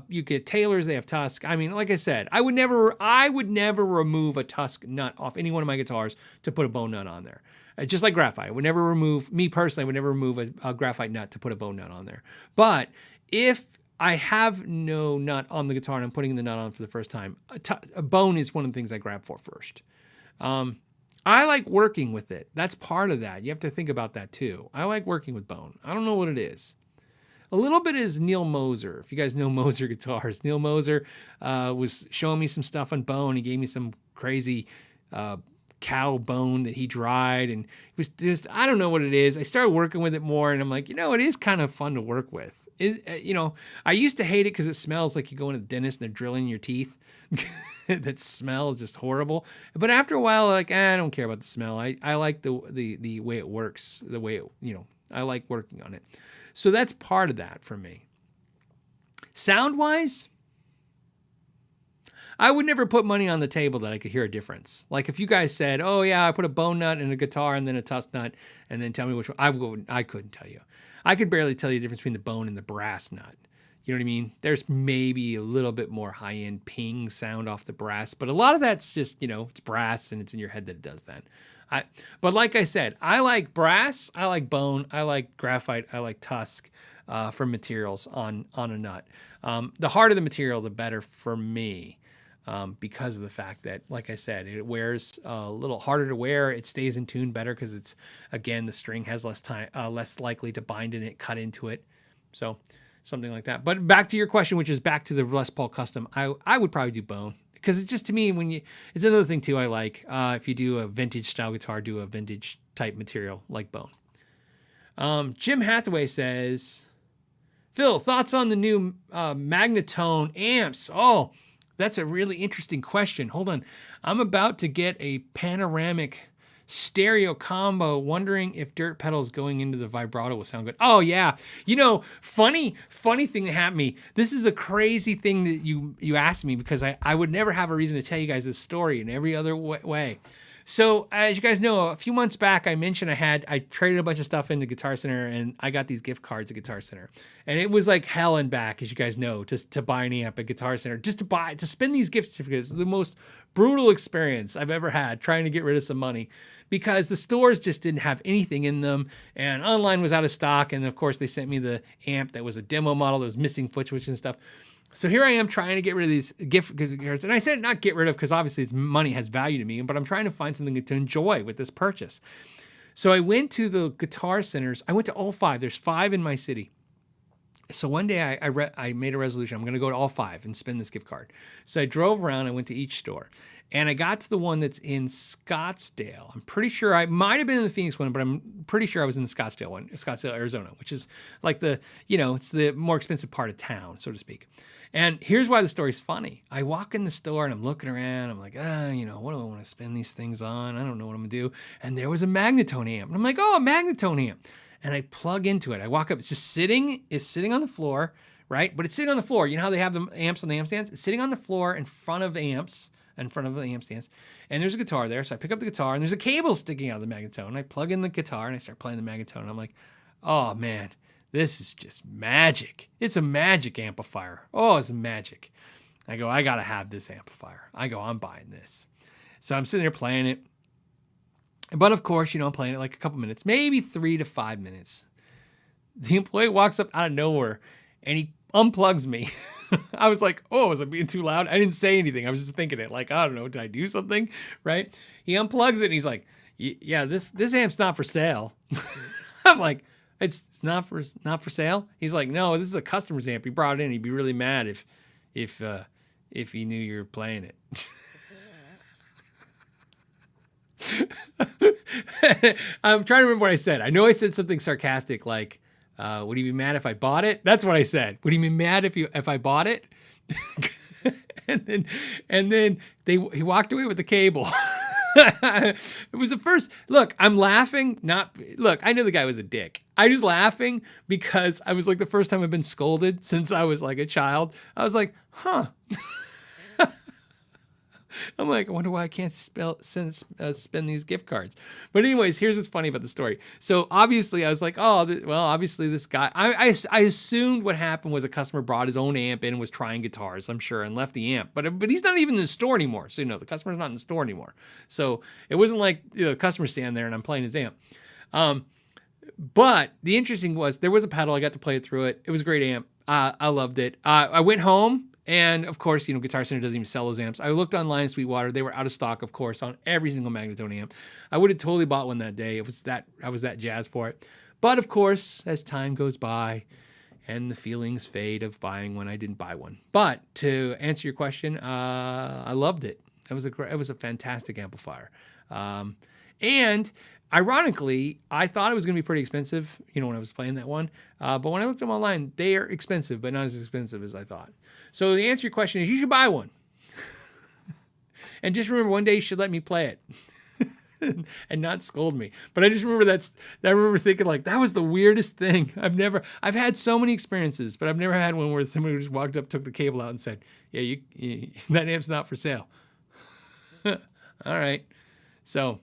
You get Taylors, they have tusk. I mean, like I said, I would never remove a tusk nut off any one of my guitars to put a bone nut on there. Just like graphite. I would never remove a graphite nut to put a bone nut on there. But if I have no nut on the guitar and I'm putting the nut on for the first time, a bone is one of the things I grab for first. I like working with it. That's part of that. You have to think about that too. I like working with bone. I don't know what it is. A little bit is Neil Moser. If you guys know Moser guitars, Neil Moser was showing me some stuff on bone. He gave me some crazy cow bone that he dried, and it was just, I don't know what it is. I started working with it more, and I'm like, it is kind of fun to work with. I used to hate it because it smells like you go into the dentist and they're drilling your teeth. That smell is just horrible. But after a while, I don't care about the smell. I like the way it works, the way I like working on it. So that's part of that for me. Sound-wise, I would never put money on the table that I could hear a difference. Like if you guys said, oh yeah, I put a bone nut in a guitar and then a tusk nut, and then tell me which one, I couldn't tell you. I could barely tell you the difference between the bone and the brass nut. You know what I mean? There's maybe a little bit more high-end ping sound off the brass, but a lot of that's just, it's brass and it's in your head that it does that. But like I said, I like brass, I like bone, I like graphite, I like tusk for materials on a nut. The harder the material, the better for me, because of the fact that, like I said, it wears a little harder to wear. It stays in tune better because it's, again, the string has less time, less likely to bind in it, cut into it. So something like that. But back to your question, which is back to the Les Paul Custom, I would probably do bone. Because it's just, to me, it's another thing too I like. If you do a vintage style guitar, do a vintage type material like bone. Jim Hathaway says, Phil, thoughts on the new Magnatone amps? Oh, that's a really interesting question. Hold on. I'm about to get a panoramic stereo combo, wondering if dirt pedals going into the vibrato will sound good. Oh yeah. Funny thing that happened to me. This is a crazy thing that you asked me, because I would never have a reason to tell you guys this story in every other way. So as you guys know, a few months back, I mentioned I traded a bunch of stuff into Guitar Center, and I got these gift cards at Guitar Center, and it was like hell and back, as you guys know, just to buy an amp at Guitar Center, to spend these gift certificates. The most brutal experience I've ever had trying to get rid of some money, because the stores just didn't have anything in them, and online was out of stock. And of course, they sent me the amp that was a demo model that was missing foot switch and stuff. So here I am trying to get rid of these gift cards. And I said not get rid of, because obviously it's money has value to me, but I'm trying to find something to enjoy with this purchase. So I went to the Guitar Centers. I went to all 5. There's 5 in my city. So one day I made a resolution. I'm going to go to all 5 and spend this gift card. So I drove around. I went to each store, and I got to the one that's in Scottsdale. I'm pretty sure I might have been in the Phoenix one, but I'm pretty sure I was in the Scottsdale one, Scottsdale, Arizona, which is like it's the more expensive part of town, so to speak. And here's why the story's funny. I walk in the store and I'm looking around. I'm like, what do I want to spend these things on? I don't know what I'm going to do. And there was a Magnatone amp. And I'm like, oh, a Magnatone amp. And I plug into it. I walk up. It's just sitting. It's sitting on the floor, right? But it's sitting on the floor. You know how they have the amps on the amp stands? It's sitting on the floor in front of amps, in front of the amp stands. And there's a guitar there. So I pick up the guitar, and there's a cable sticking out of the Magnatone. I plug in the guitar, and I start playing the Magnatone. And I'm like, oh, man, this is just magic. It's a magic amplifier. Oh, it's magic. I go, I got to have this amplifier. I go, I'm buying this. So I'm sitting there playing it. But of course, I'm playing it like a couple minutes, maybe 3 to 5 minutes. The employee walks up out of nowhere and he unplugs me. I was like, oh, was I being too loud? I didn't say anything. I was just thinking it like, I don't know, did I do something? Right? He unplugs it and he's like, yeah, this amp's not for sale. I'm like, it's not for sale. He's like, no, this is a customer's amp. He brought it in. He'd be really mad if he knew you were playing it. I'm trying to remember what I said. I know I said something sarcastic like, would he be mad if I bought it? That's what I said. Would he be mad if I bought it? and then he walked away with the cable. It was the first look. I'm laughing. I know the guy was a dick. I was laughing because I was like the first time I've been scolded since I was like a child. I was like, huh. I'm like, I wonder why I can't spend these gift cards. But anyways, here's what's funny about the story. So obviously I was like, obviously this guy, I assumed what happened was a customer brought his own amp in and was trying guitars, I'm sure, and left the amp. But he's not even in the store anymore. So, the customer's not in the store anymore. So it wasn't like, the customer standing there and I'm playing his amp. But the interesting was there was a pedal. I got to play it through it. It was a great amp. I loved it. I went home. And of course, Guitar Center doesn't even sell those amps. I looked online in Sweetwater. They were out of stock, of course, on every single Magnatone amp. I would have totally bought one that day. I was that jazzed for it. But of course, as time goes by and the feelings fade of buying one, I didn't buy one. But to answer your question, I loved it. It was a fantastic amplifier. And ironically, I thought it was going to be pretty expensive, when I was playing that one. But when I looked them online, they are expensive, but not as expensive as I thought. So the answer to your question is you should buy one. And just remember, one day you should let me play it and not scold me. But I just remember I remember thinking like, that was the weirdest thing. I've had so many experiences, but I've never had one where somebody just walked up, took the cable out and said, yeah, that amp's not for sale. All right. So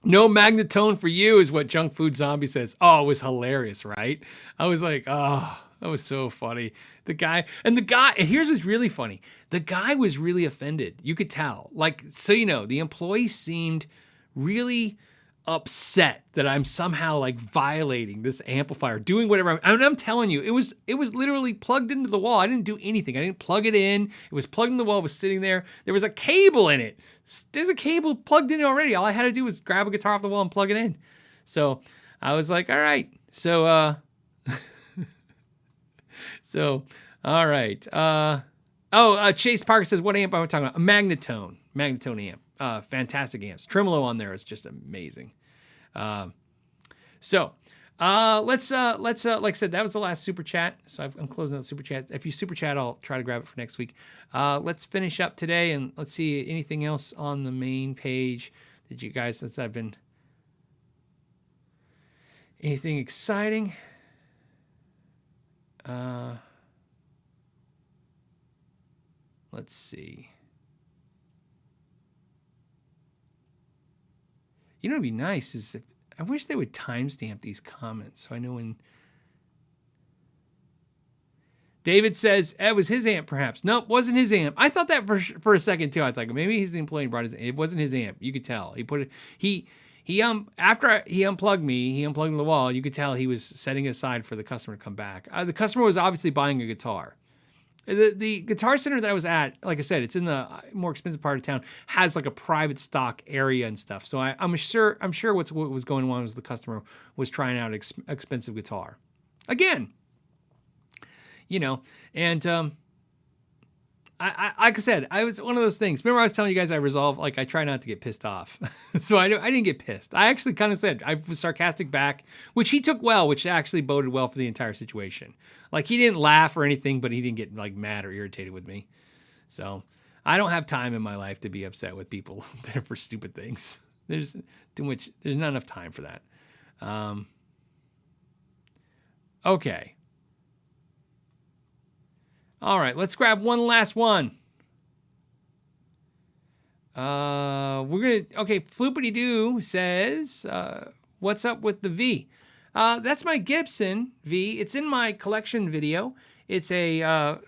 no Magnatone for you is what Junk Food Zombie says. Oh, it was hilarious, right? I was like, oh, that was so funny. And here's what's really funny. The guy was really offended. You could tell. Like, so the employee seemed really upset that I'm somehow like violating this amplifier, doing whatever. I'm telling you, it was literally plugged into the wall. I didn't do anything. I didn't plug it in. It was plugged in the wall. It was sitting there. There was a cable in it. There's a cable plugged in already. All I had to do was grab a guitar off the wall and plug it in. So I was like, all right. So, all right. Chase Parker says, what amp am I talking about? A Magnatone amp. Fantastic amps. Tremolo on there is just amazing. Let's like I said, that was the last super chat. So I'm closing out the super chat. If you super chat, I'll try to grab it for next week. Let's finish up today and let's see anything else on the main page that you guys, anything exciting. Let's see. It'd be nice is if I wish they would timestamp these comments so I know when. David says it was his amp, perhaps. Nope, wasn't his amp. I thought that for a second too. I thought maybe he's the employee and brought his. It wasn't his amp. You could tell. He put it. After he unplugged me, he unplugged the wall. You could tell he was setting it aside for the customer to come back. The customer was obviously buying a guitar. The Guitar Center that I was at, like I said, it's in the more expensive part of town, has like a private stock area and stuff. So I'm sure what was going on was the customer was trying out expensive guitar. Again, and I like I said, I was one of those things. Remember I was telling you guys I resolve, like I try not to get pissed off. So I didn't get pissed. I actually kind of said, I was sarcastic back, which he took well, which actually boded well for the entire situation. Like he didn't laugh or anything, but he didn't get like mad or irritated with me. So I don't have time in my life to be upset with people for stupid things. There's not enough time for that. Okay. All right, let's grab one last one. Floopity Doo says, what's up with the V? That's my Gibson V. It's in my collection video. It's a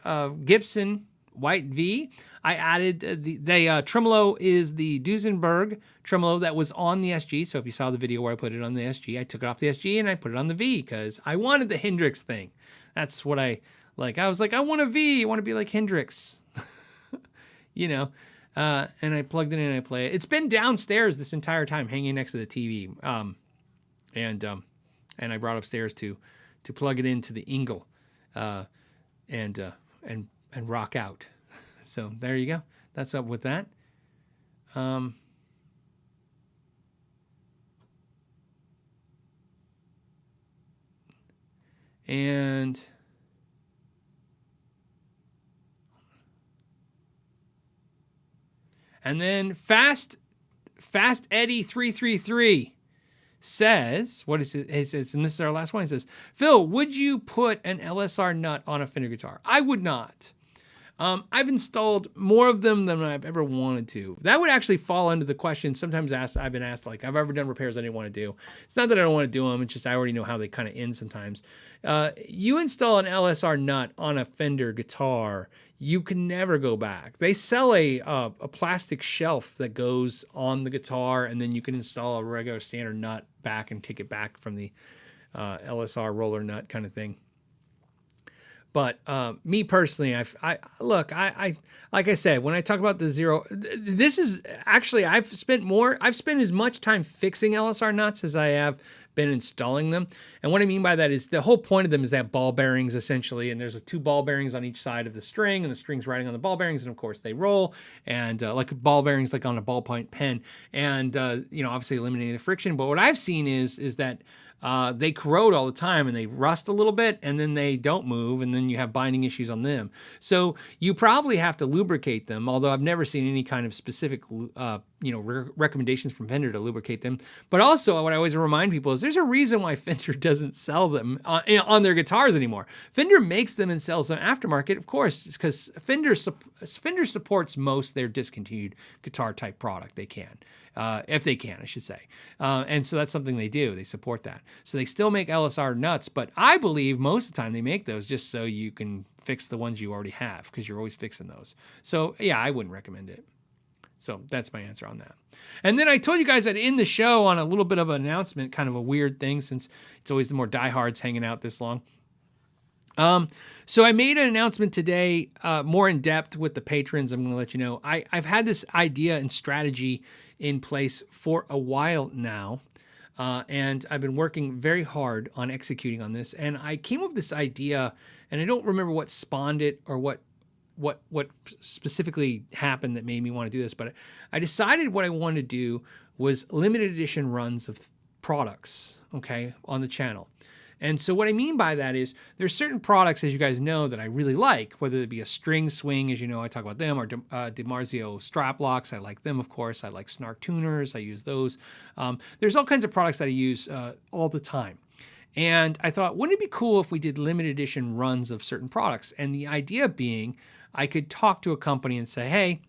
Gibson white V. I added the tremolo is the Duesenberg tremolo that was on the SG. So if you saw the video where I put it on the SG, I took it off the SG and I put it on the V because I wanted the Hendrix thing. That's what I like. I was like, I want a V. I want to be like Hendrix. You know, and I plugged it in and I play it. It's been downstairs this entire time, hanging next to the TV. And I brought upstairs to plug it into the Engl, and rock out. So there you go. That's up with that. And then Fast Eddie 333 says, what is it? It says, and this is our last one. It says, Phil, would you put an LSR nut on a Fender guitar? I would not. I've installed more of them than I've ever wanted to. That would actually fall into the question. Sometimes I've been asked, like, I've ever done repairs I didn't want to do. It's not that I don't want to do them. It's just I already know how they kind of end sometimes. You install an LSR nut on a Fender guitar, you can never go back. They sell a plastic shelf that goes on the guitar, and then you can install a regular standard nut back and take it back from the LSR roller nut kind of thing. But me personally, I like I said, when I talk about the zero, this is actually, I've spent as much time fixing LSR nuts as I have been installing them. And what I mean by that is the whole point of them is that ball bearings essentially, and there's 2 ball bearings on each side of the string, and the string's riding on the ball bearings, and of course they roll, and like ball bearings like on a ballpoint pen, and obviously eliminating the friction. But what I've seen is that they corrode all the time and they rust a little bit and then they don't move, and then you have binding issues on them. So you probably have to lubricate them, although I've never seen any kind of specific recommendations from Fender to lubricate them. But also what I always remind people is there's a reason why Fender doesn't sell them on their guitars anymore. Fender makes them and sells them aftermarket, of course, because Fender supports most their discontinued guitar type product they can. If they can, I should say. And so that's something they do. They support that. So they still make LSR nuts, but I believe most of the time they make those just so you can fix the ones you already have, because you're always fixing those. So yeah, I wouldn't recommend it. So that's my answer on that. And then I told you guys that in the show, on a little bit of an announcement, kind of a weird thing, since it's always the more diehards hanging out this long. So I made an announcement today, more in depth with the patrons. I'm going to let you know. I've had this idea and strategy in place for a while now, and I've been working very hard on executing on this. And I came up with this idea, and I don't remember what spawned it or what specifically happened that made me want to do this, but I decided what I wanted to do was limited edition runs of products, okay, on the channel. And so what I mean by that is there's certain products, as you guys know, that I really like, whether it be a string swing, as you know, I talk about them, or DiMarzio strap locks. I like them, of course. I like Snark tuners. I use those. There's all kinds of products that I use all the time. And I thought, wouldn't it be cool if we did limited edition runs of certain products? And the idea being, I could talk to a company and say, hey,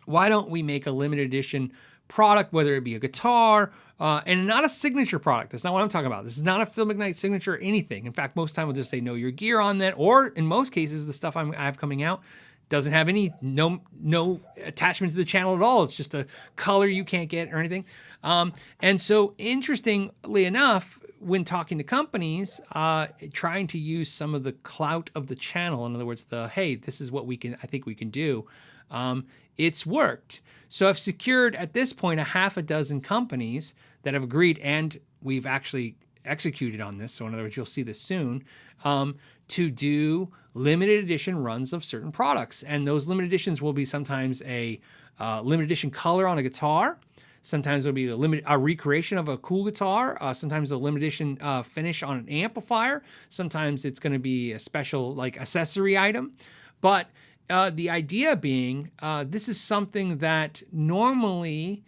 why don't we make a limited edition product, whether it be a guitar, and not a signature product. That's not what I'm talking about. This is not a Phil McKnight signature or anything. In fact, most time we'll just say know your gear on that, or in most cases, the stuff I have coming out doesn't have no attachment to the channel at all. It's just a color you can't get or anything. And so interestingly enough, when talking to companies, trying to use some of the clout of the channel, in other words, hey, this is what I think we can do, it's worked. So I've secured at this point a half a dozen companies that have agreed, and we've actually executed on this. So in other words, you'll see this soon, to do limited edition runs of certain products. And those limited editions will be sometimes a limited edition color on a guitar. Sometimes it'll be a recreation of a cool guitar. Sometimes a limited edition finish on an amplifier. Sometimes it's going to be a special like accessory item. But the idea being, this is something that normally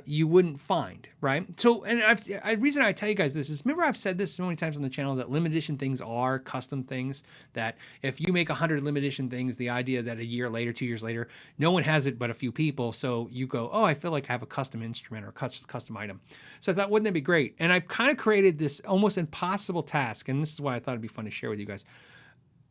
you wouldn't find, right? So, and the reason I tell you guys this is, remember I've said this so many times on the channel that limited edition things are custom things, that if you make 100 limited edition things, the idea that a year later, 2 years later, no one has it but a few people. So you go, oh, I feel like I have a custom instrument or a custom item. So I thought, wouldn't that be great? And I've kind of created this almost impossible task. And this is why I thought it'd be fun to share with you guys.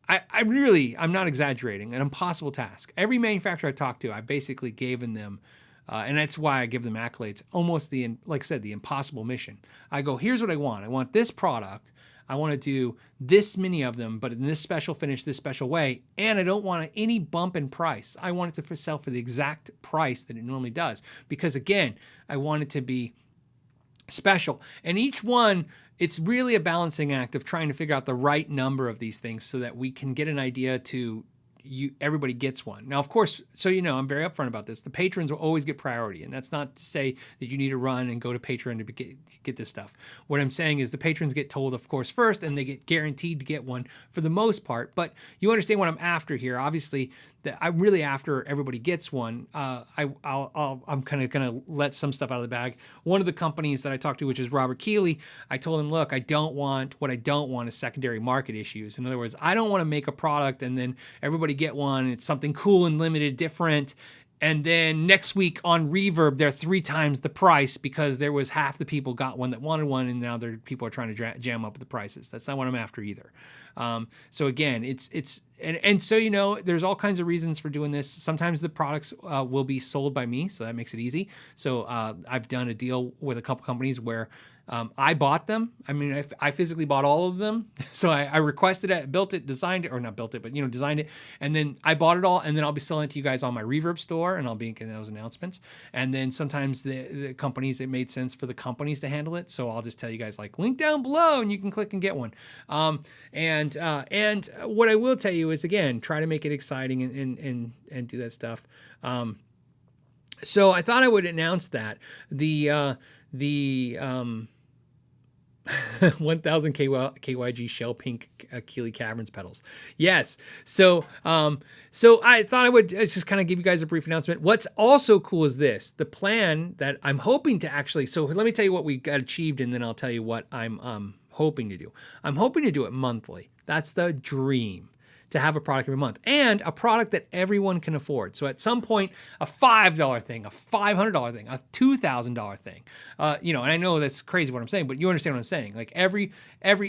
I'm not exaggerating, an impossible task. Every manufacturer I talked to, I basically given them, and that's why I give them accolades, almost like I said, the impossible mission. I go, here's what I want. I want this product. I want to do this many of them, but in this special finish, this special way. And I don't want any bump in price. I want it to sell for the exact price that it normally does. Because again, I want it to be special. And each one, it's really a balancing act of trying to figure out the right number of these things so that we can get an idea to everybody gets one. Now, of course, so you know, I'm very upfront about this. The patrons will always get priority, and that's not to say that you need to run and go to Patreon to get this stuff. What I'm saying is the patrons get told, of course, first, and they get guaranteed to get one for the most part. But you understand what I'm after here. Obviously, I'm really after everybody gets one. I'm kind of going to let some stuff out of the bag. One of the companies that I talked to, which is Robert Keeley, I told him, look, what I don't want is secondary market issues. In other words, I don't want to make a product and then everybody get one. It's something cool and limited, different. And then next week on Reverb, they're 3 times the price because there was half the people got one that wanted one, and now people are trying to jam up the prices. That's not what I'm after either. So again, and so, you know, there's all kinds of reasons for doing this. Sometimes the products will be sold by me, so that makes it easy. So I've done a deal with a couple companies where I bought them. I mean, I physically bought all of them. So I requested it, built it, designed it, or not built it, but, you know, designed it. And then I bought it all, and then I'll be selling it to you guys on my Reverb store, and I'll be making those announcements. And then sometimes the companies, it made sense for the companies to handle it. So I'll just tell you guys, like, link down below, and you can click and get one. And what I will tell you is, again, try to make it exciting and do that stuff. So I thought I would announce that the 1000 KYG shell pink Keeley Caverns pedals. Yes. So I thought I would just kind of give you guys a brief announcement. What's also cool is this, the plan that I'm hoping to actually, so let me tell you what we got achieved, and then I'll tell you what I'm hoping to do. I'm hoping to do it monthly. That's the dream, to have a product every month, and a product that everyone can afford. So at some point, a $5 thing, a $500 thing, a $2,000 thing, you know, and I know that's crazy what I'm saying, but you understand what I'm saying. Like every,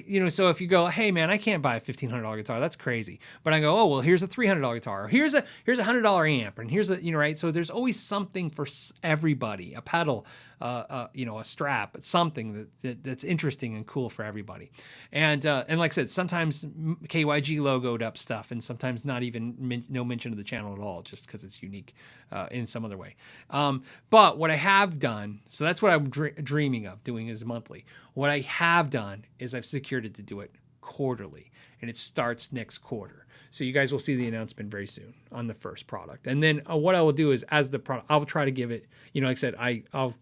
you know, so if you go, hey man, I can't buy a $1,500 guitar, that's crazy. But I go, oh, well, here's a $300 guitar, or here's a $100 amp, and here's a, you know, right? So there's always something for everybody, a pedal, you know, a strap, something that's interesting and cool for everybody. And like I said, sometimes KYG logoed up stuff, and sometimes not even no mention of the channel at all, just because it's unique in some other way. But what I have done, so that's what I'm dreaming of doing is monthly. What I have done is I've secured it to do it quarterly, and it starts next quarter. So you guys will see the announcement very soon on the first product. And then what I will do is, as the product, I'll try to give it, you know, like I said, I'll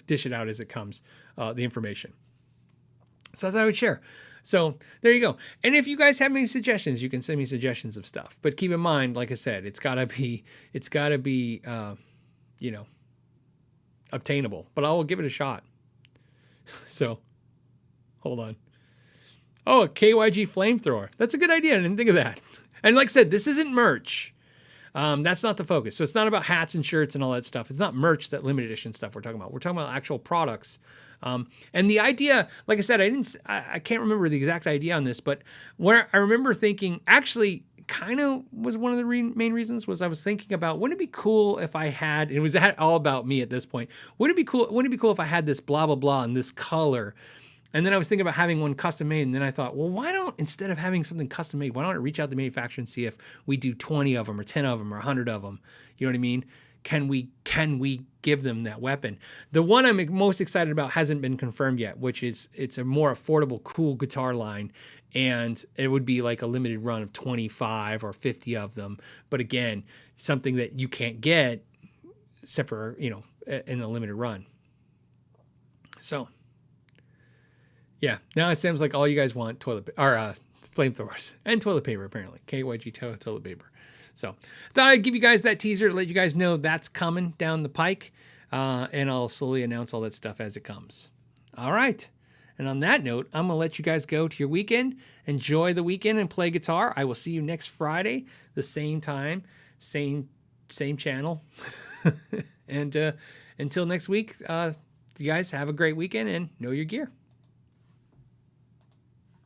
dish it out as it comes, the information. So I thought I would share. So there you go. And if you guys have any suggestions, you can send me suggestions of stuff. But keep in mind, like I said, it's gotta be, you know, obtainable. But I will give it a shot. So hold on. Oh, a KYG flamethrower. That's a good idea. I didn't think of that. And like I said, this isn't merch. That's not the focus. So it's not about hats and shirts and all that stuff. It's not merch, that limited edition stuff we're talking about. We're talking about actual products. And the idea, like I said, I can't remember the exact idea on this, but where I remember thinking, actually kind of was one of the main reasons, was I was thinking about, wouldn't it be cool if I had, and it was all about me at this point. Wouldn't it be cool if I had this blah, blah, blah in this color? And then I was thinking about having one custom made, and then I thought, well, why don't, instead of having something custom made, why don't I reach out to the manufacturer and see if we do 20 of them or 10 of them or 100 of them? You know what I mean? Can we give them that weapon? The one I'm most excited about hasn't been confirmed yet, which is, it's a more affordable, cool guitar line, and it would be like a limited run of 25 or 50 of them. But again, something that you can't get except for, you know, in a limited run. So yeah, now it seems like all you guys want flamethrowers and toilet paper, apparently. KYG toilet paper. So thought I'd give you guys that teaser to let you guys know that's coming down the pike. and I'll slowly announce all that stuff as it comes. All right. And on that note, I'm going to let you guys go to your weekend. Enjoy the weekend and play guitar. I will see you next Friday, the same time, same channel. And until next week, you guys have a great weekend and know your gear.